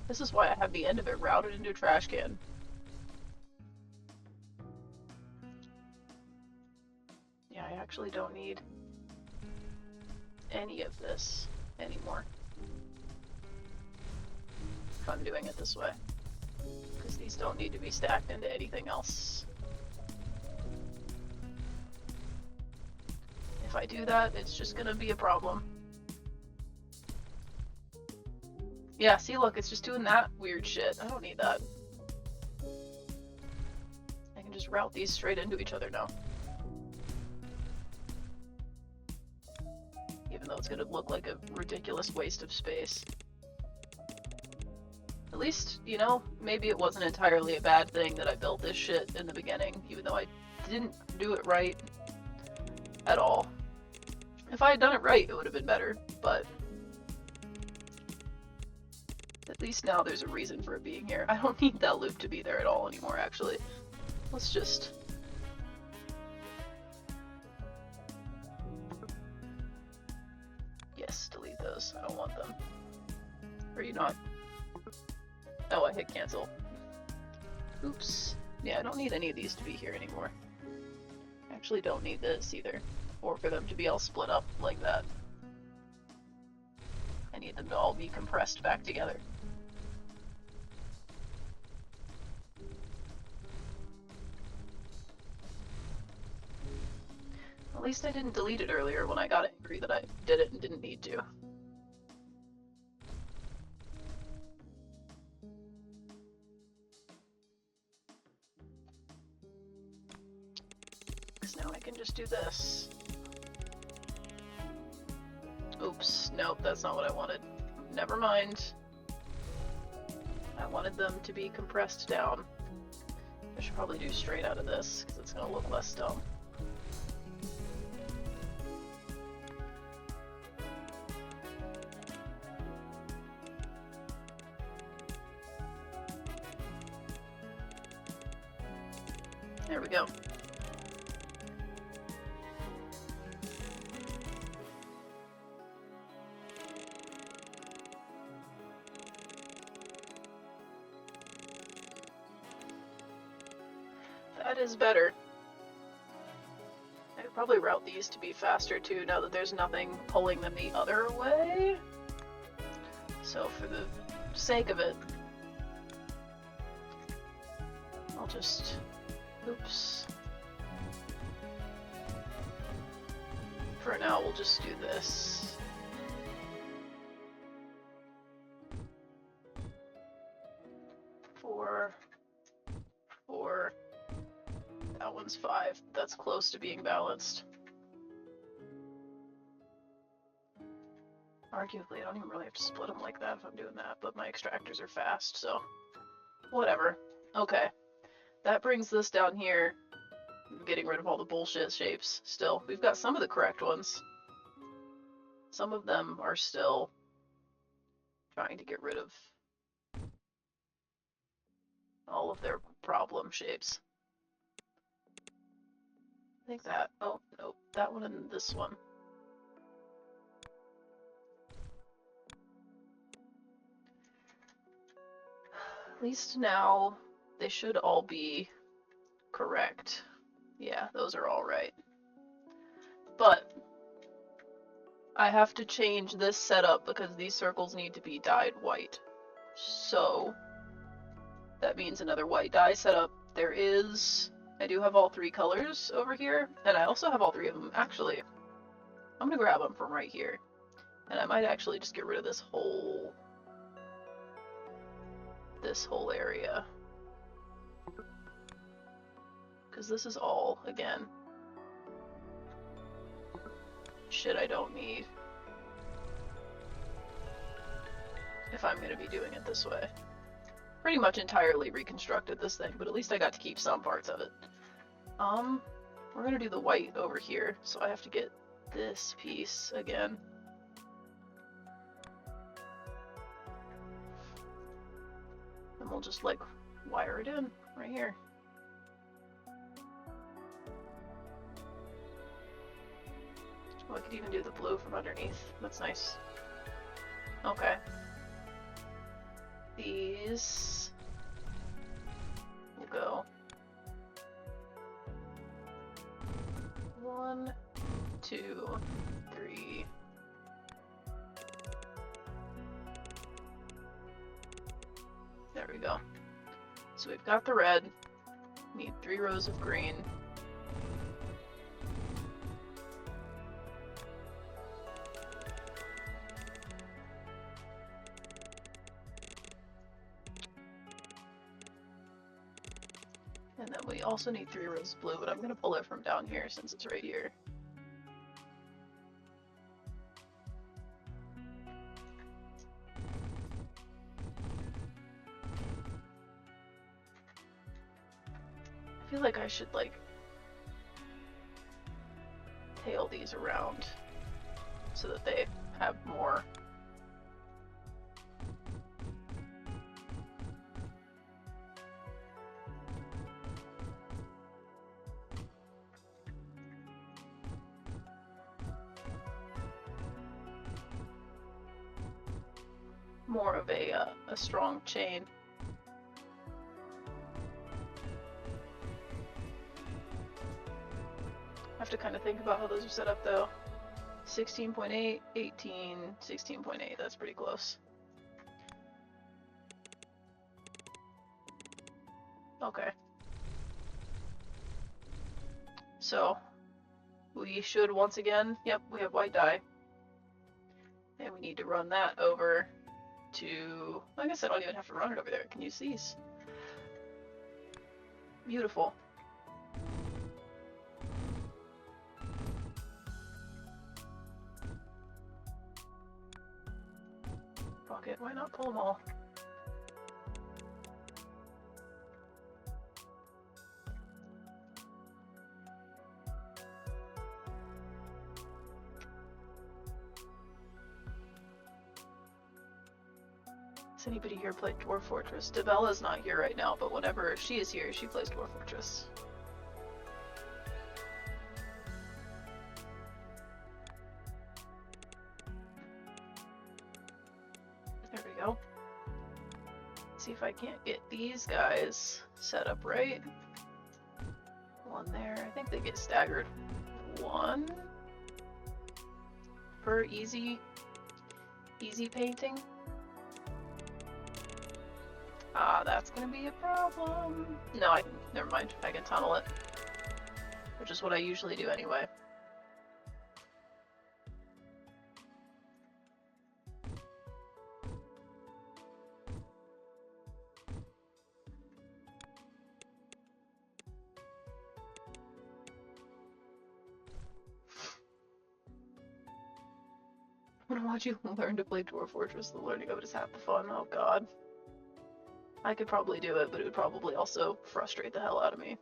This is why I have the end of it routed into a trash can. Yeah, I actually don't need any of this anymore. If I'm doing it this way. Because these don't need to be stacked into anything else. If I do that, it's just gonna be a problem. Yeah, see, look, it's just doing that weird shit. I don't need that. I can just route these straight into each other now. Even though it's gonna look like a ridiculous waste of space. At least, you know, maybe it wasn't entirely a bad thing that I built this shit in the beginning, even though I didn't do it right at all. If I had done it right, it would have been better, but at least now there's a reason for it being here. I don't need that loop to be there at all anymore, actually. Let's just... Yes, delete those. I don't want them. Or you not? Oh, I hit cancel. Oops. Yeah, I don't need any of these to be here anymore. I actually don't need this either. Or for them to be all split up like that. I need them to all be compressed back together. At least I didn't delete it earlier when I got angry that I did it and didn't need to. Because now I can just do this. Oops, nope, that's not what I wanted. Never mind. I wanted them to be compressed down. I should probably do straight out of this, because it's going to look less dumb. There we go. That is better. I could probably route these to be faster too, now that there's nothing pulling them the other way. So for the sake of it, just, oops. For now, we'll just do this. Four. That one's 5. That's close to being balanced. Arguably, I don't even really have to split them like that if I'm doing that, but my extractors are fast, so whatever. Okay, that brings this down here. I'm getting rid of all the bullshit shapes still. We've got some of the correct ones. Some of them are still trying to get rid of all of their problem shapes. I think that, oh, nope, that one and this one. At least now they should all be correct. Yeah, those are all right. But I have to change this setup because these circles need to be dyed white. So that means another white dye setup. I do have all 3 colors over here, and I also have all 3 of them. Actually, I'm gonna grab them from right here. And I might actually just get rid of this whole area. Because this is all, again, shit I don't need if I'm gonna be doing it this way. Pretty much entirely reconstructed this thing, but at least I got to keep some parts of it. We're gonna do the white over here, so I have to get this piece again. And we'll just like wire it in right here. Oh, I could even do the blue from underneath. That's nice. Okay. These will go 1, 2, 3. There we go. So we've got the red. Need 3 rows of green. And then we also need 3 rows of blue, but I'm going to pull it from down here since it's right here. I feel like I should, like, tail these around so that they have more. More of a strong chain. I have to kind of think about how those are set up though. 16.8, 18, 16.8, that's pretty close. Okay. So, we should once again, yep, we have white dye. And we need to run that over to, I guess I don't even have to run it over there. I can use these. Beautiful. Fuck it, why not pull them all? Does anybody here play Dwarf Fortress? Debella's not here right now, but whenever she is here, she plays Dwarf Fortress. There we go. See if I can't get these guys set up right. One there. I think they get staggered 1 per easy painting. Ah, that's gonna be a problem. No, never mind. I can tunnel it. Which is what I usually do anyway. I'm gonna watch you learn to play Dwarf Fortress. The learning of it is half the fun. Oh god. I could probably do it, but it would probably also frustrate the hell out of me.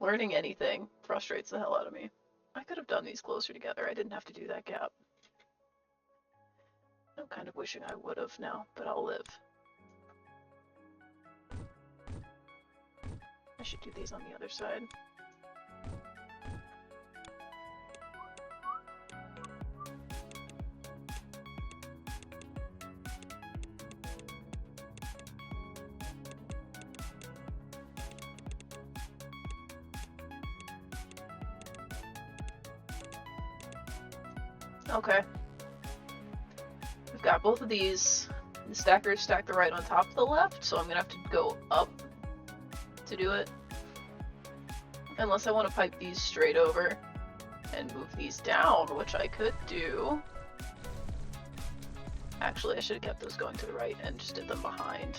Learning anything frustrates the hell out of me. I could have done these closer together. I didn't have to do that gap. I'm kind of wishing I would have now, but I'll live. I should do these on the other side. Okay. We've got both of these. The stackers stack the right on top of the left, so I'm gonna have to go up to do it. Unless I want to pipe these straight over and move these down, which I could do. Actually, I should have kept those going to the right and just did them behind.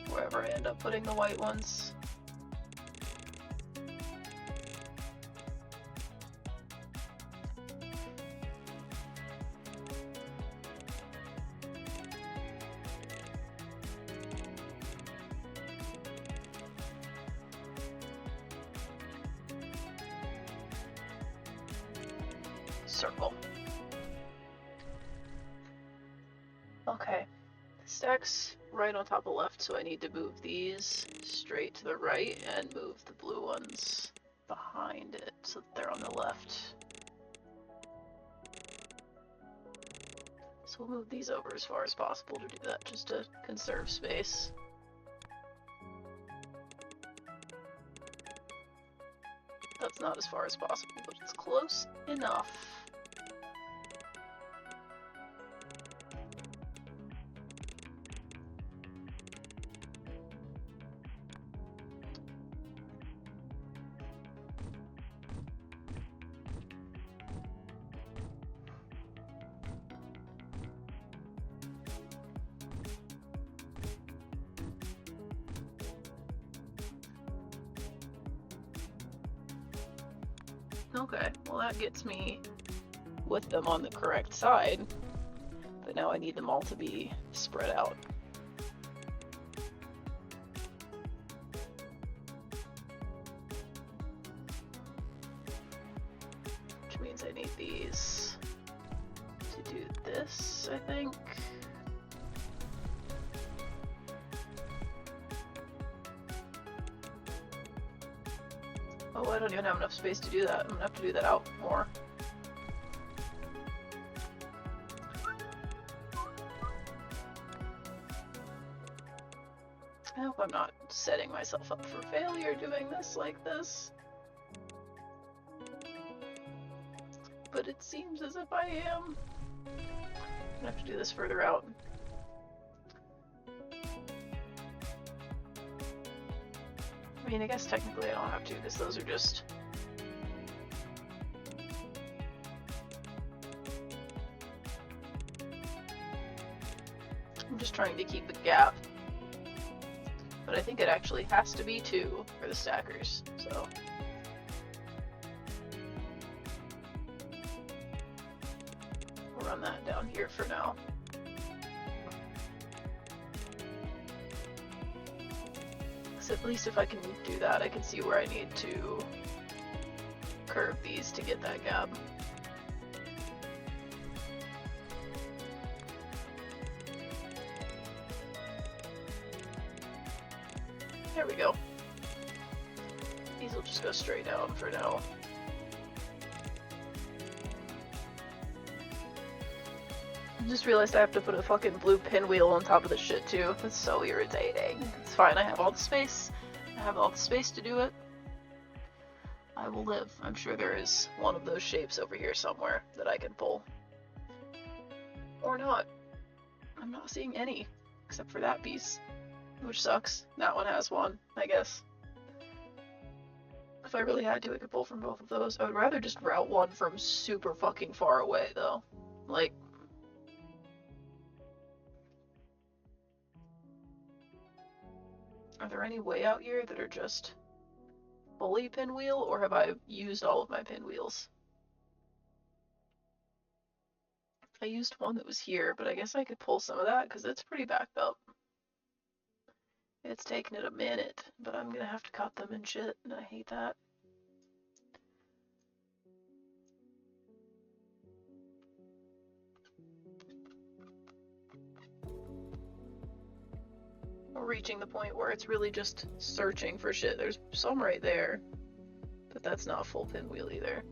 Wherever I end up putting the white ones. Circle. Okay, stacks right on top of left, so I need to move these straight to the right and move the blue ones behind it so that they're on the left. So we'll move these over as far as possible to do that, just to conserve space. That's not as far as possible, but it's close enough. Okay, well that gets me with them on the correct side, but now I need them all to be spread out. Which means I need these to do this, I think. Oh, I don't even have enough space to do that. I'm gonna have to do that out more. I hope I'm not setting myself up for failure doing this like this. But it seems as if I am. I'm gonna have to do this further out. I mean, I guess technically I don't have to, because those are just... I'm just trying to keep a gap. But I think it actually has to be 2 for the stackers, so... We'll run that down here for now. At least if I can do that, I can see where I need to curve these to get that gap. There we go. These will just go straight down for now. I just realized I have to put a fucking blue pinwheel on top of this shit too. That's so irritating. It's fine, I have all the space. I have all the space to do it. I will live. I'm sure there is one of those shapes over here somewhere that I can pull. Or not. I'm not seeing any, except for that piece, which sucks. That one has one, I guess. If I really had to, I could pull from both of those. I would rather just route one from super fucking far away, though. Like, are there any way out here that are just fully pinwheel, or have I used all of my pinwheels? I used one that was here, but I guess I could pull some of that because it's pretty backed up. It's taking it a minute, but I'm gonna have to cut them and shit, and I hate that. We're reaching the point where it's really just searching for shit. There's some right there, but that's not full pinwheel either.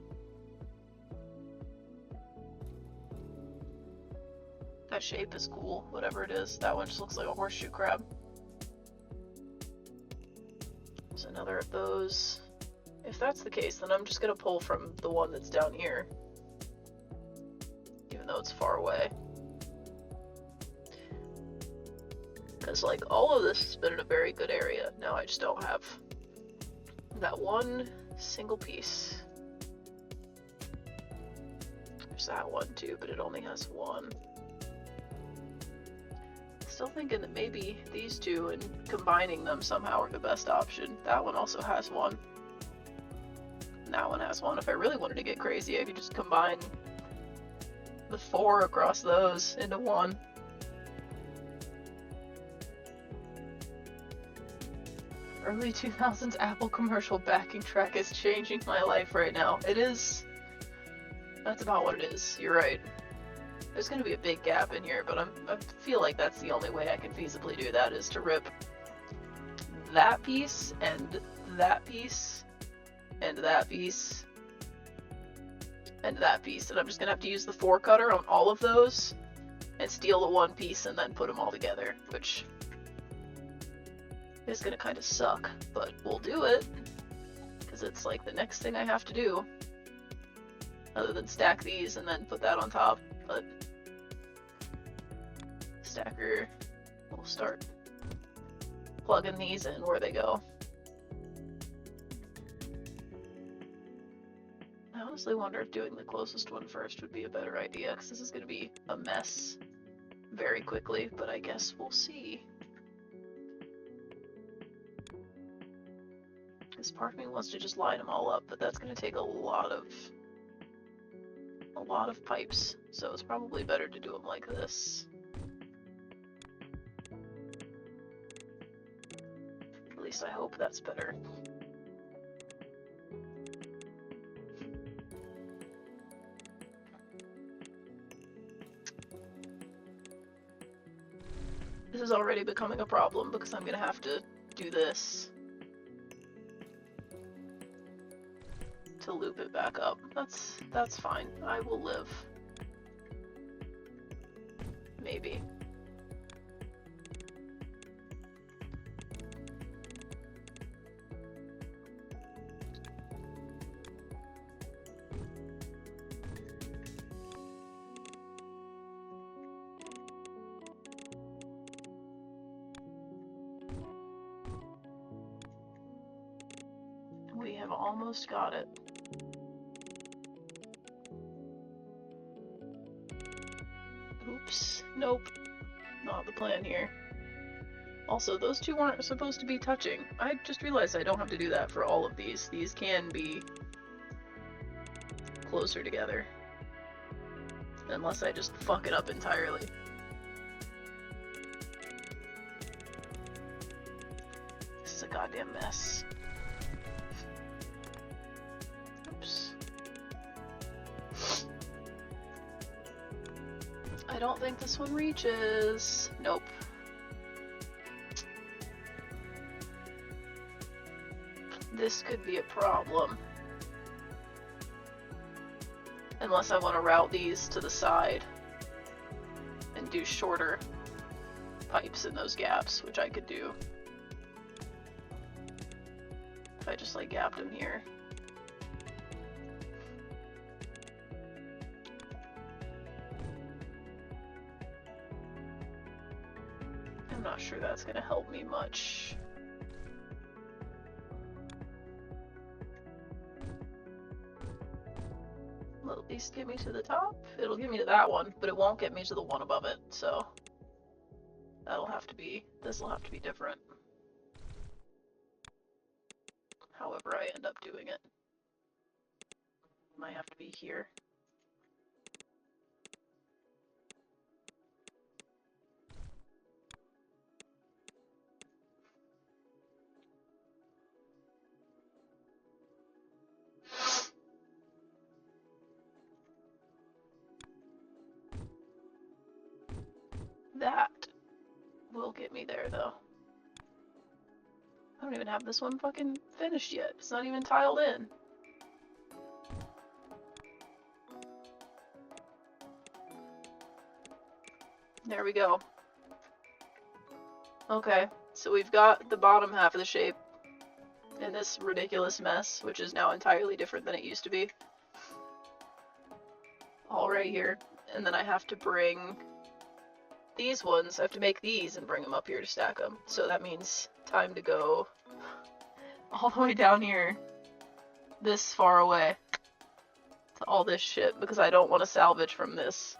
That shape is cool, whatever it is. That one just looks like a horseshoe crab. There's another of those. If that's the case, then I'm just gonna pull from the one that's down here, even though it's far away. Because, like, all of this has been in a very good area. Now I just don't have that one single piece. There's that one too, but it only has one. Still thinking that maybe these two and combining them somehow are the best option. That one also has one. And that one has one. If I really wanted to get crazy, I could just combine the 4 across those into one. Early 2000s Apple commercial backing track is changing my life right now. It is. That's about what it is. You're right. There's going to be a big gap in here, but I feel like that's the only way I can feasibly do that, is to rip that piece, and that piece, and that piece, and that piece. And I'm just going to have to use the 4 cutter on all of those, and steal the one piece, and then put them all together, which is going to kind of suck, but we'll do it, because it's like the next thing I have to do, other than stack these and then put that on top. But stacker will start plugging these in where they go. I honestly wonder if doing the closest one first would be a better idea, because this is going to be a mess very quickly, but I guess we'll see. Because part of me wants to just line them all up, but that's going to take a lot of pipes, so it's probably better to do them like this. At least I hope that's better. This is already becoming a problem because I'm gonna have to do this to loop it back up. That's fine. I will live. Maybe. We have almost got it. Oops. Nope. Not the plan here. Also, those two weren't supposed to be touching. I just realized I don't have to do that for all of these. These can be closer together. Unless I just fuck it up entirely. This is a goddamn mess. Oops. I don't think this one reaches. Nope. This could be a problem. Unless I want to route these to the side and do shorter pipes in those gaps, which I could do if I just like gapped them here. not sure that's gonna help me much. Will at least get me to the top. It'll get me to that one, but it won't get me to the one above it, so that'll have to be, this'll have to be different. However I end up doing it. Might have to be here. That will get me there, though. I don't even have this one fucking finished yet. It's not even tiled in. There we go. Okay, so we've got the bottom half of the shape in this ridiculous mess, which is now entirely different than it used to be. All right here. And then I have to bring these ones, I have to make these and bring them up here to stack them. So that means time to go all the way down here, this far away, to all this shit, because I don't want to salvage from this.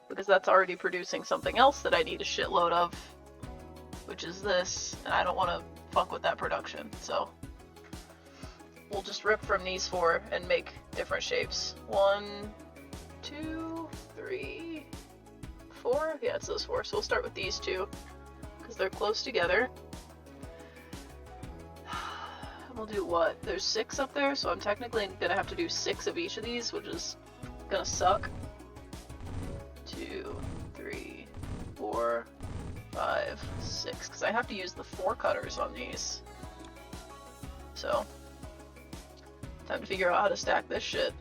Because that's already producing something else that I need a shitload of, which is this, and I don't want to fuck with that production, so we'll just rip from these four and make different shapes. 1, 2, 3, 4? Yeah, it's those four, so we'll start with these two, because they're close together. We'll do what? There's 6 up there, so I'm technically gonna have to do 6 of each of these, which is gonna suck. 2, 3, 4, 5, 6, because I have to use the 4 cutters on these. So, time to figure out how to stack this shit.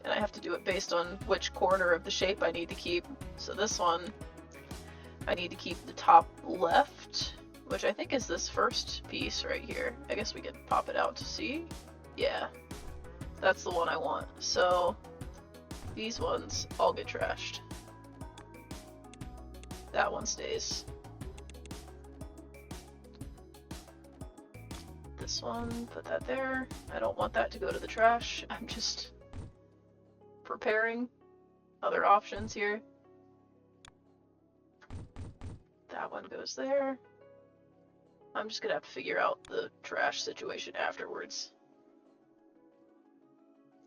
And I have to do it based on which corner of the shape I need to keep. So this one, I need to keep the top left, which I think is this first piece right here. I guess we can pop it out to see. Yeah, that's the one I want. So these ones all get trashed. That one stays. This one, put that there. I don't want that to go to the trash. I'm just preparing other options here. That one goes there. I'm just gonna have to figure out the trash situation afterwards.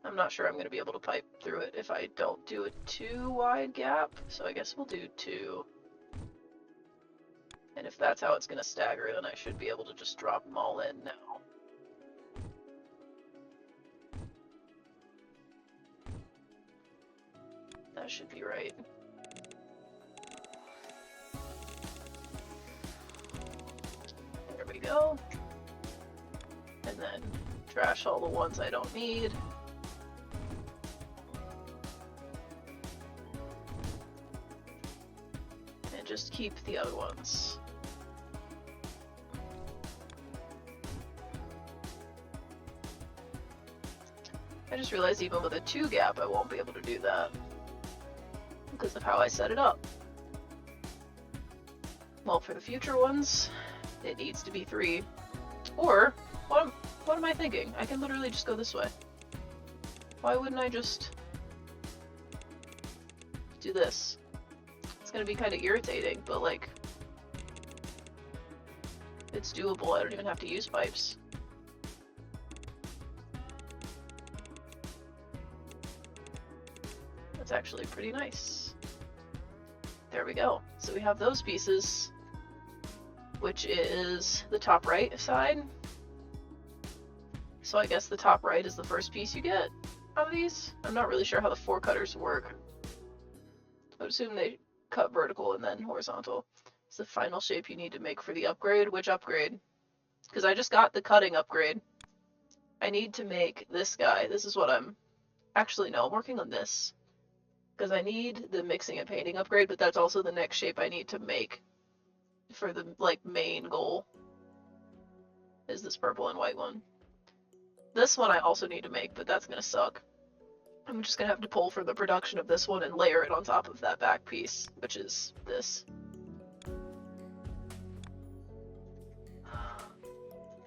I'm not sure I'm gonna be able to pipe through it if I don't do a too wide gap, so I guess we'll do 2. And if that's how it's gonna stagger, then I should be able to just drop them all in now. That should be right. There we go. And then trash all the ones I don't need. And just keep the other ones. I just realized even with a 2 gap I won't be able to do that because of how I set it up. Well, for the future ones, it needs to be 3. Or, what am I thinking? I can literally just go this way. Why wouldn't I just do this? It's gonna be kind of irritating, but like, it's doable. I don't even have to use pipes. That's actually pretty nice. There we go. So we have those pieces, which is the top right side. So I guess the top right is the first piece you get out of these. I'm not really sure how the 4 cutters work. I would assume they cut vertical and then horizontal. It's the final shape you need to make for the upgrade. Which upgrade? Because I just got the cutting upgrade. I need to make this guy. This is what I'm... Actually, no, I'm working on this. Because I need the mixing and painting upgrade, but that's also the next shape I need to make for the, like, main goal. Is this purple and white one. This one I also need to make, but that's gonna suck. I'm just gonna have to pull for the production of this one and layer it on top of that back piece, which is this.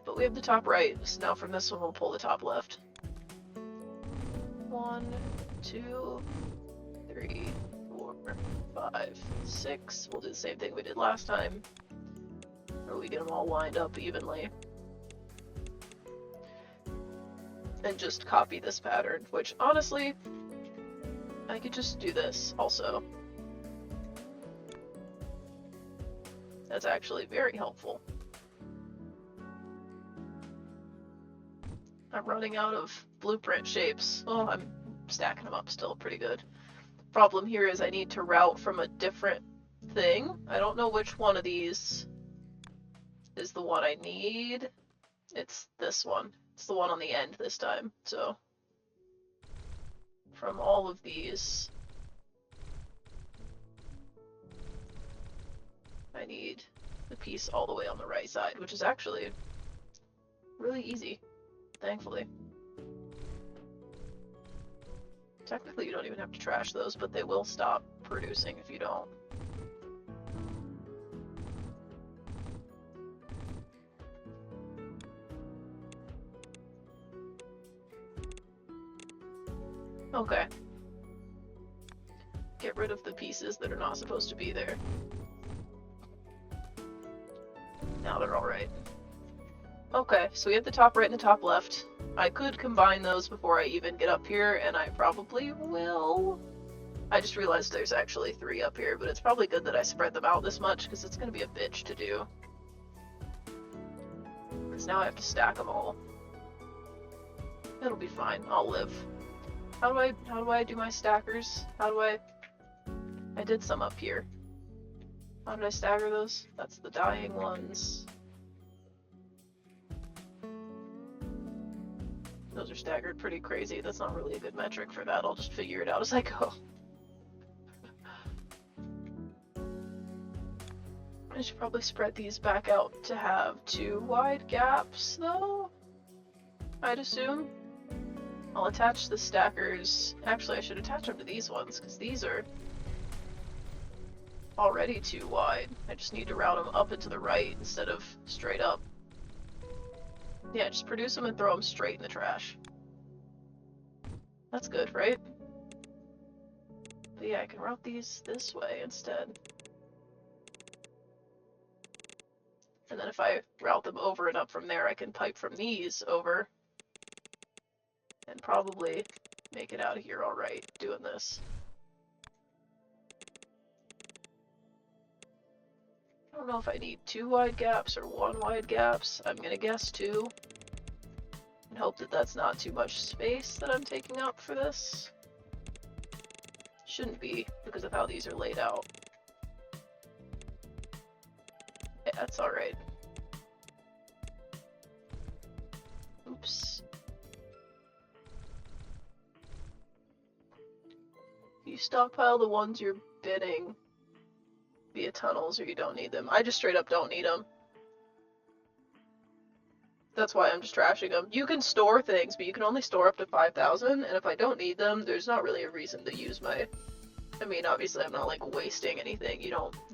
But we have the top right, so now from this one we'll pull the top left. 1, 2, 3, 4, 5, 6. We'll do the same thing we did last time, where we get them all lined up evenly. And just copy this pattern, which honestly, I could just do this also. That's actually very helpful. I'm running out of blueprint shapes. Oh, I'm stacking them up still pretty good. Problem here is I need to route from a different thing. I don't know which one of these is the one I need. It's this one. It's the one on the end this time. So from all of these, I need the piece all the way on the right side, which is actually really easy, thankfully. Technically, you don't even have to trash those, but they will stop producing if you don't. Okay. Get rid of the pieces that are not supposed to be there. Now they're all right. Okay, so we have the top right and the top left. I could combine those before I even get up here, and I probably will. I just realized there's actually 3 up here, but it's probably good that I spread them out this much, because it's going to be a bitch to do. Because now I have to stack them all. It'll be fine. I'll live. How do I do my stackers? I did some up here. How did I stagger those? That's the dying ones. Those are staggered pretty crazy. That's not really a good metric for that. I'll just figure it out as I go. I should probably spread these back out to have 2 wide gaps, though, I'd assume. I'll attach the stackers. Actually, I should attach them to these ones, because these are already too wide. I just need to route them up and to the right instead of straight up. Yeah, just produce them and throw them straight in the trash. That's good, right? But yeah, I can route these this way instead. And then if I route them over and up from there, I can pipe from these over and probably make it out of here all right doing this. I don't know if I need 2 wide gaps or 1 wide gaps. I'm gonna guess 2. And hope that that's not too much space that I'm taking up for this. Shouldn't be, because of how these are laid out. Yeah, that's alright. Oops. You stockpile the ones you're bidding via tunnels or you don't need them. I just straight up don't need them. That's why I'm just trashing them. You can store things, but you can only store up to 5,000, and if I don't need them, there's not really a reason to use my... I mean, obviously I'm not, like, wasting anything.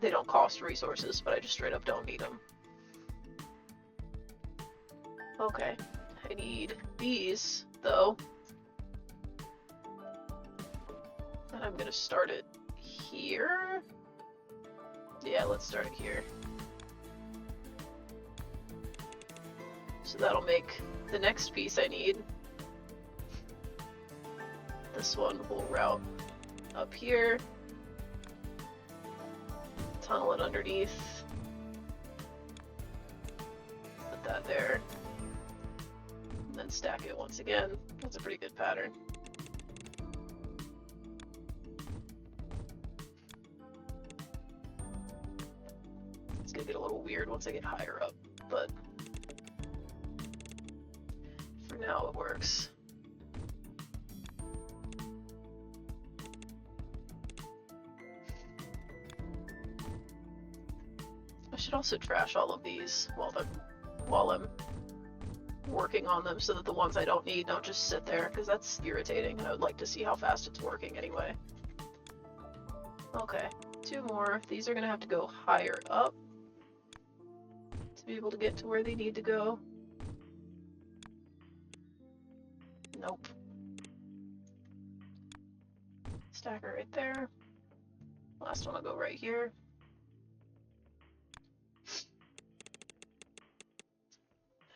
They don't cost resources, but I just straight up don't need them. Okay. I need these, though. And I'm gonna start it here. Yeah, let's start it here. So that'll make the next piece I need. This one will route up here. Tunnel it underneath. Put that there. And then stack it once again. That's a pretty good pattern. It's gonna get a little weird once I get higher up, but for now it works. I should also trash all of these while I'm working on them so that the ones I don't need don't just sit there, because that's irritating, and I would like to see how fast it's working anyway. Okay, 2 more. These are gonna have to go higher up to be able to get to where they need to go. Nope. Stacker right there. Last one will go right here.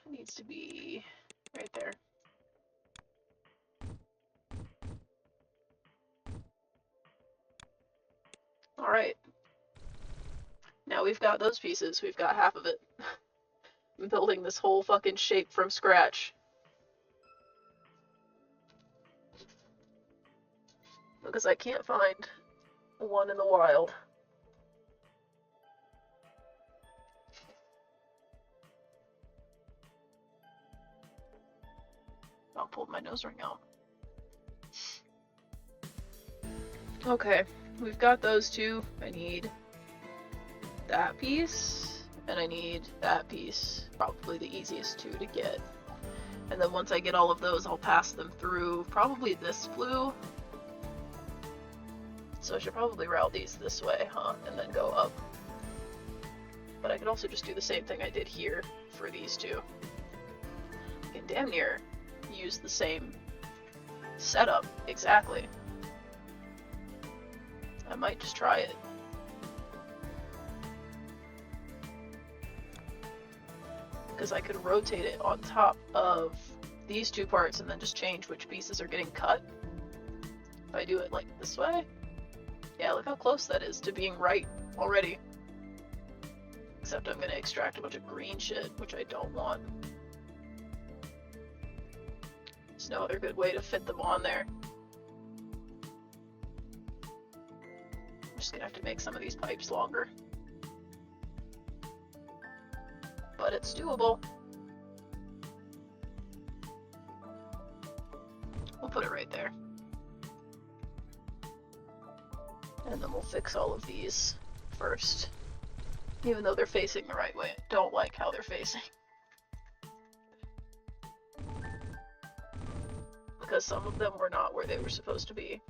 It needs to be right there. Alright. Now we've got those pieces. We've got half of it. I'm building this whole fucking shape from scratch. Because I can't find one in the wild. I'll pull my nose ring out. Okay, we've got those two. I need that piece, and I need that piece. Probably the easiest two to get. And then once I get all of those, I'll pass them through probably this flue. So I should probably route these this way, huh? And then go up. But I could also just do the same thing I did here for these two. I can damn near use the same setup exactly. I might just try it. Because I could rotate it on top of these two parts and then just change which pieces are getting cut. If I do it like this way. Yeah, look how close that is to being right already. Except I'm gonna extract a bunch of green shit, which I don't want. There's no other good way to fit them on there. I'm just gonna have to make some of these pipes longer. But it's doable. We'll put it right there. And then we'll fix all of these first. Even though they're facing the right way. I don't like how they're facing. Because some of them were not where they were supposed to be.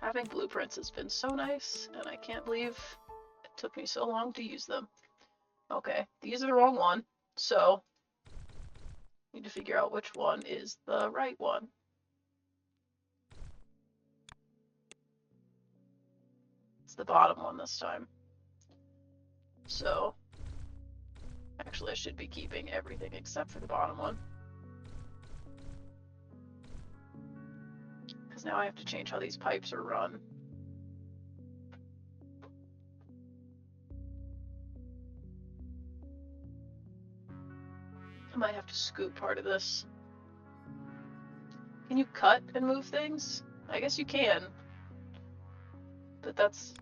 Having blueprints has been so nice, and I can't believe it took me so long to use them. Okay, these are the wrong one, so need to figure out which one is the right one. It's the bottom one this time. So, actually I should be keeping everything except for the bottom one. Because now I have to change how these pipes are run. I might have to scoop part of this. Can you cut and move things? I guess you can. But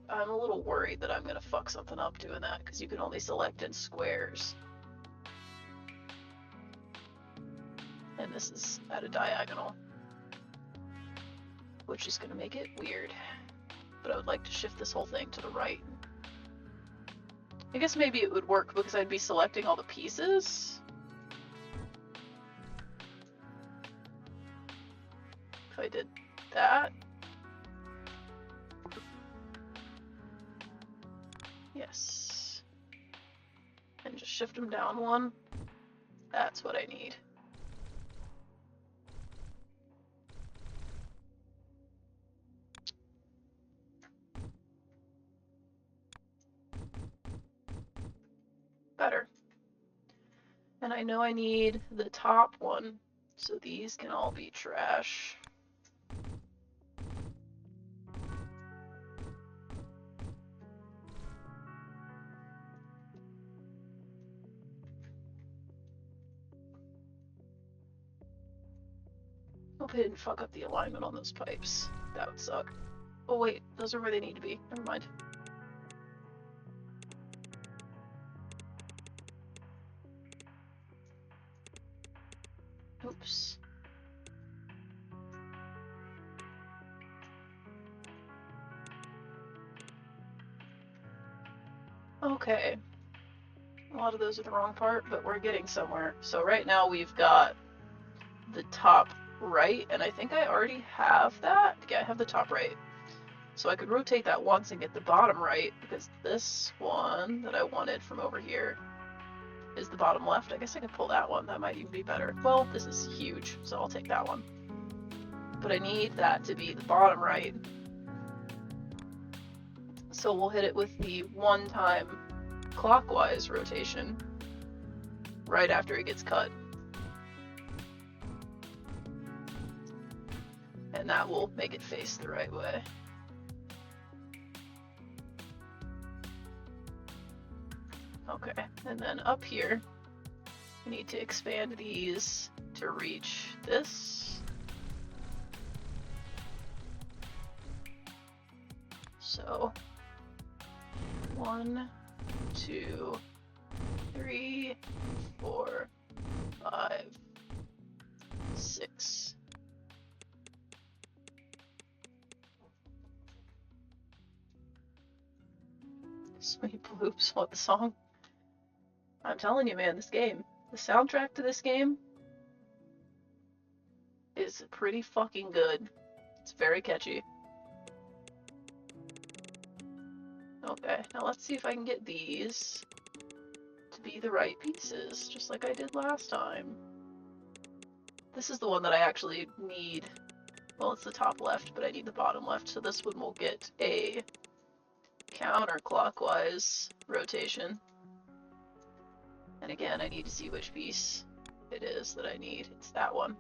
I'm a little worried that I'm gonna fuck something up doing that, because you can only select in squares. And this is at a diagonal. Which is gonna make it weird. But I would like to shift this whole thing to the right. I guess maybe it would work because I'd be selecting all the pieces. If I did that. Yes. And just shift them down one. That's what I need. Better. And I know I need the top one, so these can all be trash. Hope I didn't fuck up the alignment on those pipes. That would suck. Oh wait, those are where they need to be. Never mind. Oops. Okay. lot of those are the wrong part, but we're getting somewhere. So right now we've got the top right, and I think I already have that. Yeah, I have the top right. So I could rotate that once and get the bottom right, because this one that I wanted from over here is the bottom left. I guess I could pull that one. That might even be better. Well, this is huge, so I'll take that one. But I need that to be the bottom right. So we'll hit it with the one-time clockwise rotation right after it gets cut. And that will make it face the right way. Okay, and then up here, we need to expand these to reach this. So 1, 2, 3, 4, 5, 6. Sweet Bloops, what the song? I'm telling you, man, this game, the soundtrack to this game is pretty fucking good. It's very catchy. Okay, now let's see if I can get these to be the right pieces, just like I did last time. This is the one that I actually need. Well, it's the top left, but I need the bottom left, so this one will get a counterclockwise rotation. And again, I need to see which piece it is that I need. It's that one.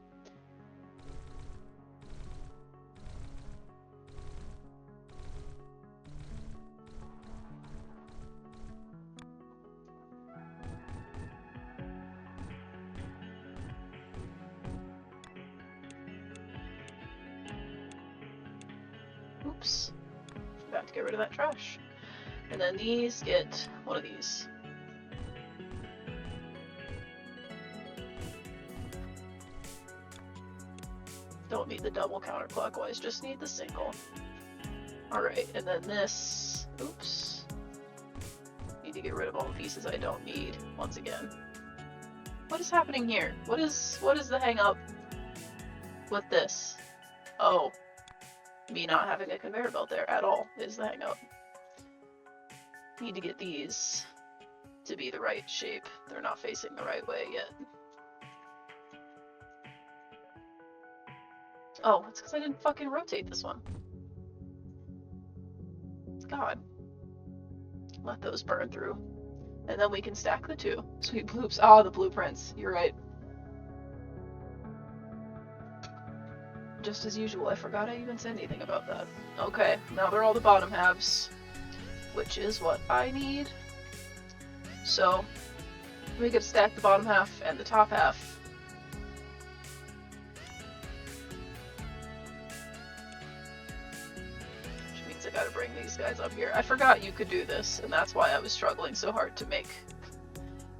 Oops. Forgot to get rid of that trash. And then these get one of these. Don't need the double counterclockwise, just need the single. Alright, and then this, oops. Need to get rid of all the pieces I don't need, once again. What is happening here? What is the hang up with this? Oh, me not having a conveyor belt there at all is the hang up. Need to get these to be the right shape. They're not facing the right way yet. Oh, it's because I didn't fucking rotate this one. God. Let those burn through. And then we can stack the two. Sweet bloops. Ah, the blueprints. You're right. Just as usual, I forgot I even said anything about that. Okay, now they're all the bottom halves, which is what I need. So, we could stack the bottom half and the top half. Which means I gotta bring these guys up here. I forgot you could do this, and that's why I was struggling so hard to make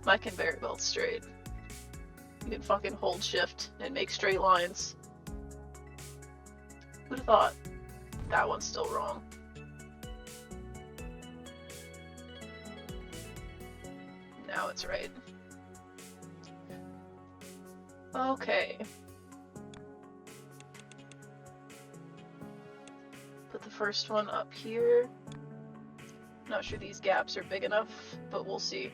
my conveyor belt straight. You can fucking hold shift and make straight lines. Who'd have thought? That one's still wrong. Now it's right. Okay. Put the first one up here. Not sure these gaps are big enough, but we'll see.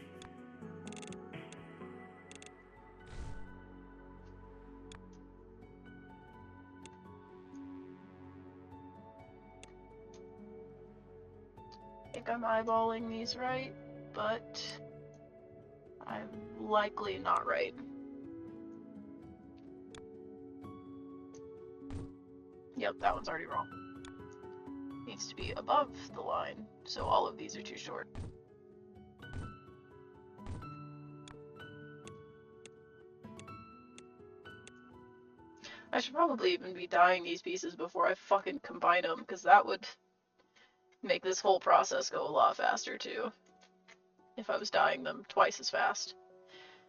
I think I'm eyeballing these right, but I'm likely not right. Yep, that one's already wrong. Needs to be above the line, so all of these are too short. I should probably even be dyeing these pieces before I fucking combine them, because that would make this whole process go a lot faster too, if I was dyeing them twice as fast.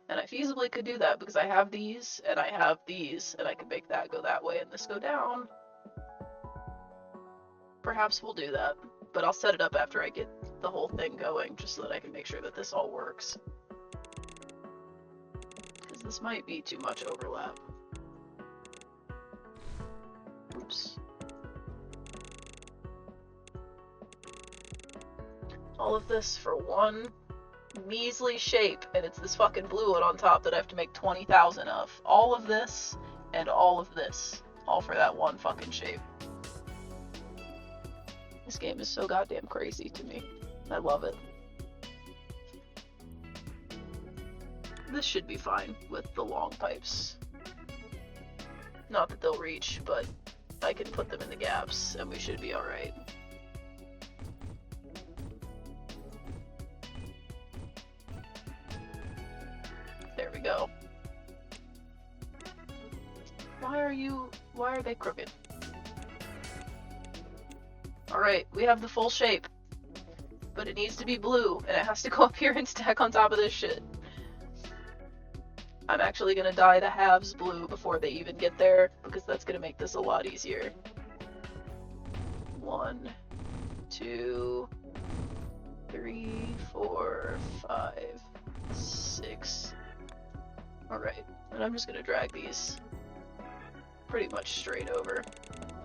And I feasibly could do that because I have these and I have these, and I could make that go that way and this go down. Perhaps we'll do that, but I'll set it up after I get the whole thing going, just so that I can make sure that this all works. This might be too much overlap. Oops. All of this for one measly shape, and it's this fucking blue one on top that I have to make 20,000 of. All of this and all of this. All for that one fucking shape. This game is so goddamn crazy to me. I love it. This should be fine with the long pipes. Not that they'll reach, but I can put them in the gaps and we should be alright. There we go. Why are they crooked? Alright, we have the full shape. But it needs to be blue, and it has to go up here and stack on top of this shit. I'm actually gonna dye the halves blue before they even get there, because that's gonna make this a lot easier. 1, 2, 3, 4, 5, 6. Alright, and I'm just gonna drag these pretty much straight over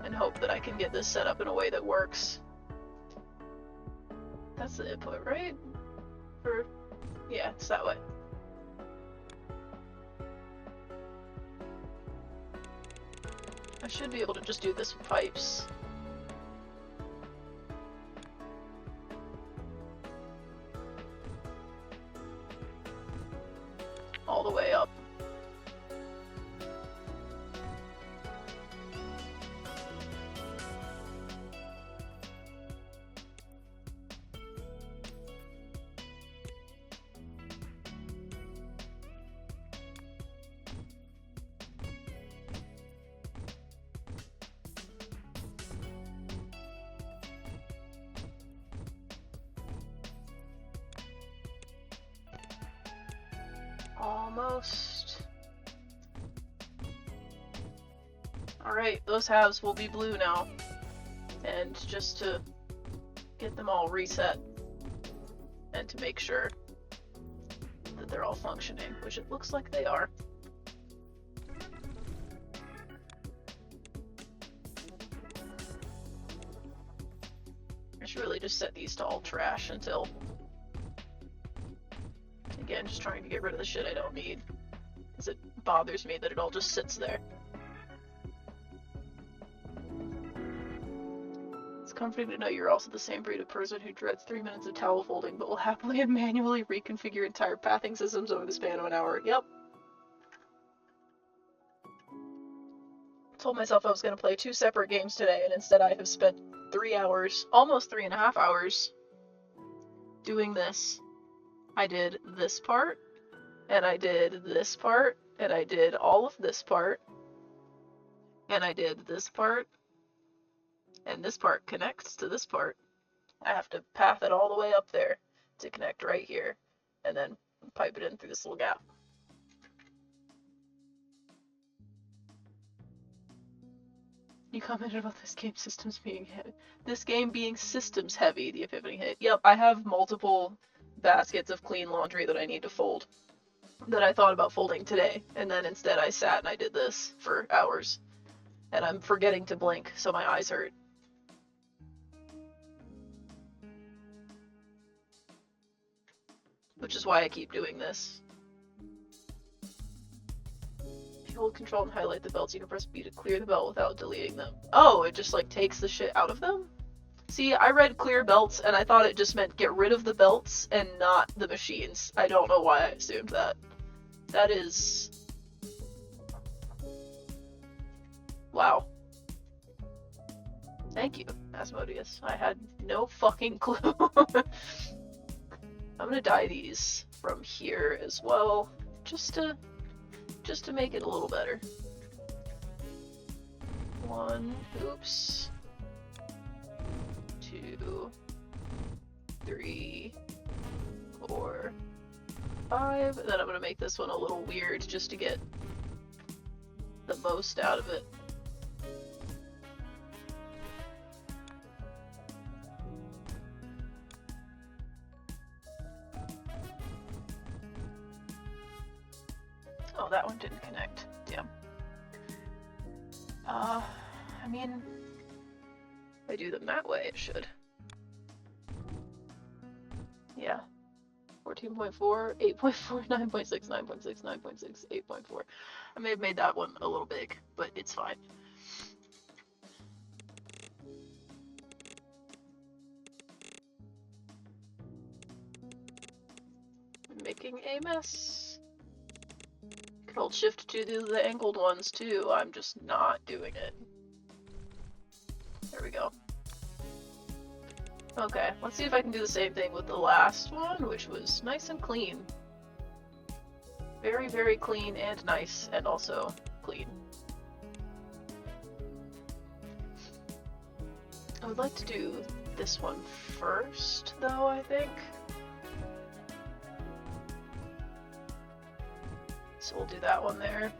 and hope that I can get this set up in a way that works. That's the input, right? Or, yeah, it's that way. I should be able to just do this with pipes. All the way up. Almost. Alright, those halves will be blue now. And just to get them all reset and to make sure that they're all functioning, which it looks like they are. I should really just set these to all trash until... Again, just trying to get rid of the shit I don't need, because it bothers me that it all just sits there. It's comforting to know you're also the same breed of person who dreads 3 minutes of towel folding, but will happily and manually reconfigure entire pathing systems over the span of an hour. Yep. Told myself I was going to play 2 separate games today, and instead I have spent 3 hours, almost 3.5 hours, doing this. I did this part, and I did this part, and I did all of this part, and I did this part, and this part connects to this part. I have to path it all the way up there to connect right here, and then pipe it in through this little gap. You commented about this game being systems heavy, the epiphany hit. Yep, I have multiple baskets of clean laundry that I need to fold that I thought about folding today, and then instead I sat and I did this for hours, and I'm forgetting to blink, so my eyes hurt. Which is why I keep doing this. If you hold control and highlight the belts, you can press B to clear the belt without deleting them. Oh, it just like takes the shit out of them? See, I read clear belts, and I thought it just meant get rid of the belts and not the machines. I don't know why I assumed that. That is... Wow. Thank you, Asmodeus. I had no fucking clue. I'm gonna dye these from here as well, just to make it a little better. 1, oops. 2, 3, 4, 5, and then I'm gonna make this one a little weird just to get the most out of it. Oh, that one didn't connect. Damn. I mean, if I do them that way, it should. Yeah. 14.4, 8.4, 9.6, 9.6, 9.6, 8.4. I may have made that one a little big, but it's fine. I'm making a mess. Could hold shift to do the angled ones too. I'm just not doing it. There we go. Okay, let's see if I can do the same thing with the last one, which was nice and clean. Very, very clean and nice, and also clean. I would like to do this one first, though, I think. So we'll do that one there.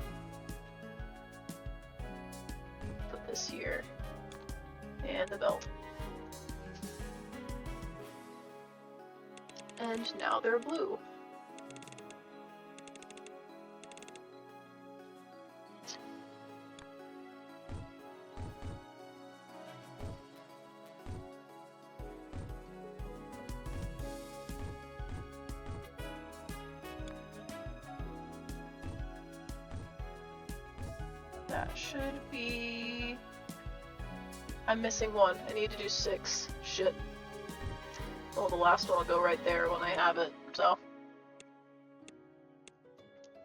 Put this here. And the belt. And now they're blue. That should be... I'm missing one. I need to do 6. Shit. Well, the last one will go right there when I have it, so...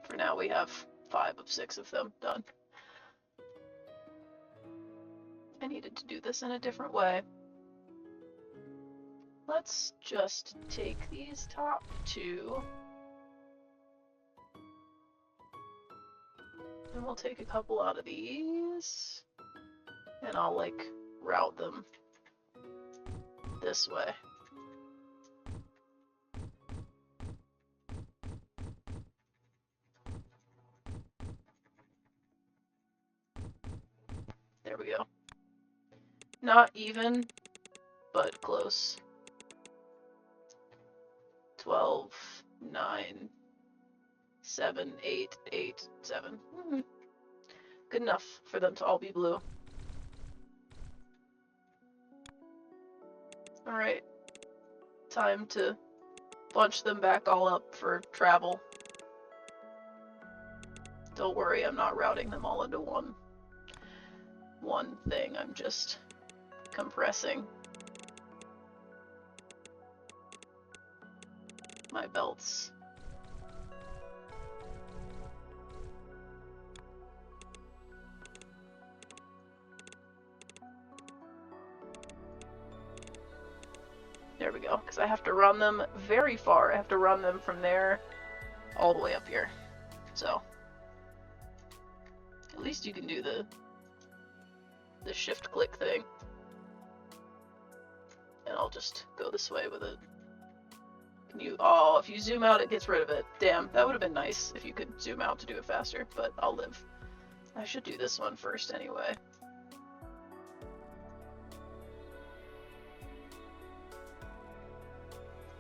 For now, we have 5 of 6 of them done. I needed to do this in a different way. Let's just take these top 2. And we'll take a couple out of these. And I'll, like, route them this way. There we go. Not even, but close. 12, 9, 7, 8, 8, 7. Good enough for them to all be blue. Alright. Time to bunch them back all up for travel. Don't worry, I'm not routing them all into one thing. I'm just compressing my belts. There we go, because I have to run them very far. I have to run them from there all the way up here. So, at least you can do the shift click thing. And I'll just go this way with it. Can you... Oh, if you zoom out, it gets rid of it. Damn, that would have been nice if you could zoom out to do it faster, but I'll live. I should do this one first anyway.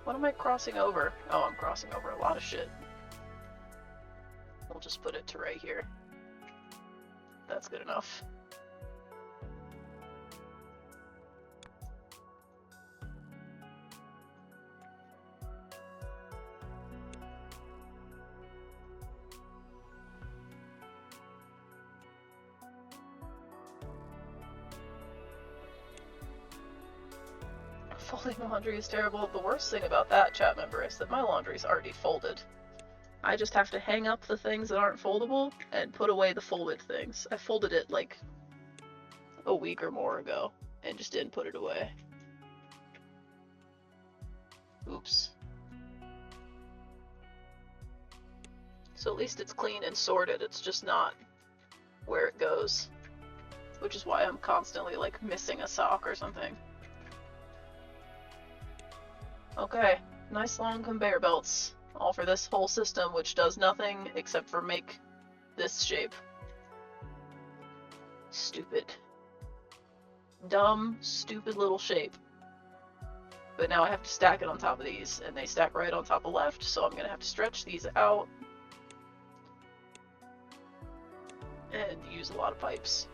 What am I crossing over? Oh, I'm crossing over a lot of shit. We'll just put it to right here. That's good enough. Folding laundry is terrible. The worst thing about that, chat member, is that my laundry's already folded. I just have to hang up the things that aren't foldable and put away the folded things. I folded it like a week or more ago and just didn't put it away. Oops. So at least it's clean and sorted, it's just not where it goes. Which is why I'm constantly like missing a sock or something. Okay, nice long conveyor belts. All for this whole system, which does nothing except for make this shape. Stupid. Dumb, stupid little shape. But now I have to stack it on top of these, and they stack right on top of left, so I'm gonna have to stretch these out. and use a lot of pipes.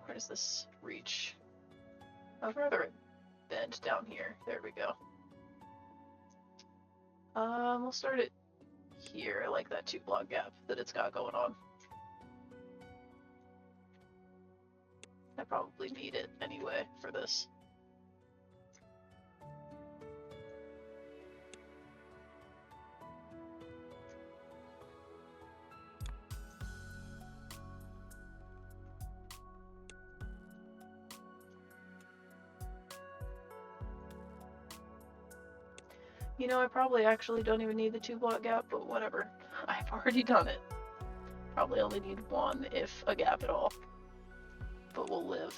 Where does this reach? I'd rather it bend down here. There we go. We'll start it here. I like that 2-block gap that it's got going on. I probably need it anyway for this. You know, I probably actually don't even need the 2-block gap, but whatever. I've already done it. Probably only need 1, if a gap at all. But we'll live.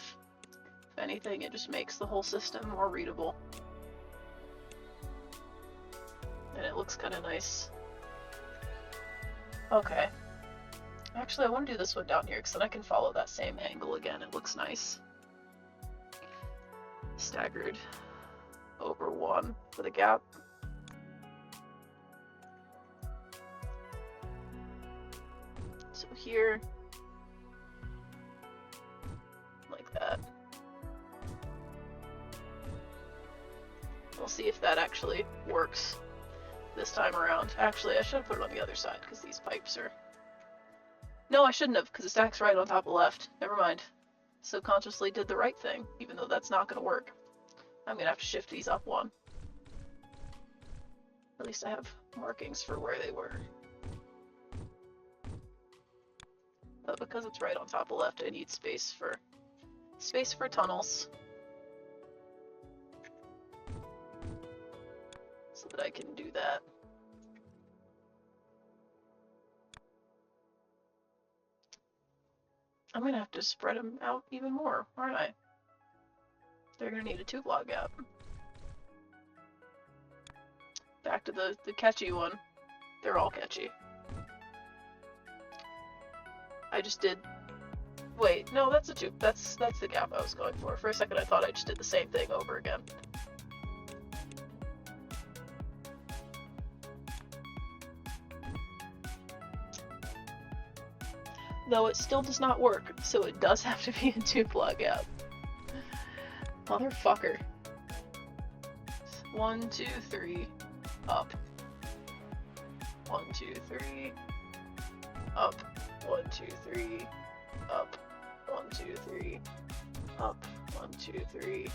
If anything, it just makes the whole system more readable. And it looks kind of nice. Okay. Actually, I want to do this one down here, because then I can follow that same angle again. It looks nice. Staggered over 1 with a gap. So here, like that. We'll see if that actually works this time around. Actually, I should have put it on the other side, because these pipes are... No, I shouldn't have, because it stacks right on top of left. Never mind. Subconsciously did the right thing, even though that's not going to work. I'm going to have to shift these up 1. At least I have markings for where they were. But because it's right on top of left, I need space for tunnels. So that I can do that. I'm gonna have to spread them out even more, aren't I? They're gonna need a 2-block gap. Back to the catchy one. They're all catchy. I just did... Wait, no, that's the gap I was going for. For a second I thought I just did the same thing over again. Though it still does not work, so it does have to be a 2-block gap. Motherfucker. 1, 2, 3, up. 1, 2, 3, up. 1, 2, 3, up. 1, 2, 3, up. 1, 2, 3,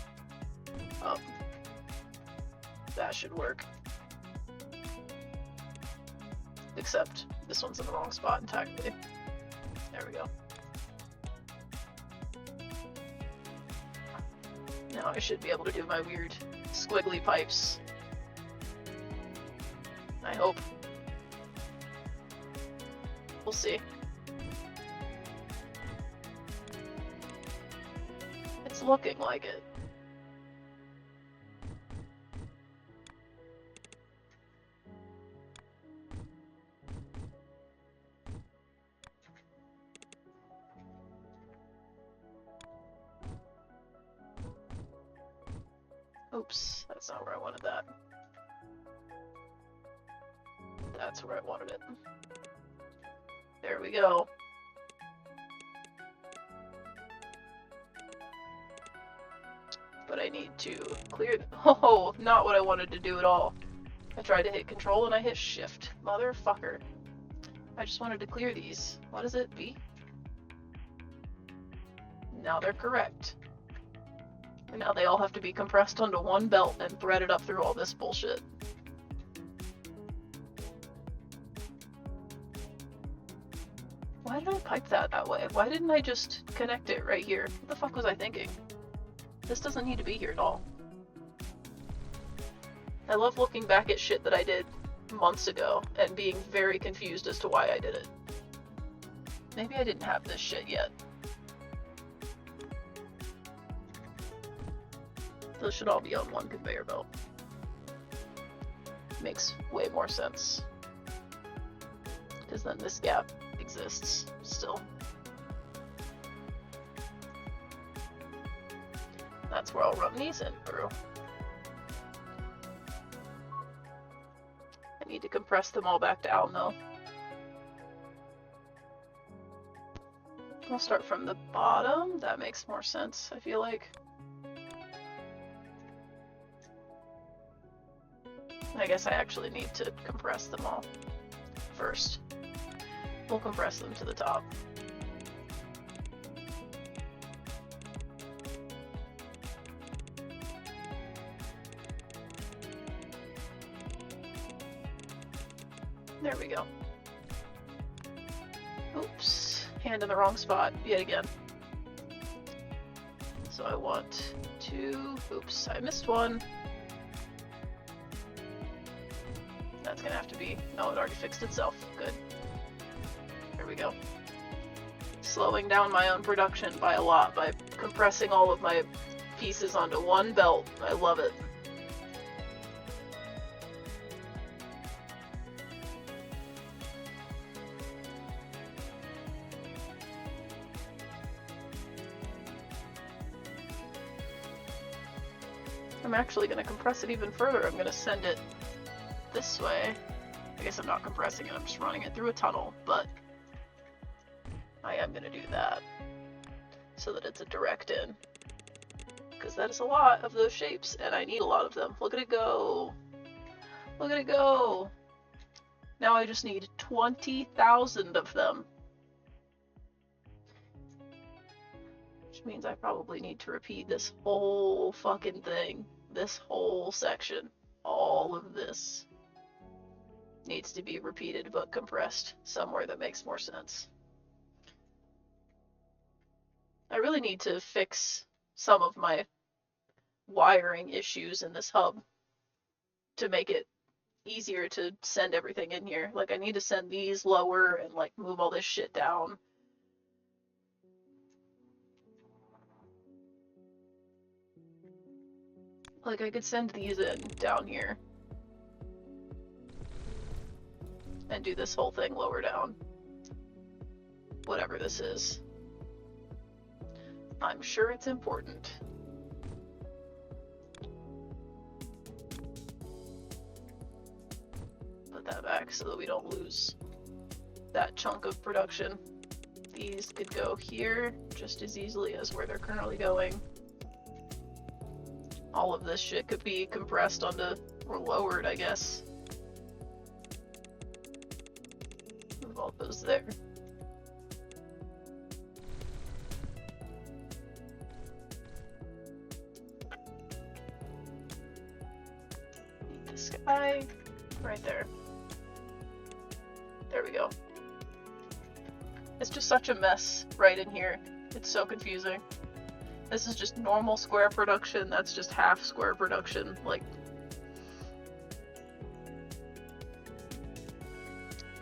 up. That should work. Except this one's in the wrong spot entirely. There we go. Now I should be able to do my weird squiggly pipes. I hope. We'll see. It's looking like it. Oops, that's not where I wanted that. That's where I wanted it. There we go. But I need to clear... Oh, not what I wanted to do at all. I tried to hit control and I hit shift. Motherfucker. I just wanted to clear these. What is it? B? Now they're correct. And now they all have to be compressed onto one belt and threaded up through all this bullshit. Why did I pipe that way? Why didn't I just connect it right here? What the fuck was I thinking? This doesn't need to be here at all. I love looking back at shit that I did months ago and being very confused as to why I did it. Maybe I didn't have this shit yet. Those should all be on one conveyor belt. Makes way more sense. Because then this gap exists still. That's where I'll run these in through. to compress them all back down though. I'll start from the bottom. That makes more sense, I feel like. I guess I actually need to compress them all first. We'll compress them to the top. There we go. Oops, hand in the wrong spot yet again. So I want to, oops, I missed one. That's gonna have to be, oh, it already fixed itself, good. There we go. Slowing down my own production by a lot by compressing all of my pieces onto one belt. I love it. I'm actually going to compress it even further. I'm going to send it this way. I guess I'm not compressing it, I'm just running it through a tunnel, but I am going to do that so that it's a direct in. Because that is a lot of those shapes, and I need a lot of them. Look at it go! Look at it go! Now I just need 20,000 of them. Which means I probably need to repeat this whole fucking thing. This whole section. All of this needs to be repeated but compressed somewhere that makes more sense. I really need to fix some of my wiring issues in this hub to make it easier to send everything in here. Like, I need to send these lower and like move all this shit down. Like, I could send these in down here and do this whole thing lower down. Whatever this is. I'm sure it's important. Put that back so that we don't lose that chunk of production. These could go here just as easily as where they're currently going. All of this shit could be compressed onto, or lowered, I guess. Move all those there. Need this guy right there. There we go. It's just such a mess right in here. It's so confusing. This is just normal square production, that's just half square production, like...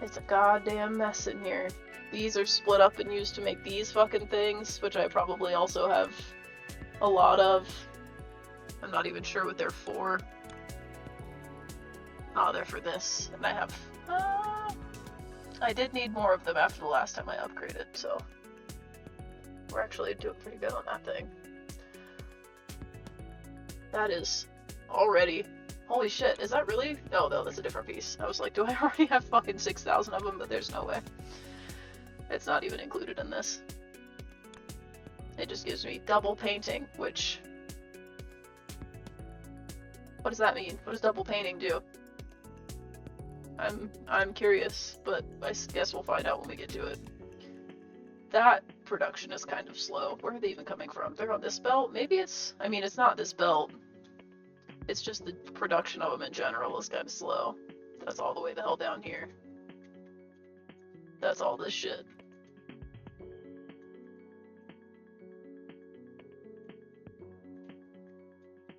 It's a goddamn mess in here. These are split up and used to make these fucking things, which I probably also have a lot of. I'm not even sure what they're for. Oh, they're for this, and I have... I did need more of them after the last time I upgraded, so... We're actually doing pretty good on that thing. That is already... Holy shit, is that really? Oh, no, that's a different piece. I was like, do I already have fucking 6,000 of them? But there's no way. It's not even included in this. It just gives me double painting, which... What does that mean? What does double painting do? I'm curious, but I guess we'll find out when we get to it. That production is kind of slow. Where are they even coming from? They're on this belt? Maybe it's... I mean, it's not this belt. It's just the production of them in general is kind of slow. That's all the way the hell down here. That's all this shit.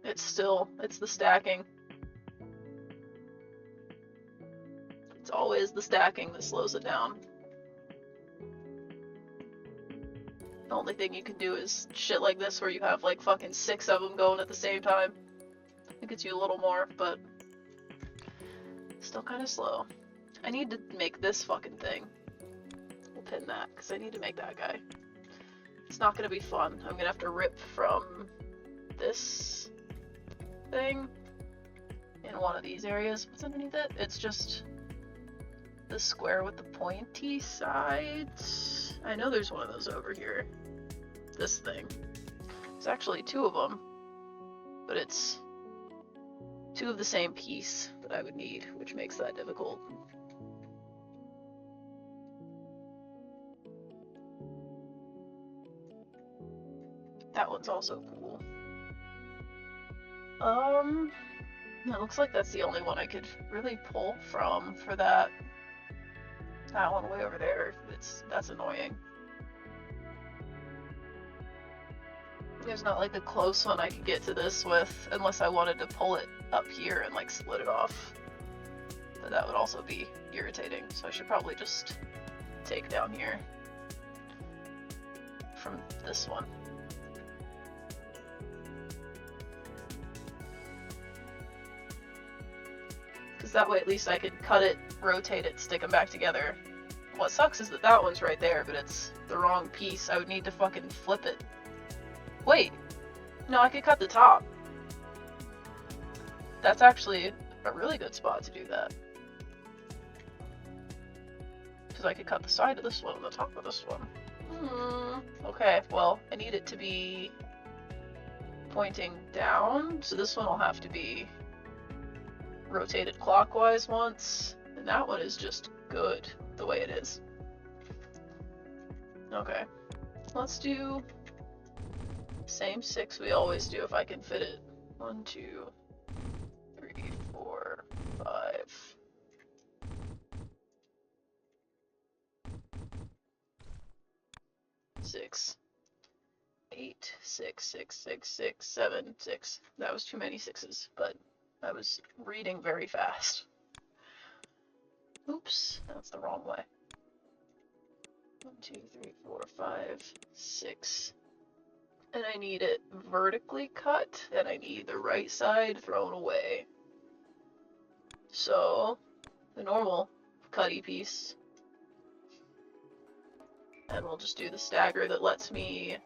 It's the stacking. It's always the stacking that slows it down. The only thing you can do is shit like this where you have like fucking 6 of them going at the same time. It gets you a little more, but still kind of slow. I need to make this fucking thing. We'll pin that, because I need to make that guy. It's not going to be fun. I'm going to have to rip from this thing in one of these areas. What's underneath it? It's just the square with the pointy sides? I know there's one of those over here. This thing. There's actually two of them, but it's two of the same piece that I would need, which makes that difficult. That one's also cool. It looks like that's the only one I could really pull from for that. That one way over there, that's annoying. There's not like a close one I could get to this with, unless I wanted to pull it up here and like split it off. But that would also be irritating, so I should probably just take down here from this one. Because that way at least I could cut it, rotate it, stick them back together. What sucks is that that one's right there, but it's the wrong piece. I would need to fucking flip it. Wait, no, I could cut the top. That's actually a really good spot to do that. Because I could cut the side of this one and the top of this one. Okay, well, I need it to be pointing down, so this one will have to be rotated clockwise once, and that one is just good the way it is. Okay, let's do same 6 we always do if I can fit it. 1, 2, 3, 4, 5. Six, 8, 6, 6, 6, 6, 7, 6. That was too many 6s, but I was reading very fast. Oops, that's the wrong way. 1, 2, 3, 4, 5, 6. And I need it vertically cut, and I need the right side thrown away. So, the normal cutty piece. And we'll just do the stagger that lets me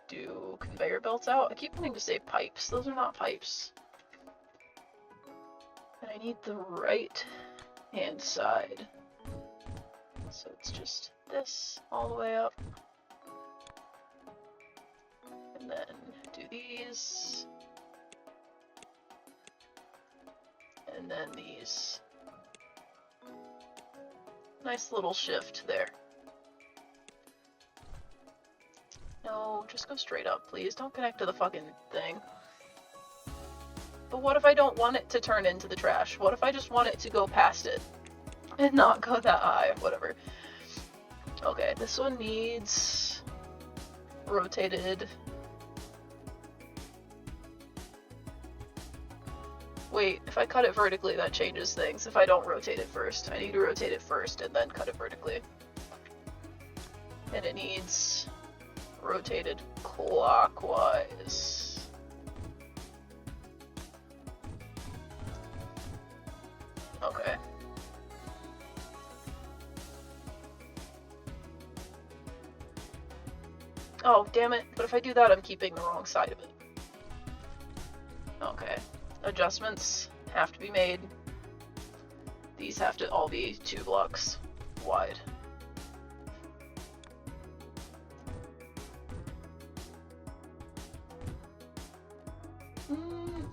do conveyor belts out. I keep wanting to say pipes. Those are not pipes. And I need the right hand side. So it's just this all the way up. And then do these. And then these. Nice little shift there. No, just go straight up, please. Don't connect to the fucking thing. But what if I don't want it to turn into the trash? What if I just want it to go past it? And not go that high, whatever. Okay, this one needs rotated. Wait, if I cut it vertically, that changes things. If I don't rotate it first, I need to rotate it first and then cut it vertically. And it needs rotated clockwise. Okay. Oh, damn it. But if I do that, I'm keeping the wrong side of it. Okay. Adjustments have to be made. These have to all be 2 blocks wide.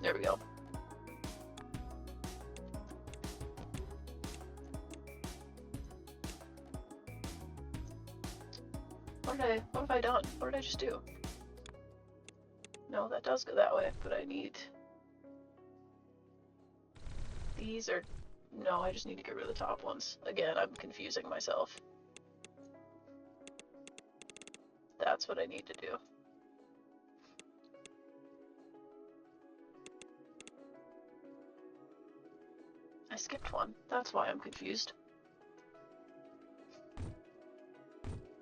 There we go. What have I done? What did I just do? No, that does go that way, but I need... These are... No, I just need to get rid of the top ones. Again, I'm confusing myself. That's what I need to do. I skipped one. That's why I'm confused.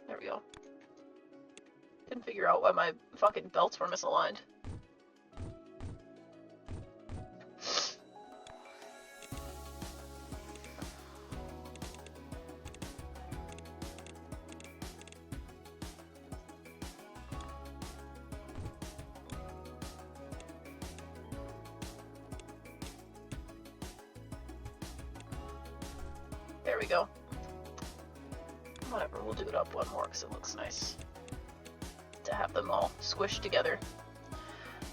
There we go. Couldn't figure out why my fucking belts were misaligned. we go. Whatever, we'll do it up one more because it looks nice to have them all squished together.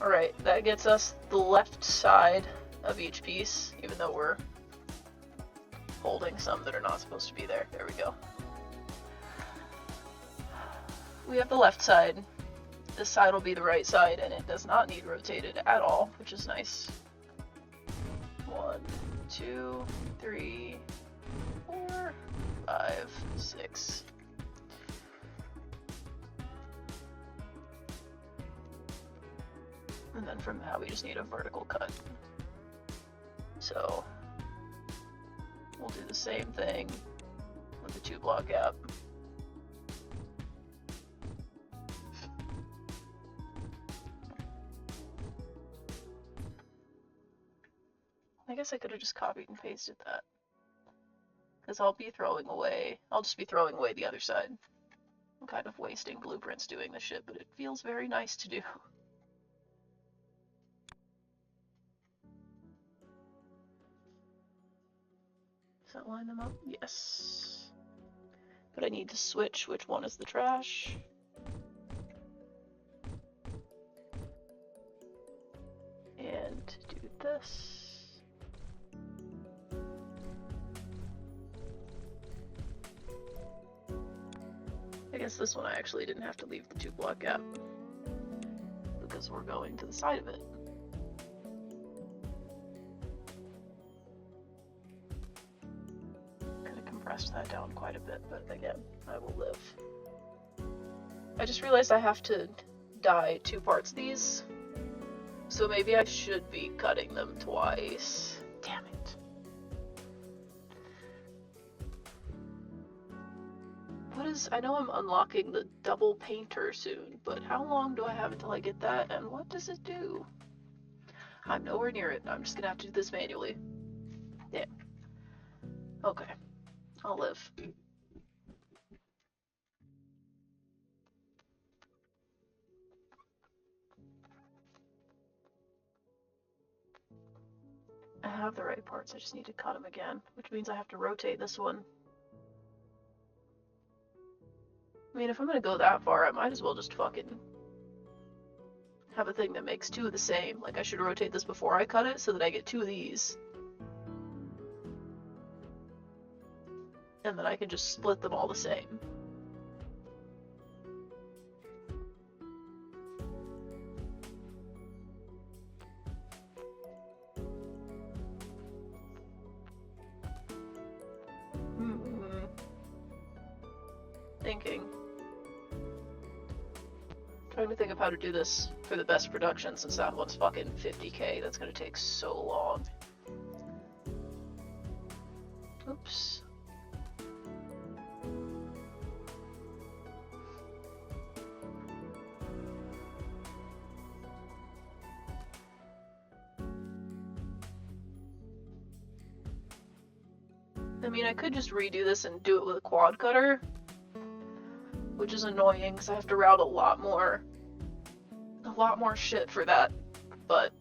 Alright, that gets us the left side of each piece, even though we're holding some that are not supposed to be there. There we go. We have the left side. This side will be the right side, and it does not need rotated at all, which is nice. 1, 2, 3, 4, 5, 6. And then from that we just need a vertical cut. So we'll do the same thing with the 2-block gap. I guess I could have just copied and pasted that. Because I'll just be throwing away the other side. I'm kind of wasting blueprints doing this shit, but it feels very nice to do. Does that line them up? Yes. But I need to switch which one is the trash. And do this. I guess this one I actually didn't have to leave the 2-block gap because we're going to the side of it. Could have compressed that down quite a bit, but again, I will live. I just realized I have to dye 2 parts of these, so maybe I should be cutting them twice. Damn it. I know I'm unlocking the double painter soon, but how long do I have until I get that, and what does it do? I'm nowhere near it. I'm just gonna have to do this manually. Damn. Okay. I'll live. I have the right parts, I just need to cut them again, which means I have to rotate this one. I mean, if I'm gonna go that far, I might as well just fucking have a thing that makes 2 of the same. Like, I should rotate this before I cut it so that I get 2 of these. And then I can just split them all the same. Thinking. Trying to think of how to do this for the best production, since that one's fucking 50k. That's gonna take so long. Oops. I mean, I could just redo this and do it with a quad cutter, which is annoying because I have to route a lot more shit for that. But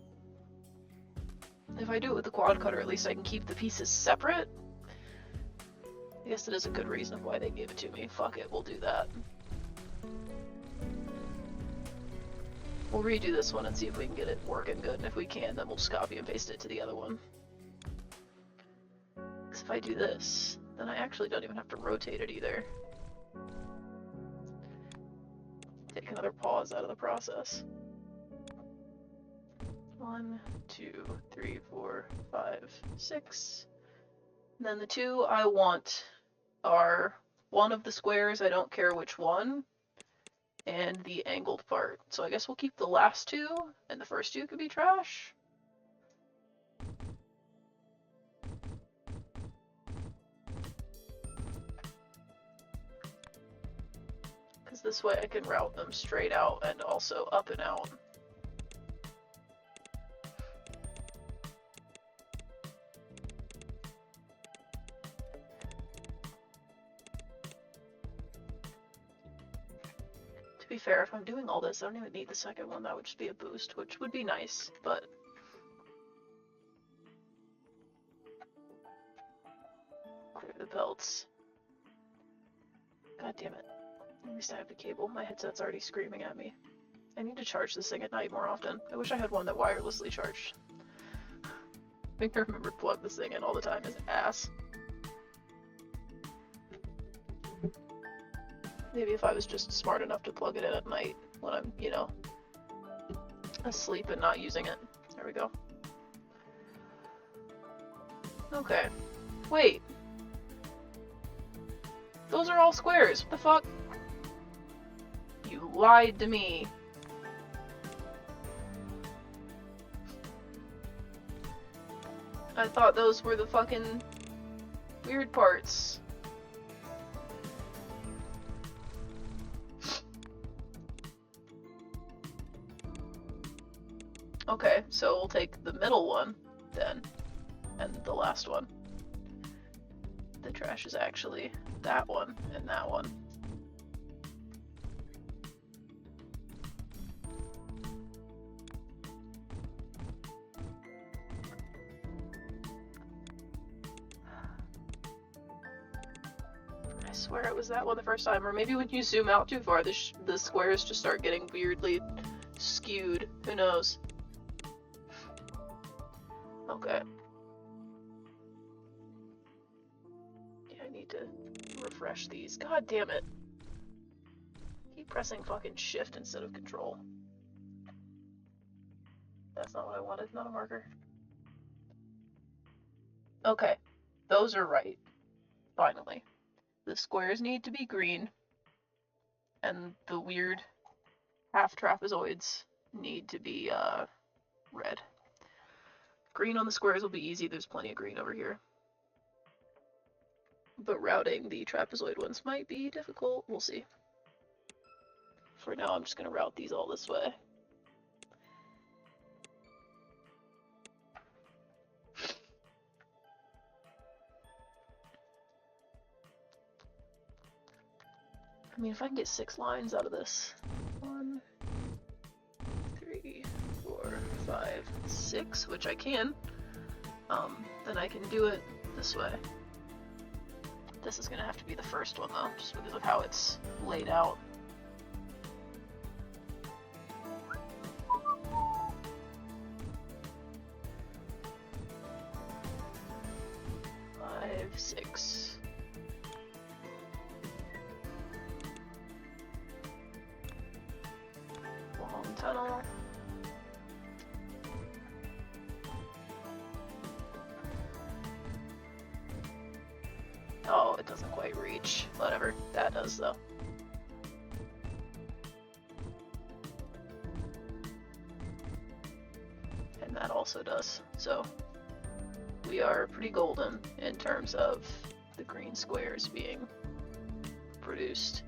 if I do it with the quad cutter, at least I can keep the pieces separate. I guess that is a good reason of why they gave it to me. Fuck it, we'll do that. We'll redo this one and see if we can get it working good, and if we can, then we'll just copy and paste it to the other one. Because if I do this, then I actually don't even have to rotate it either. Take another pause out of the process. 1, 2, 3, 4, 5, 6. And then the 2 I want are one of the squares, I don't care which one, and the angled part. So I guess we'll keep the last 2, and the first 2 could be trash. Because this way I can route them straight out and also up and out. To be fair, if I'm doing all this, I don't even need the second one. That would just be a boost, which would be nice, but... the belts. God damn it. At least I have the cable. My headset's already screaming at me. I need to charge this thing at night more often. I wish I had one that wirelessly charged. I think I remember to plug this thing in all the time as ass. Maybe if I was just smart enough to plug it in at night when I'm, you know, asleep and not using it. There we go. Okay. Wait. Those are all squares. What the fuck? You lied to me. I thought those were the fucking weird parts. Okay, so we'll take the middle one then, and the last one. The trash is actually that one and that one. I swear it was that one the first time, or maybe when you zoom out too far, the squares just start getting weirdly skewed. Who knows? Okay. Yeah, I need to refresh these. God damn it. Keep pressing fucking shift instead of control. That's not what I wanted, not a marker. Okay, those are right. Finally. The squares need to be green, and the weird half trapezoids need to be red. Green on the squares will be easy, there's plenty of green over here. But routing the trapezoid ones might be difficult, we'll see. For now, I'm just going to route these all this way. I mean, if I can get 6 lines out of this. 1, 3, 4, 5, 6, which I can, then I can do it this way. This is going to have to be the first one, though, just because of how it's laid out. 5, 6. Long tunnel. Oh, it doesn't quite reach. Whatever. That does, though. And that also does. So, we are pretty golden in terms of the green squares being produced.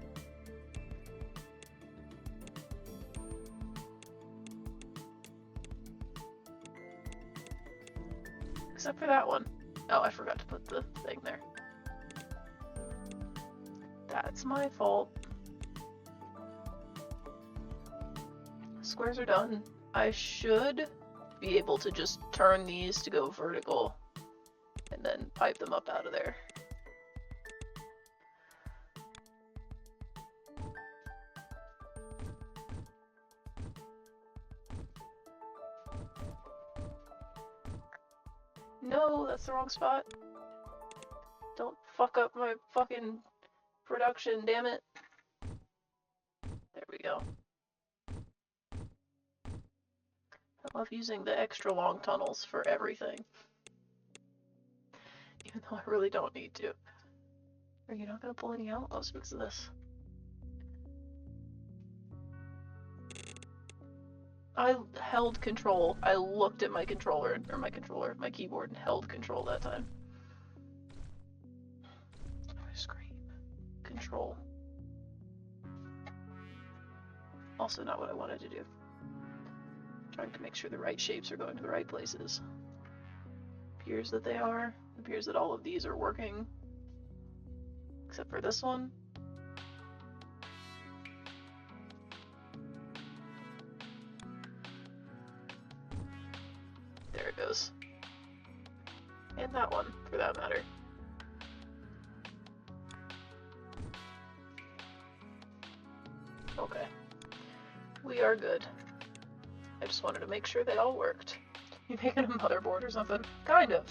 Except for that one. Oh, I forgot to put the thing there. That's my fault. Squares are done. I should be able to just turn these to go vertical and then pipe them up out of there. No, that's the wrong spot. Don't fuck up my fucking production, damn it. There we go. I love using the extra long tunnels for everything. Even though I really don't need to. Are you not gonna pull any out? Oh, it's because of this. I held control. I looked at my controller, or my keyboard, and held control that time. Scream. Control. Also not what I wanted to do. Trying to make sure the right shapes are going to the right places. Appears that they are. Appears that all of these are working. Except for this one. There it goes. And that one, for that matter. Okay. We are good. I just wanted to make sure they all worked. You making a motherboard or something? Kind of.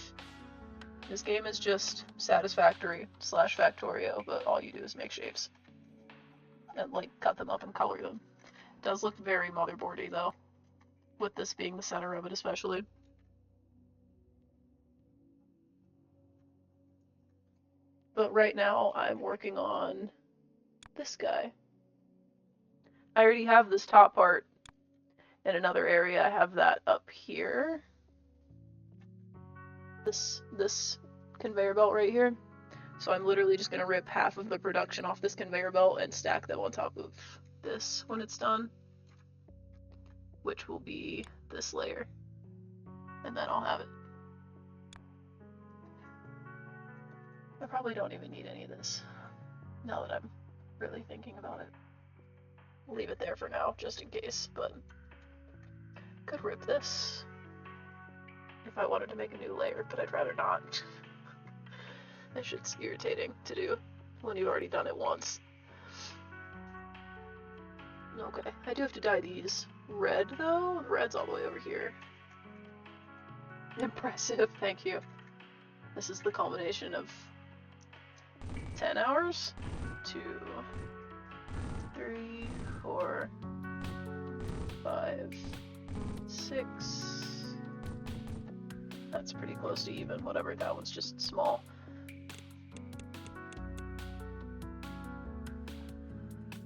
This game is just Satisfactory / Factorio, but all you do is make shapes. And, like, cut them up and color them. It does look very motherboardy, though. With this being the center of it, especially. But right now, I'm working on this guy. I already have this top part in another area. I have that up here. This conveyor belt right here. So I'm literally just going to rip half of the production off this conveyor belt and stack them on top of this when it's done. Which will be this layer. And then I'll have it. I probably don't even need any of this, now that I'm really thinking about it. I'll leave it there for now, just in case, but could rip this if I wanted to make a new layer, but I'd rather not. That shit's irritating to do when you've already done it once. Okay, I do have to dye these red, though. Red's all the way over here. Impressive, thank you. This is the culmination of 10 hours? 2, 3, 4, 5, 6. That's pretty close to even, whatever, that one's just small.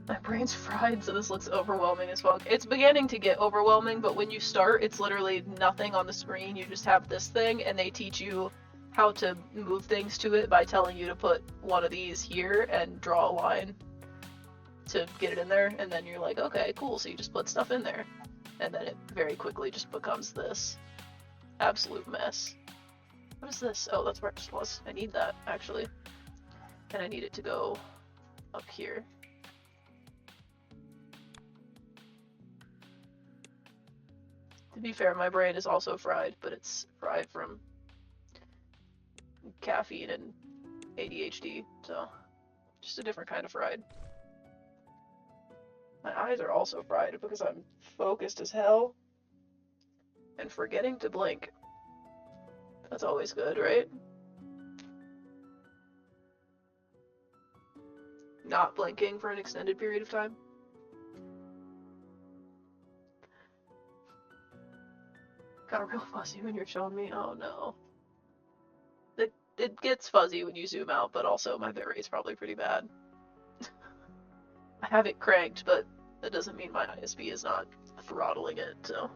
My brain's fried, so this looks overwhelming as fuck. It's beginning to get overwhelming, but when you start, it's literally nothing on the screen. You just have this thing, and they teach you how to move things to it by telling you to put one of these here and draw a line to get it in there, and then you're like, okay, cool, so you just put stuff in there. And then it very quickly just becomes this absolute mess. What is this? Oh, that's where it just was. I need that, actually. And I need it to go up here. To be fair, my brain is also fried, but it's fried from caffeine and ADHD, so just a different kind of fried. My eyes are also fried because I'm focused as hell and forgetting to blink. That's always good, right? Not blinking for an extended period of time. Got real fuzzy when you're showing me. Oh no. It gets fuzzy when you zoom out, but also my bitrate's probably pretty bad. I have it cranked, but that doesn't mean my ISP is not throttling it, so.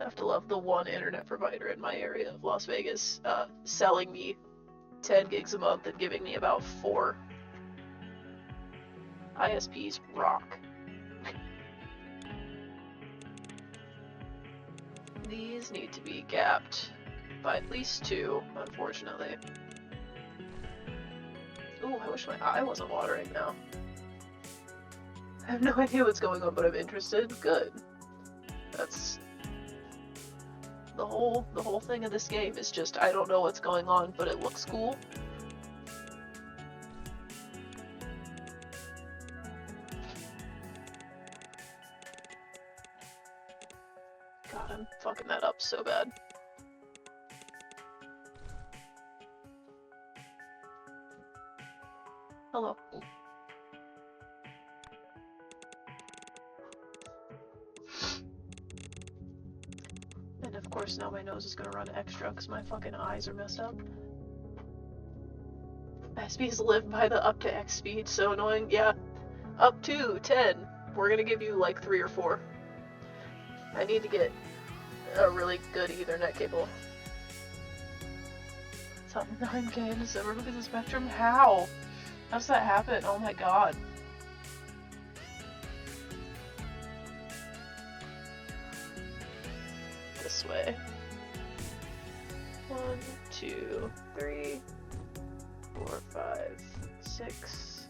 I have to love the one internet provider in my area of Las Vegas selling me 10 gigs a month and giving me about 4. ISPs rock. These need to be gapped by at least 2, unfortunately. Ooh, I wish my eye wasn't watering now. I have no idea what's going on, but I'm interested. Good. That's the whole thing of this game is just I don't know what's going on, but it looks cool. God, I'm fucking that up so bad. Hello. And of course now my nose is gonna run extra because my fucking eyes are messed up. ISPs live by the up to X speed, so annoying. Yeah, up to 10. We're gonna give you like 3 or 4. I need to get a really good Ethernet cable. It's up 9K in December because of Spectrum? How? How does that happen? Oh my god. This way. 1, 2, 3, 4, 5, 6.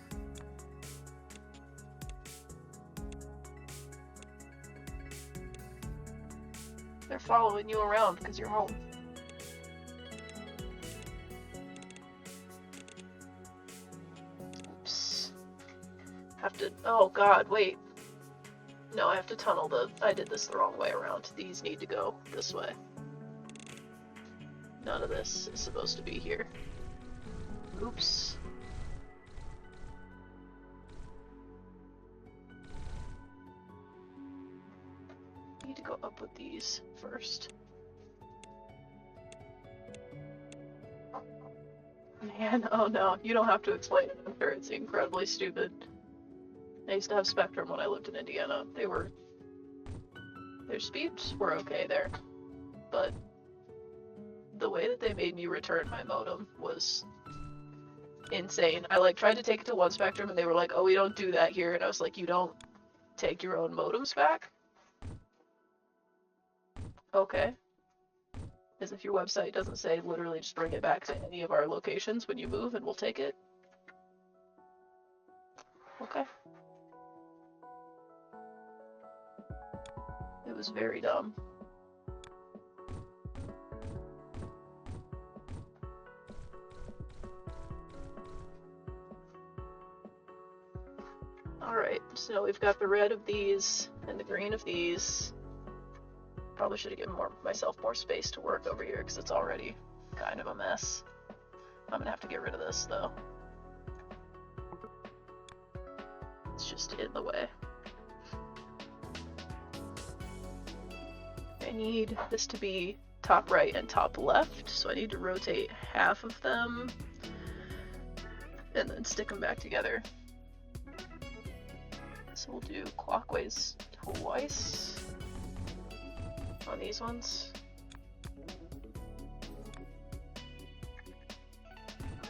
They're following you around because you're home. Oops. have to, oh god, wait. No, I have to tunnel I did this the wrong way around. These need to go this way. None of this is supposed to be here. Oops. I need to go up with these first. Man, oh no, you don't have to explain it. I'm sure it's incredibly stupid. I used to have Spectrum when I lived in Indiana. Their speeds were okay there, but the way that they made me return my modem was insane. I like tried to take it to one Spectrum and they were like, oh, we don't do that here, and I was like, you don't take your own modems back? Okay. As if your website doesn't say literally just bring it back to any of our locations when you move and we'll take it. Okay. It was very dumb. Alright, so we've got the red of these and the green of these. Probably should have given myself more space to work over here because it's already kind of a mess. I'm gonna have to get rid of this though. It's just in the way. I need this to be top right and top left, so I need to rotate half of them and then stick them back together. So we'll do clockwise twice on these ones.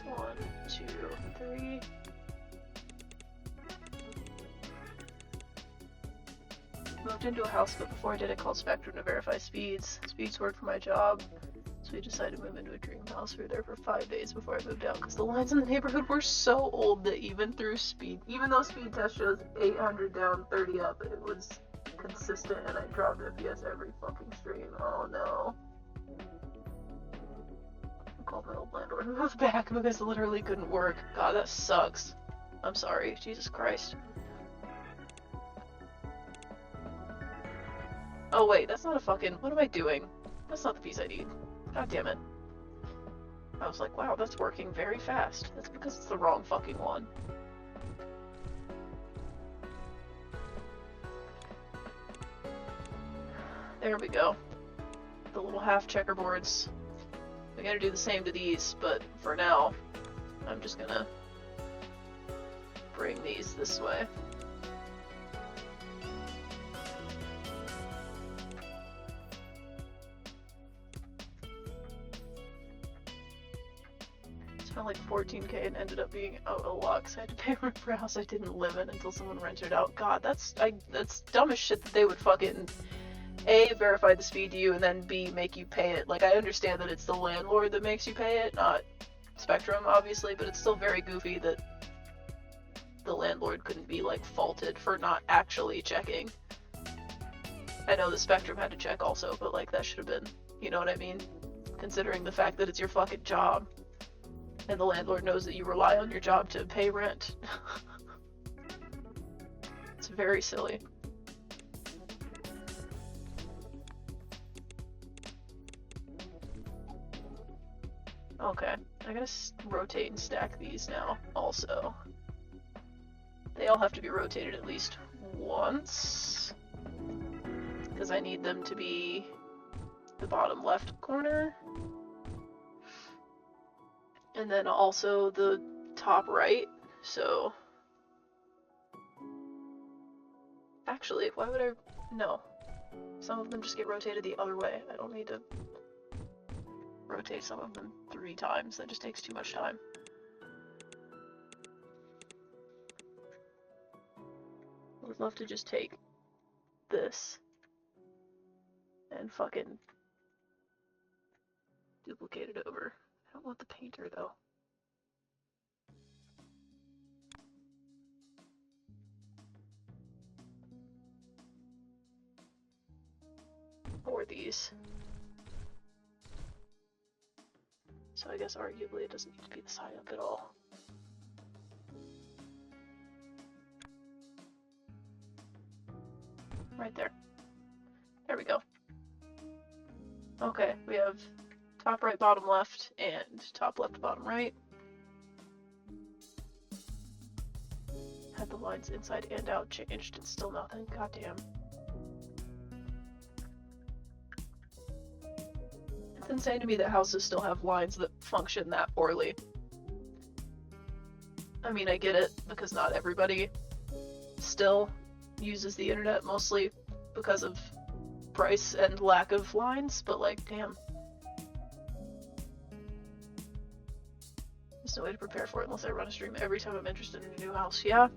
1, 2, 3. Moved into a house, but before I did, I called Spectrum to verify speeds. Speeds worked for my job, so we decided to move into a dream house. We were there for 5 days before I moved out because the lines in the neighborhood were so old that even though speed test shows 800 down, 30 up, it was consistent, and I dropped FPS every fucking stream. Oh no. I called my old landlord and moved back because it literally couldn't work. God, that sucks. I'm sorry. Jesus Christ. Oh wait, that's not a fucking... What am I doing? That's not the piece I need. God damn it. I was like, wow, that's working very fast. That's because it's the wrong fucking one. There we go. The little half checkerboards. We gotta do the same to these, but for now, I'm just gonna bring these this way. Spent like $14K and ended up being out a lot because I had to pay rent for a house I didn't live in until someone rented out. God, that's dumb as shit that they would fucking A, verify the speed to you, and then B, make you pay it. Like, I understand that it's the landlord that makes you pay it, not Spectrum, obviously, but it's still very goofy that the landlord couldn't be, like, faulted for not actually checking. I know the Spectrum had to check also, but, like, that should have been, you know what I mean? Considering the fact that it's your fucking job, and the landlord knows that you rely on your job to pay rent. It's very silly. Okay, I gotta rotate and stack these now, also. They all have to be rotated at least once, because I need them to be the bottom left corner. And then also the top right, so... Actually, why would I... No. Some of them just get rotated the other way. I don't need to rotate some of them 3 times. That just takes too much time. I would love to just take this and fucking duplicate it over. I don't want the painter though. Or these. So I guess arguably it doesn't need to be the side up at all. Right there. There we go. Okay, we have top right, bottom left, and top left, bottom right. Had the lines inside and out changed. It's still nothing. Goddamn. It's insane to me that houses still have lines that function that poorly. I mean, I get it, because not everybody still uses the internet, mostly because of price and lack of lines, but like, damn. There's no way to prepare for it unless I run a stream every time I'm interested in a new house. Yeah.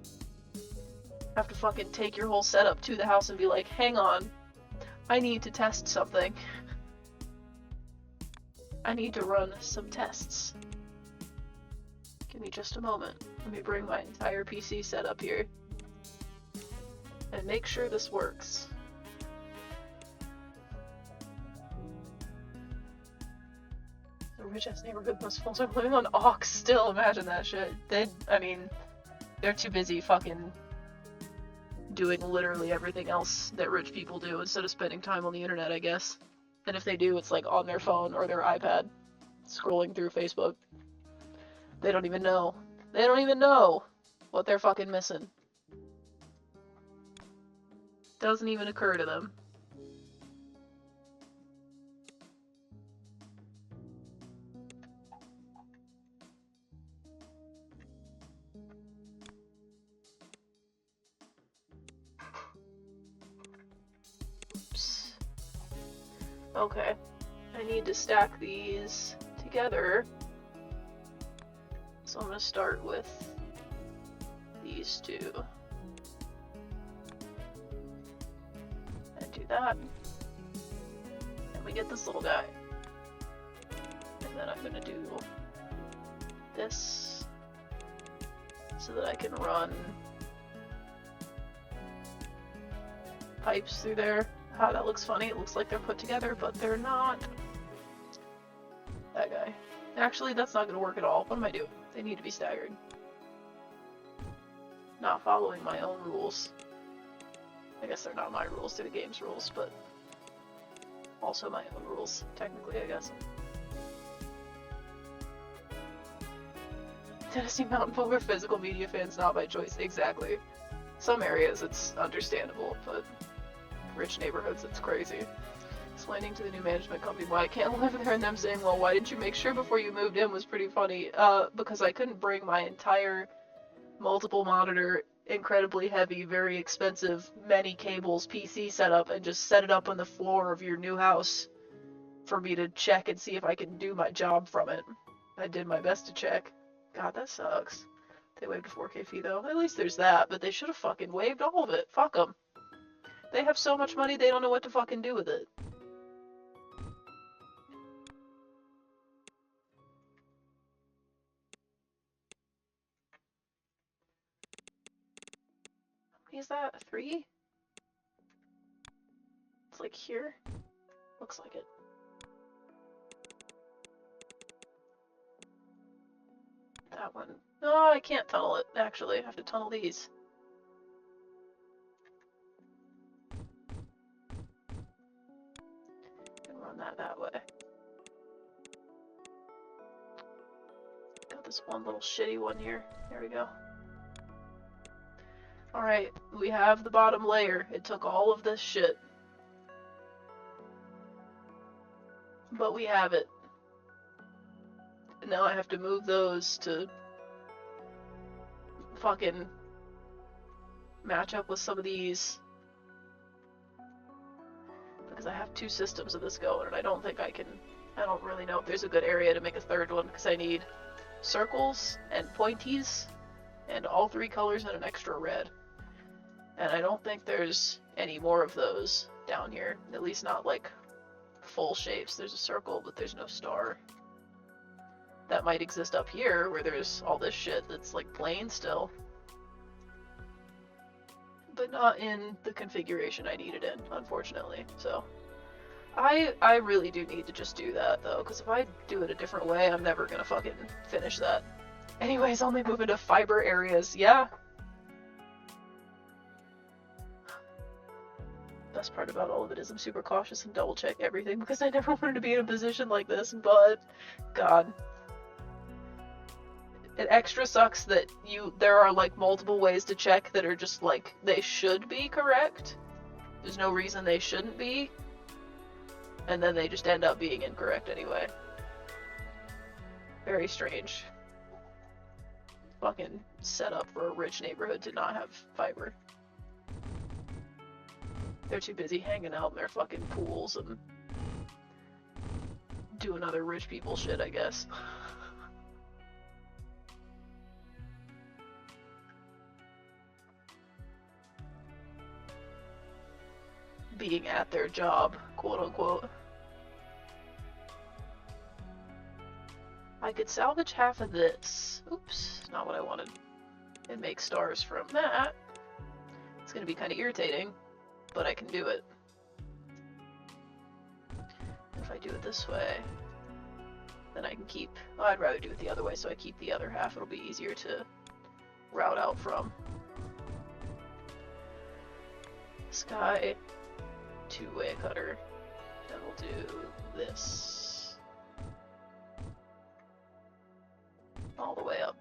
Have to fucking take your whole setup to the house and be like, hang on, I need to test something. I need to run some tests. Give me just a moment. Let me bring my entire PC setup here and make sure this works. The rich-ass neighborhood, most folks are living on aux still. Imagine that shit. I mean, they're too busy fucking doing literally everything else that rich people do instead of spending time on the internet, I guess. And if they do, it's like on their phone or their iPad, scrolling through Facebook. They don't even know. They don't even know what they're fucking missing. Doesn't even occur to them. Oops. Okay. I need to stack these together. So I'm going to start with these two. And do that. And we get this little guy. And then I'm going to do this so that I can run pipes through there. Ah, that looks funny. It looks like they're put together, but they're not. That guy. Actually, that's not going to work at all. What am I doing? They need to be staggered. Not following my own rules. I guess they're not my rules, they're the game's rules, but also my own rules, technically, I guess. Tennessee Mountain Folk are physical media fans, not by choice. Exactly. Some areas it's understandable, but rich neighborhoods, it's crazy. Explaining to the new management company why I can't live there, and them saying, well, why didn't you make sure before you moved in, was pretty funny. Because I couldn't bring my entire multiple monitor, incredibly heavy, very expensive, many cables PC setup and just set it up on the floor of your new house for me to check and see if I can do my job from it. I did my best to check. God, that sucks. They waived a 4K fee though. At least there's that, but they should have fucking waived all of it. Fuck them. They have so much money they don't know what to fucking do with it. Is that 3? It's like here. Looks like it. That one. No, I can't tunnel it, actually. I have to tunnel these. And run that way. Got this one little shitty one here. There we go. Alright, we have the bottom layer. It took all of this shit. But we have it. And now I have to move those to fucking match up with some of these. Because I have 2 systems of this going, and I don't think I can... I don't really know if there's a good area to make a third one, because I need circles and pointies, and all 3 colors and an extra red. And I don't think there's any more of those down here. At least not like full shapes. There's a circle, but there's no star. That might exist up here, where there's all this shit that's like plain still. But not in the configuration I need it in, unfortunately. So, I really do need to just do that, though, because if I do it a different way, I'm never gonna fucking finish that. Anyways, only move into fiber areas. Yeah. best part about all of it is I'm super cautious and double check everything because I never wanted to be in a position like this, but God. It extra sucks that there are like multiple ways to check that are just like they should be correct. There's no reason they shouldn't be. And then they just end up being incorrect anyway. Very strange. Fucking setup for a rich neighborhood to not have fiber. They're too busy hanging out in their fucking pools and doing other rich people shit, I guess. Being at their job, quote unquote. I could salvage half of this. Oops, not what I wanted. And make stars from that. It's gonna be kind of irritating, but I can do it. If I do it this way, then I can keep... Oh, I'd rather do it the other way, so I keep the other half. It'll be easier to route out from. Sky, two-way cutter. Then we'll do this. All the way up.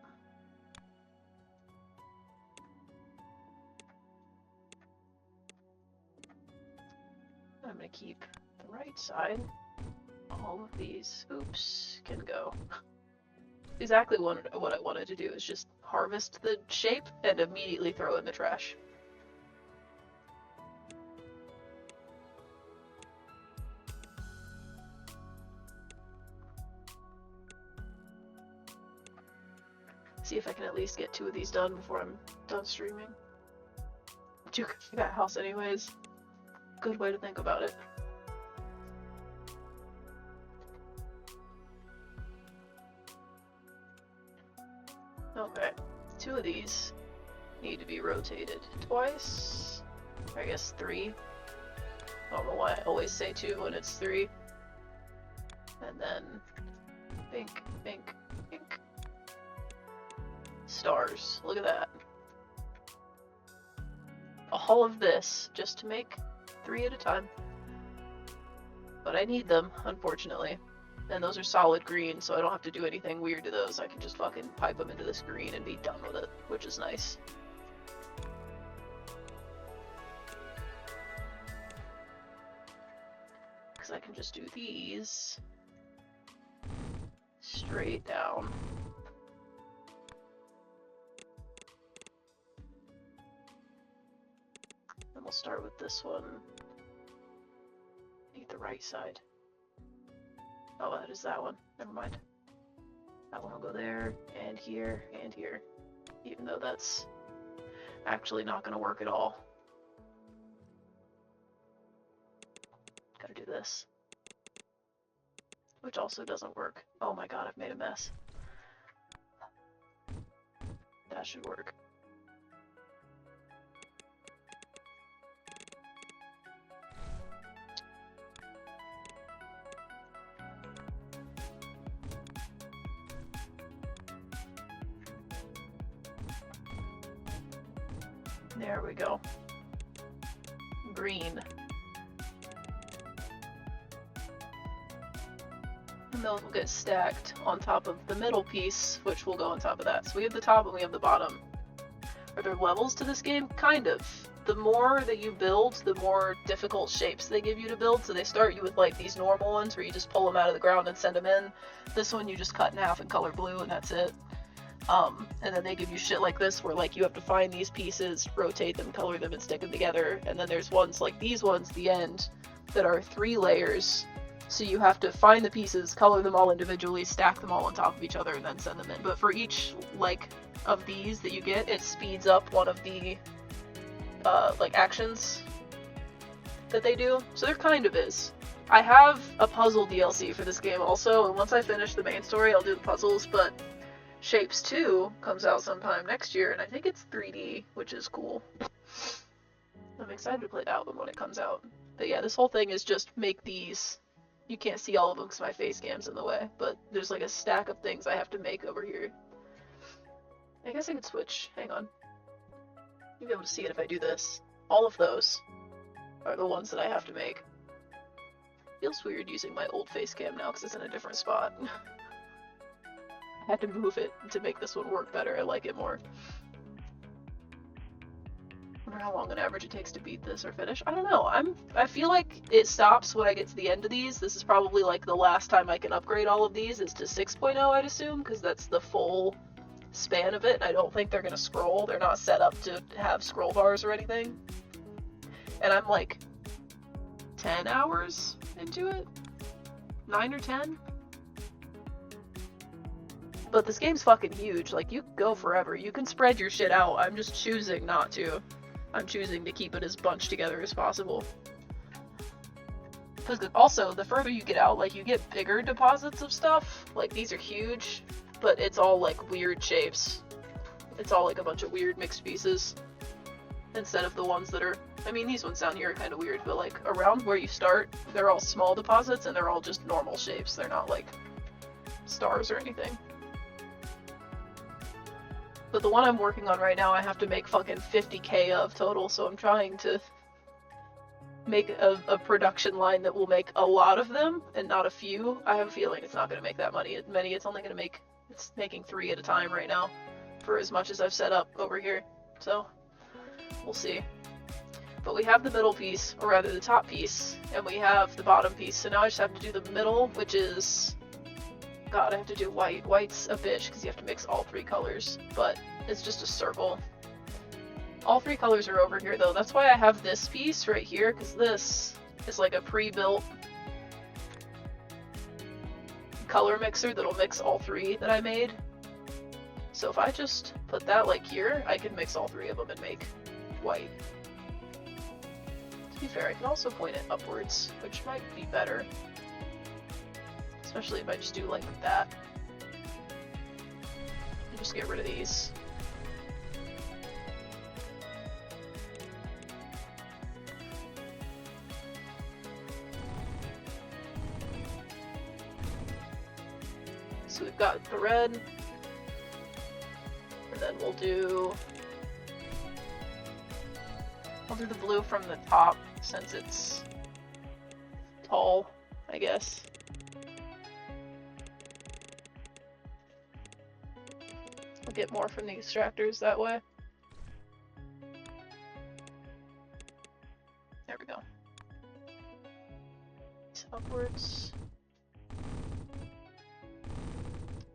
I'm gonna keep the right side. All of these, oops, can go. Exactly what I wanted to do is just harvest the shape and immediately throw it in the trash. See if I can at least get 2 of these done before I'm done streaming. Too good for that house anyways. Good way to think about it. Okay, 2 of these need to be rotated twice. I guess 3. I don't know why I always say 2 when it's 3. And then pink, pink, pink. Stars. Look at that. All of this just to make 3 at a time. But I need them, unfortunately. And those are solid green, so I don't have to do anything weird to those. I can just fucking pipe them into this green and be done with it, which is nice. Because I can just do these straight down. And we'll start with this one. Make the right side. Oh, that is that one. Never mind. That one will go there, and here, and here. Even though that's actually not going to work at all. Gotta do this. Which also doesn't work. Oh my god, I've made a mess. That should work. There we go. Green. And those will get stacked on top of the middle piece, which will go on top of that. So we have the top and we have the bottom. Are there levels to this game? Kind of. The more that you build, the more difficult shapes they give you to build. So they start you with like these normal ones where you just pull them out of the ground and send them in. This one you just cut in half and color blue and that's it. And then they give you shit like this where like you have to find these pieces, rotate them, color them, and stick them together. And then there's ones like these ones at the end that are 3 layers. So you have to find the pieces, color them all individually, stack them all on top of each other, and then send them in. But for each like of these that you get, it speeds up one of the like actions that they do. So there kind of is. I have a puzzle DLC for this game also, and once I finish the main story, I'll do the puzzles, but Shapes 2 comes out sometime next year, and I think it's 3D, which is cool. I'm excited to play that one when it comes out. But yeah, this whole thing is just make these. You can't see all of them because my face cam's in the way, but there's like a stack of things I have to make over here. I guess I could switch. Hang on. You'll be able to see it if I do this. All of those are the ones that I have to make. Feels weird using my old face cam now because it's in a different spot. I had to move it to make this one work better. I like it more. I wonder how long on average it takes to beat this or finish. I don't know. I feel like it stops when I get to the end of these. This is probably like the last time I can upgrade all of these is to 6.0, I'd assume, because that's the full span of it. I don't think they're gonna scroll. They're not set up to have scroll bars or anything. And I'm like 10 hours into it? 9 or 10? But this game's fucking huge. Like, you can go forever. You can spread your shit out. I'm just choosing not to. I'm choosing to keep it as bunched together as possible. Because also, the further you get out, like, you get bigger deposits of stuff. Like, these are huge, but it's all, like, weird shapes. It's all, like, a bunch of weird mixed pieces. Instead of the ones that are... I mean, these ones down here are kind of weird, but, like, around where you start, they're all small deposits, and they're all just normal shapes. They're not, like, stars or anything. But the one I'm working on right now, I have to make fucking 50k of total, so I'm trying to make a production line that will make a lot of them, and not a few. I have a feeling it's not going to make that many. It's only going to make... It's making 3 at a time right now, for as much as I've set up over here. So, we'll see. But we have the middle piece, or rather the top piece, and we have the bottom piece. So now I just have to do the middle, which is... God, I have to do white. White's a bitch, because you have to mix all 3 colors, but it's just a circle. All 3 colors are over here, though. That's why I have this piece right here, because this is like a pre-built color mixer that'll mix all 3 that I made. So if I just put that like here, I can mix all 3 of them and make white. To be fair, I can also point it upwards, which might be better. Especially if I just do like that. And just get rid of these. So we've got the red. And then I'll do the blue from the top since it's tall, I guess. We'll get more from the extractors that way. There we go. It's upwards.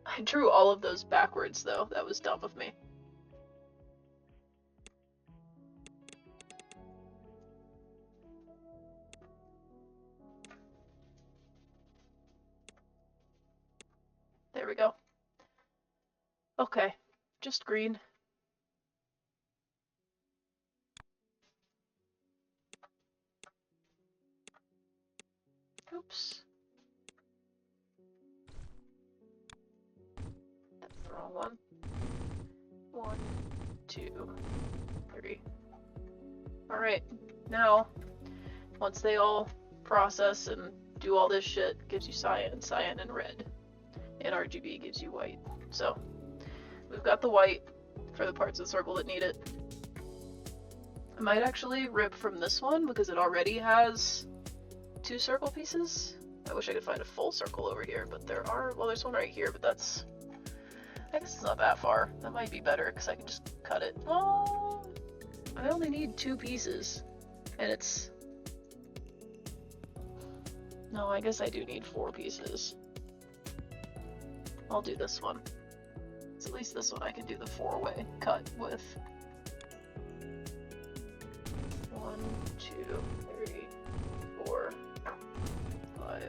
I drew all of those backwards though. That was dumb of me. There we go. Okay, just green. Oops. That's the wrong one. 1, 2, 3. Alright, now, once they all process and do all this shit, gives you cyan, cyan, and red. And RGB gives you white. So, we've got the white for the parts of the circle that need it. I might actually rip from this one because it already has 2 circle pieces. I wish I could find a full circle over here, but there are, well, there's one right here, but that's, I guess it's not that far. That might be better because I can just cut it. Oh, I only need 2 pieces, and it's, no, I guess I do need 4 pieces. I'll do this one. So at least this one I can do the 4-way cut with. 1, 2, 3, 4, 5,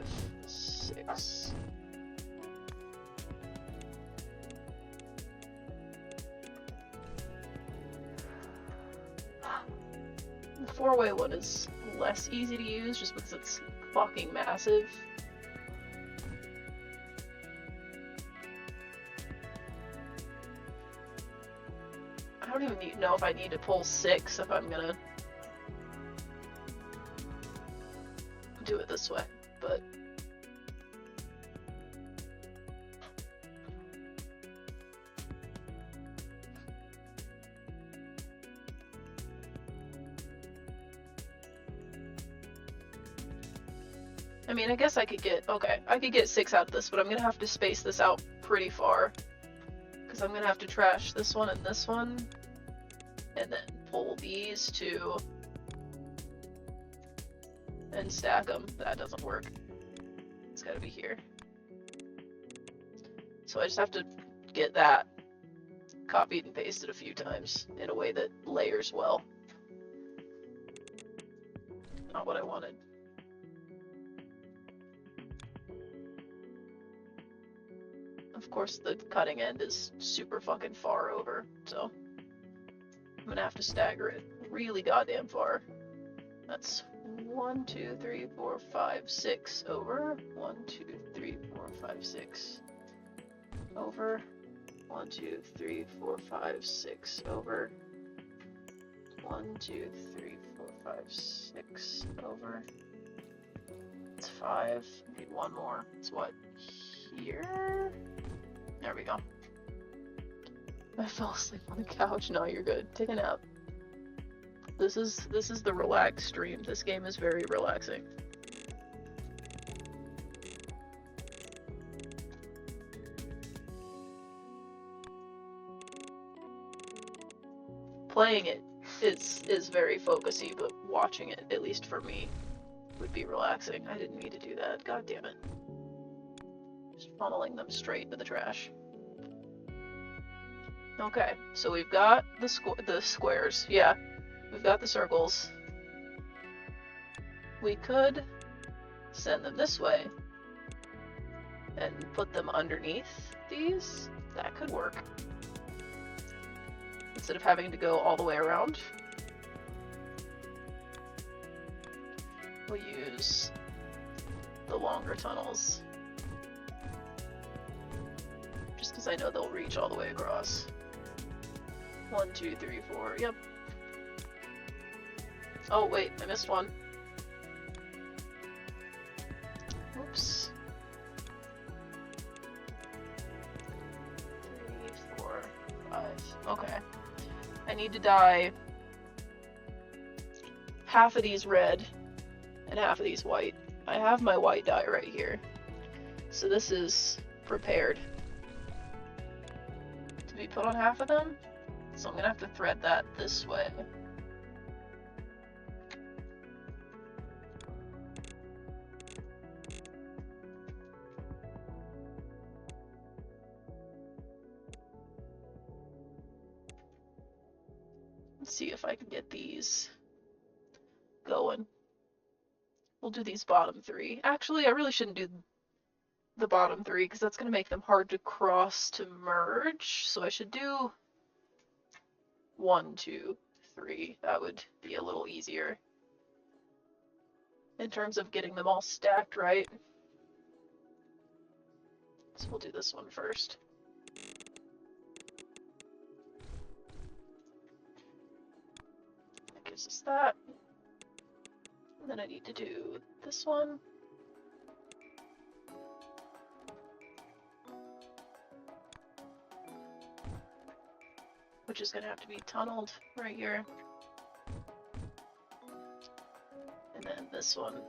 6. The 4-way one is less easy to use just because it's fucking massive. I don't even know if I need to pull 6 if I'm gonna do it this way, but I mean, I guess I could get, okay, I could get 6 out of this, but I'm gonna have to space this out pretty far. Because I'm gonna have to trash this one and this one, and then pull these two, and stack them. That doesn't work. It's gotta be here. So I just have to get that copied and pasted a few times in a way that layers well. Not what I wanted. Of course, the cutting end is super fucking far over, so I'm gonna have to stagger it really goddamn far. That's 1, 2, 3, 4, 5, 6 over. 1, 2, 3, 4, 5, 6 over. 1, 2, 3, 4, 5, 6 over. 1, 2, 3, 4, 5, 6 over. It's 5. I need one more. It's what? Here? There we go. I fell asleep on the couch. No, you're good. Take a nap. This is the relaxed stream. This game is very relaxing. Playing it is very focusy, but watching it, at least for me, would be relaxing. I didn't mean to do that. God damn it. Just funneling them straight to the trash. Okay, so we've got the squares. Yeah, we've got the circles. We could send them this way and put them underneath these. That could work. Instead of having to go all the way around. We'll use the longer tunnels. Just because I know they'll reach all the way across. 1, 2, 3, 4, yep. Oh wait, I missed one. Oops. 3, 4, 5, okay. I need to dye half of these red and half of these white. I have my white dye right here. So this is prepared to be put on half of them. So I'm gonna have to thread that this way. Let's see if I can get these going. We'll do these bottom 3. Actually, I really shouldn't do the bottom 3 because that's gonna make them hard to cross to merge. So I should do 1, 2, 3. That would be a little easier in terms of getting them all stacked right. So we'll do this one first. That gives us that. And then I need to do this one. Which is gonna have to be tunneled right here. And then this one.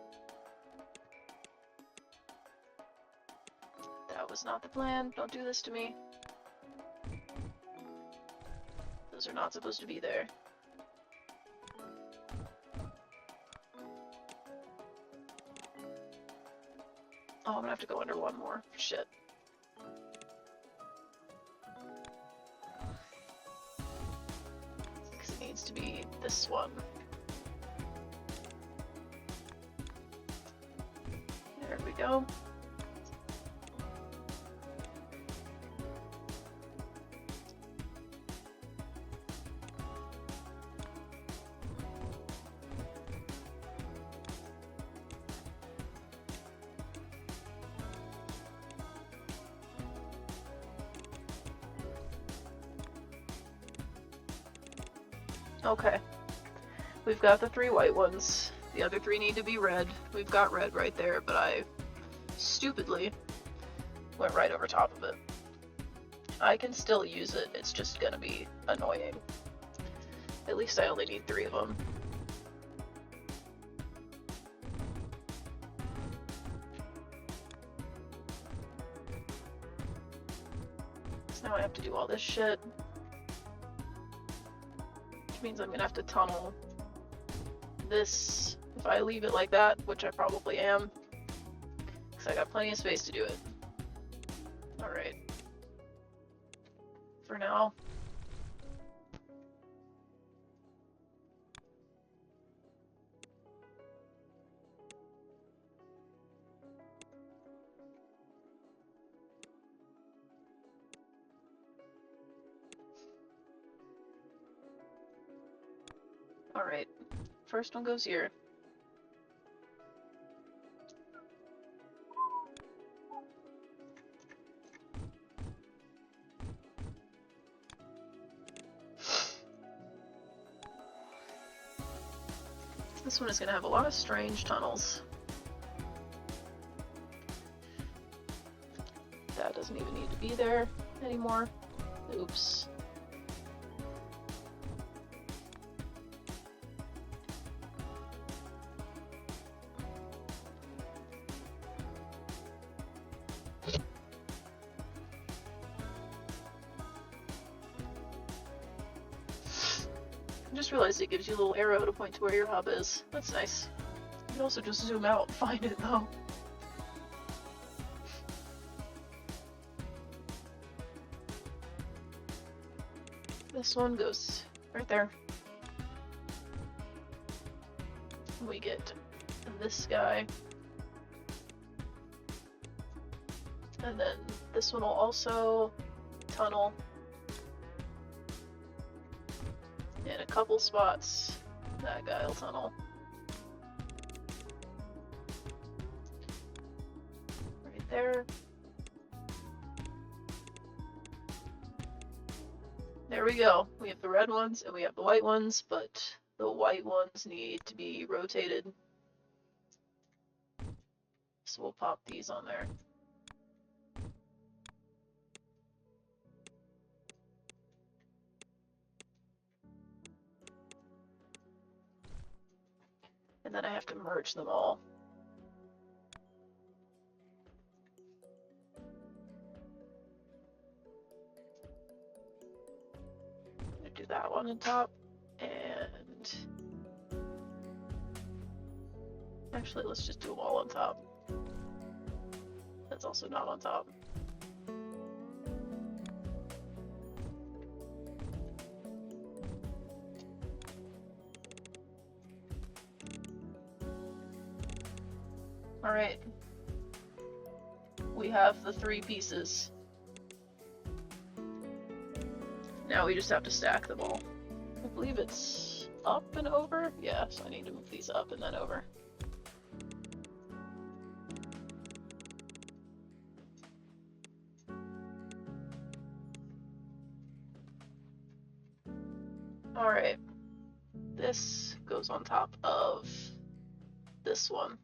That was not the plan. Don't do this to me. Those are not supposed to be there. Oh, I'm gonna have to go under one more. Shit. Because it needs to be this one. There we go. Okay, we've got the 3 white ones. The other 3 need to be red. We've got red right there, but I stupidly went right over top of it. I can still use it, it's just gonna be annoying. At least I only need 3 of them. So now I have to do all this shit. Which means I'm gonna have to tunnel this if I leave it like that, which I probably am. Because I got plenty of space to do it. Alright. For now. Alright, first one goes here. This one is going to have a lot of strange tunnels. That doesn't even need to be there anymore. Oops. I just realized it gives you a little arrow to point to where your hub is. That's nice. You can also just zoom out and find it though. This one goes right there. We get this guy. And then this one will also tunnel in a couple spots. That guy will tunnel. Right there. There we go. We have the red ones and we have the white ones, but the white ones need to be rotated. So we'll pop these on there. And then I have to merge them all. I'm gonna do that one on top, and actually let's just do them all on top. That's also not on top. Alright. We have the 3 pieces. Now we just have to stack them all. I believe it's up and over? Yeah, so I need to move these up and then over. Alright. This goes on top of this one.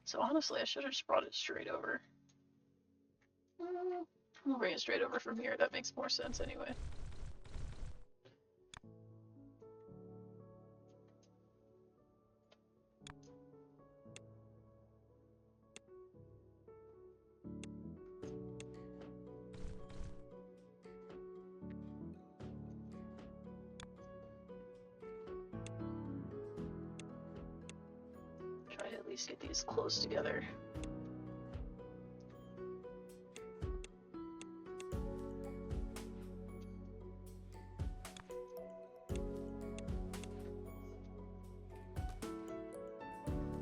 So honestly, I should have just brought it straight over. We'll bring it straight over from here. That makes more sense anyway. Try to at least get these close together.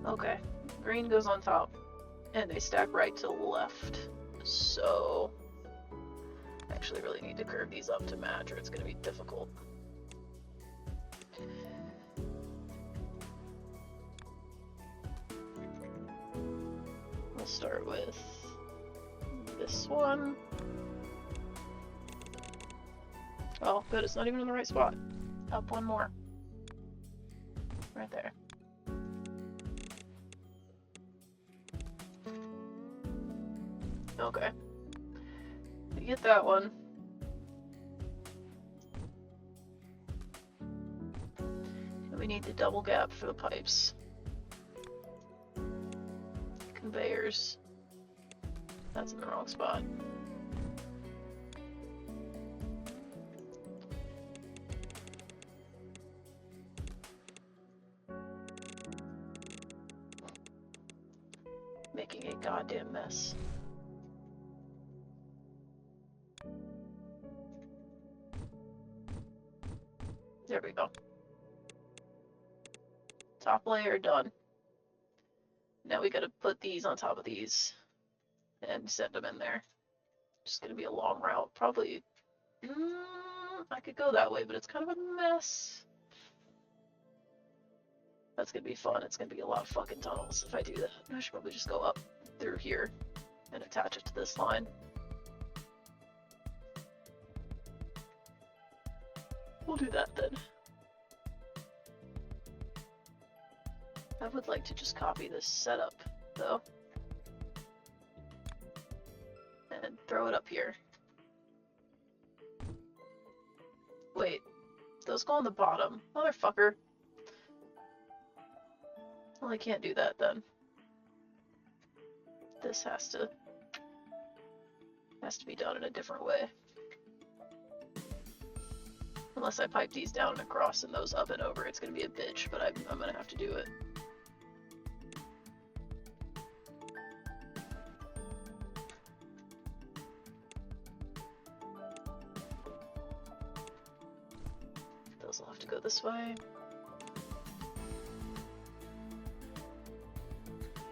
Okay, green goes on top, and they stack right to left. So, I actually really need to curve these up to match, or it's going to be difficult. We'll start with this one. Oh, good, it's not even in the right spot. Up one more. Right there. Okay. We get that one. And we need the double gap for the pipes. Conveyors. That's in the wrong spot. making a goddamn mess. There we go. Top layer done. Now we gotta put these on top of these and send them in there. Just gonna be a long route. Probably, I could go that way, but it's kind of a mess. That's gonna be fun. It's gonna be a lot of fucking tunnels if I do that. I should probably just go up through here and attach it to this line. We'll do that then. I would like to just copy this setup, though, and throw it up here. Wait, those go on the bottom. Motherfucker. Well, I can't do that then. This has to be done in a different way. Unless I pipe these down and across and those up and over, it's gonna be a bitch, but I'm gonna have to do it. Those will have to go this way.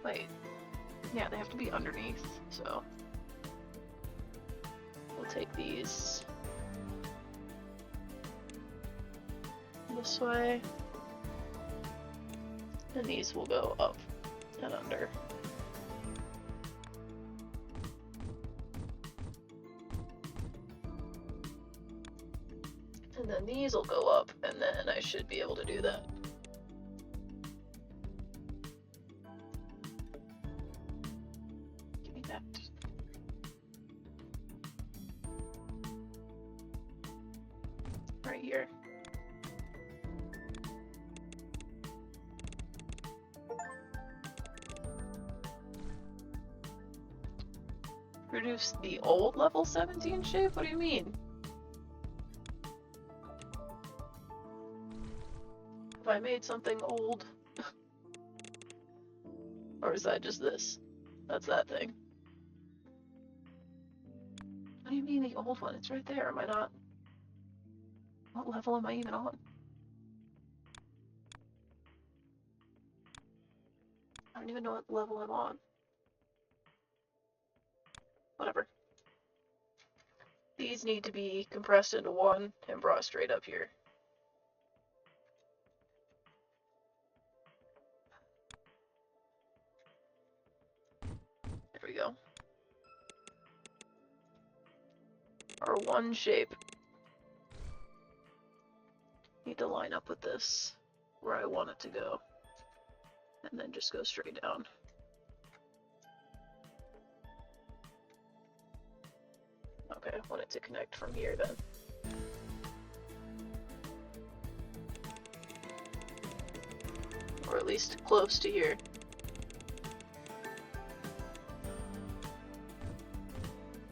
Wait. Yeah, they have to be underneath, so we'll take these this way, and these will go up and under. And then these will go up, and then I should be able to do that. Give me that. Right here. Produce the old level 17 shape? What do you mean? Have I made something old? Or is that just this? That's that thing. What do you mean the old one? It's right there. Am I not? What level am I even on? I don't even know what level I'm on. Whatever. These need to be compressed into one and brought straight up here. There we go. Our one shape. Need to line up with this where I want it to go. And then just go straight down. Okay, I want it to connect from here then. Or at least close to here.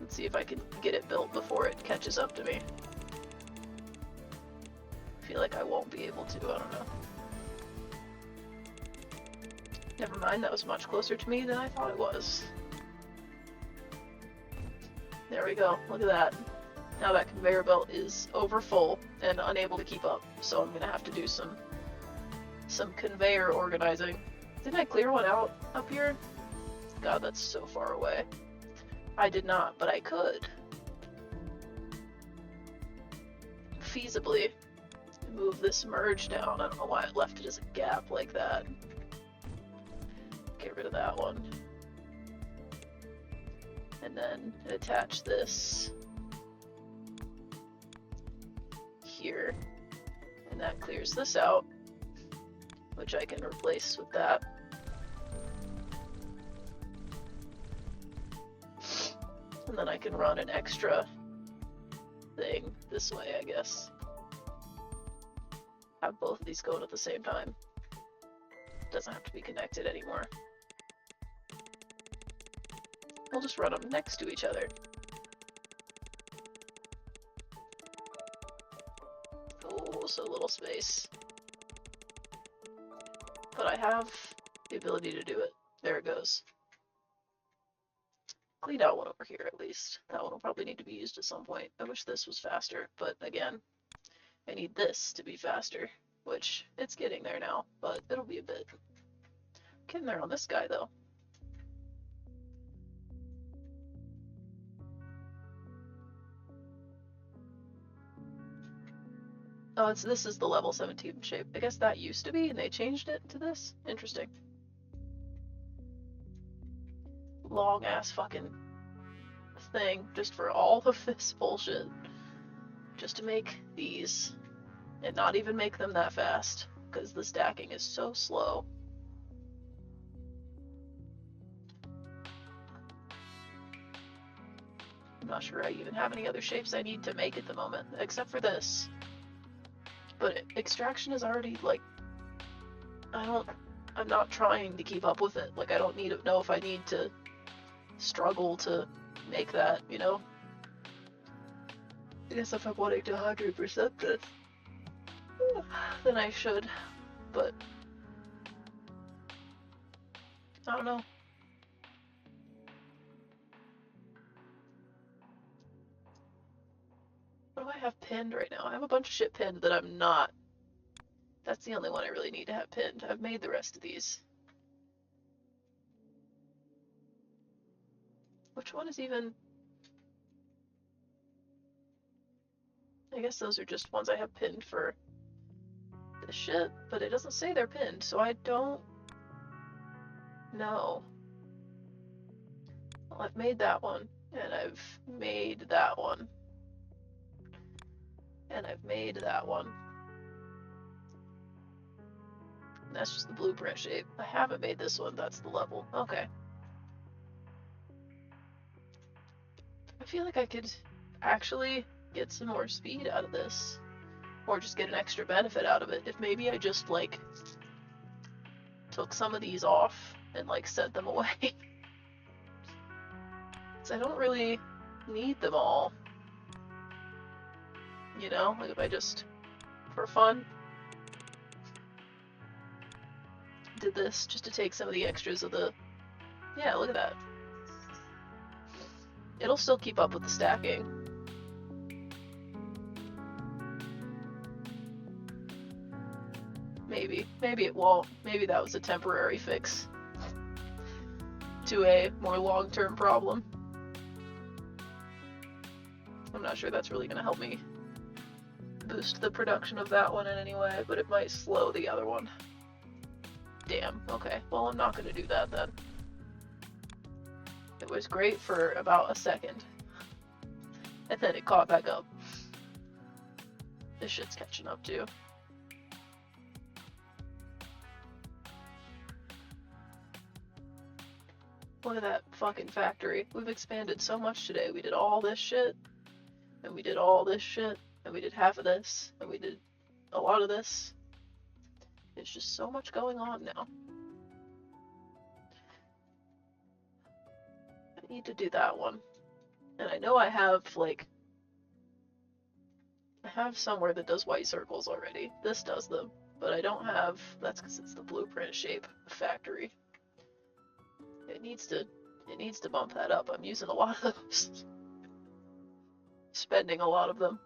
Let's see if I can get it built before it catches up to me. I feel like I won't be able to, I don't know. Never mind, that was much closer to me than I thought it was. There we go, look at that. Now that conveyor belt is over full and unable to keep up, so I'm gonna have to do some conveyor organizing. Didn't I clear one out up here? God, that's so far away. I did not, but I could. Feasibly move this merge down. I don't know why I left it as a gap like that. Get rid of that one. And then attach this here. And that clears this out, which I can replace with that. And then I can run an extra thing this way, I guess. Have both of these going at the same time. Doesn't have to be connected anymore. We'll just run them next to each other. Oh, so little space. But I have the ability to do it. There it goes. clean out one over here at least. That one will probably need to be used at some point. I wish this was faster, but again, I need this to be faster, which it's getting there now, but it'll be a bit. Getting there on this guy though. Oh, this is the level 17 shape. I guess that used to be, and they changed it to this? Interesting. Long ass fucking thing just for all of this bullshit. Just to make these. And not even make them that fast. Because the stacking is so slow. I'm not sure I even have any other shapes I need to make at the moment. Except for this. But extraction is already, like, I'm not trying to keep up with it. Like, I don't need to know if I need to struggle to make that, you know? I guess if I'm wanting to 100% this, then I should, but I don't know. What do I have pinned right now? I have a bunch of shit pinned that I'm not. That's the only one I really need to have pinned. I've made the rest of these. Which one is even... I guess those are just ones I have pinned for this shit, but it doesn't say they're pinned, so I don't know. Well, I've made that one, and I've made that one. And I've made that one. And that's just the blueprint shape. I haven't made this one, that's the level. Okay. I feel like I could actually get some more speed out of this. Or just get an extra benefit out of it. If maybe I just, like, took some of these off and, like, sent them away. Because I don't really need them all. You know? Like, if I just, for fun, did this just to take some of the extras of the... Yeah, look at that. It'll still keep up with the stacking. Maybe. Maybe it won't. Maybe that was a temporary fix to a more long-term problem. I'm not sure that's really going to help me boost the production of that one in any way, but it might slow the other one. Damn, okay. Well, I'm not going to do that then. It was great for about a second. And then it caught back up. This shit's catching up too. Look at that fucking factory. We've expanded so much today. We did all this shit, and we did all this shit, and we did half of this, and we did a lot of this. There's just so much going on now. I need to do that one. And I know I have, like, I have somewhere that does white circles already. This does them, but I don't have, that's because it's the blueprint shape factory. It needs to bump that up. I'm using a lot of those. Spending a lot of them.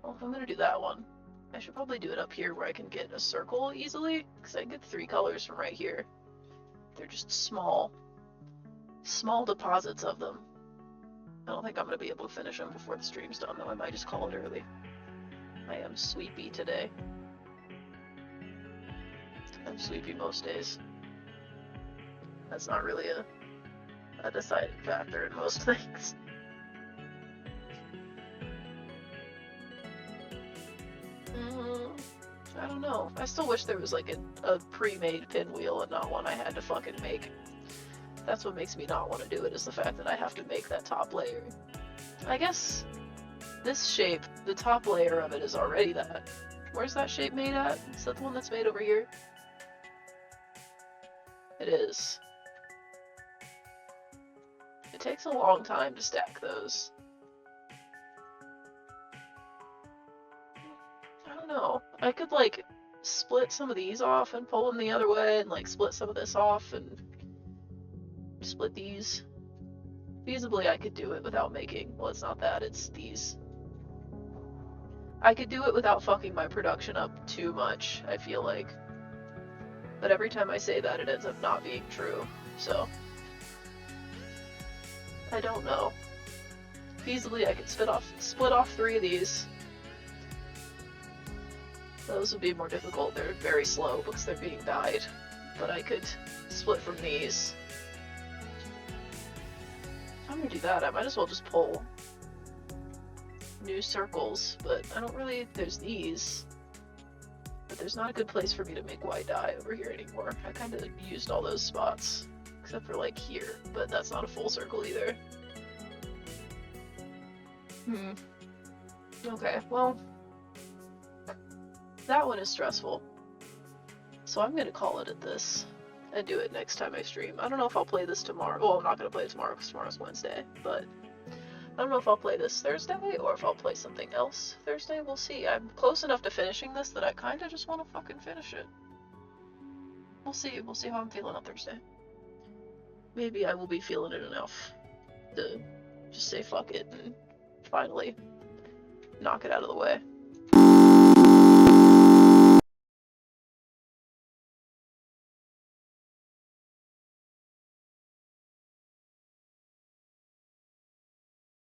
Well, if I'm gonna do that one, I should probably do it up here where I can get a circle easily, because I can get 3 colors from right here. They're just small deposits of them. I don't think I'm going to be able to finish them before the stream's done, though. I might just call it early. I am sleepy today. I'm sleepy most days. That's not really a deciding factor in most things. I don't know. I still wish there was like a pre-made pinwheel and not one I had to fucking make. That's what makes me not want to do it, is the fact that I have to make that top layer. I guess this shape, the top layer of it is already that. Where's that shape made at? Is that the one that's made over here? It is. It takes a long time to stack those. don't know. I could, like, split some of these off and pull them the other way, and, like, split some of this off and split these. Feasibly, I could do it without making... Well, it's not that, it's these. I could do it without fucking my production up too much, I feel like. But every time I say that, it ends up not being true, so... I don't know. Feasibly, I could split off 3 of these. Those would be more difficult. They're very slow because they're being dyed. But I could split from these. If I'm gonna do that, I might as well just pull new circles, but I don't really... There's these. But there's not a good place for me to make white dye over here anymore. I kind of used all those spots. Except for, like, here. But that's not a full circle either. Okay, well... That one is stressful. So I'm gonna call it at this. And do it next time I stream. I don't know if I'll play this tomorrow. Well, I'm not gonna play it tomorrow because tomorrow's Wednesday. But I don't know if I'll play this Thursday or if I'll play something else Thursday. We'll see. I'm close enough to finishing this that I kind of just want to fucking finish it. We'll see. We'll see how I'm feeling on Thursday. Maybe I will be feeling it enough to just say fuck it and finally knock it out of the way.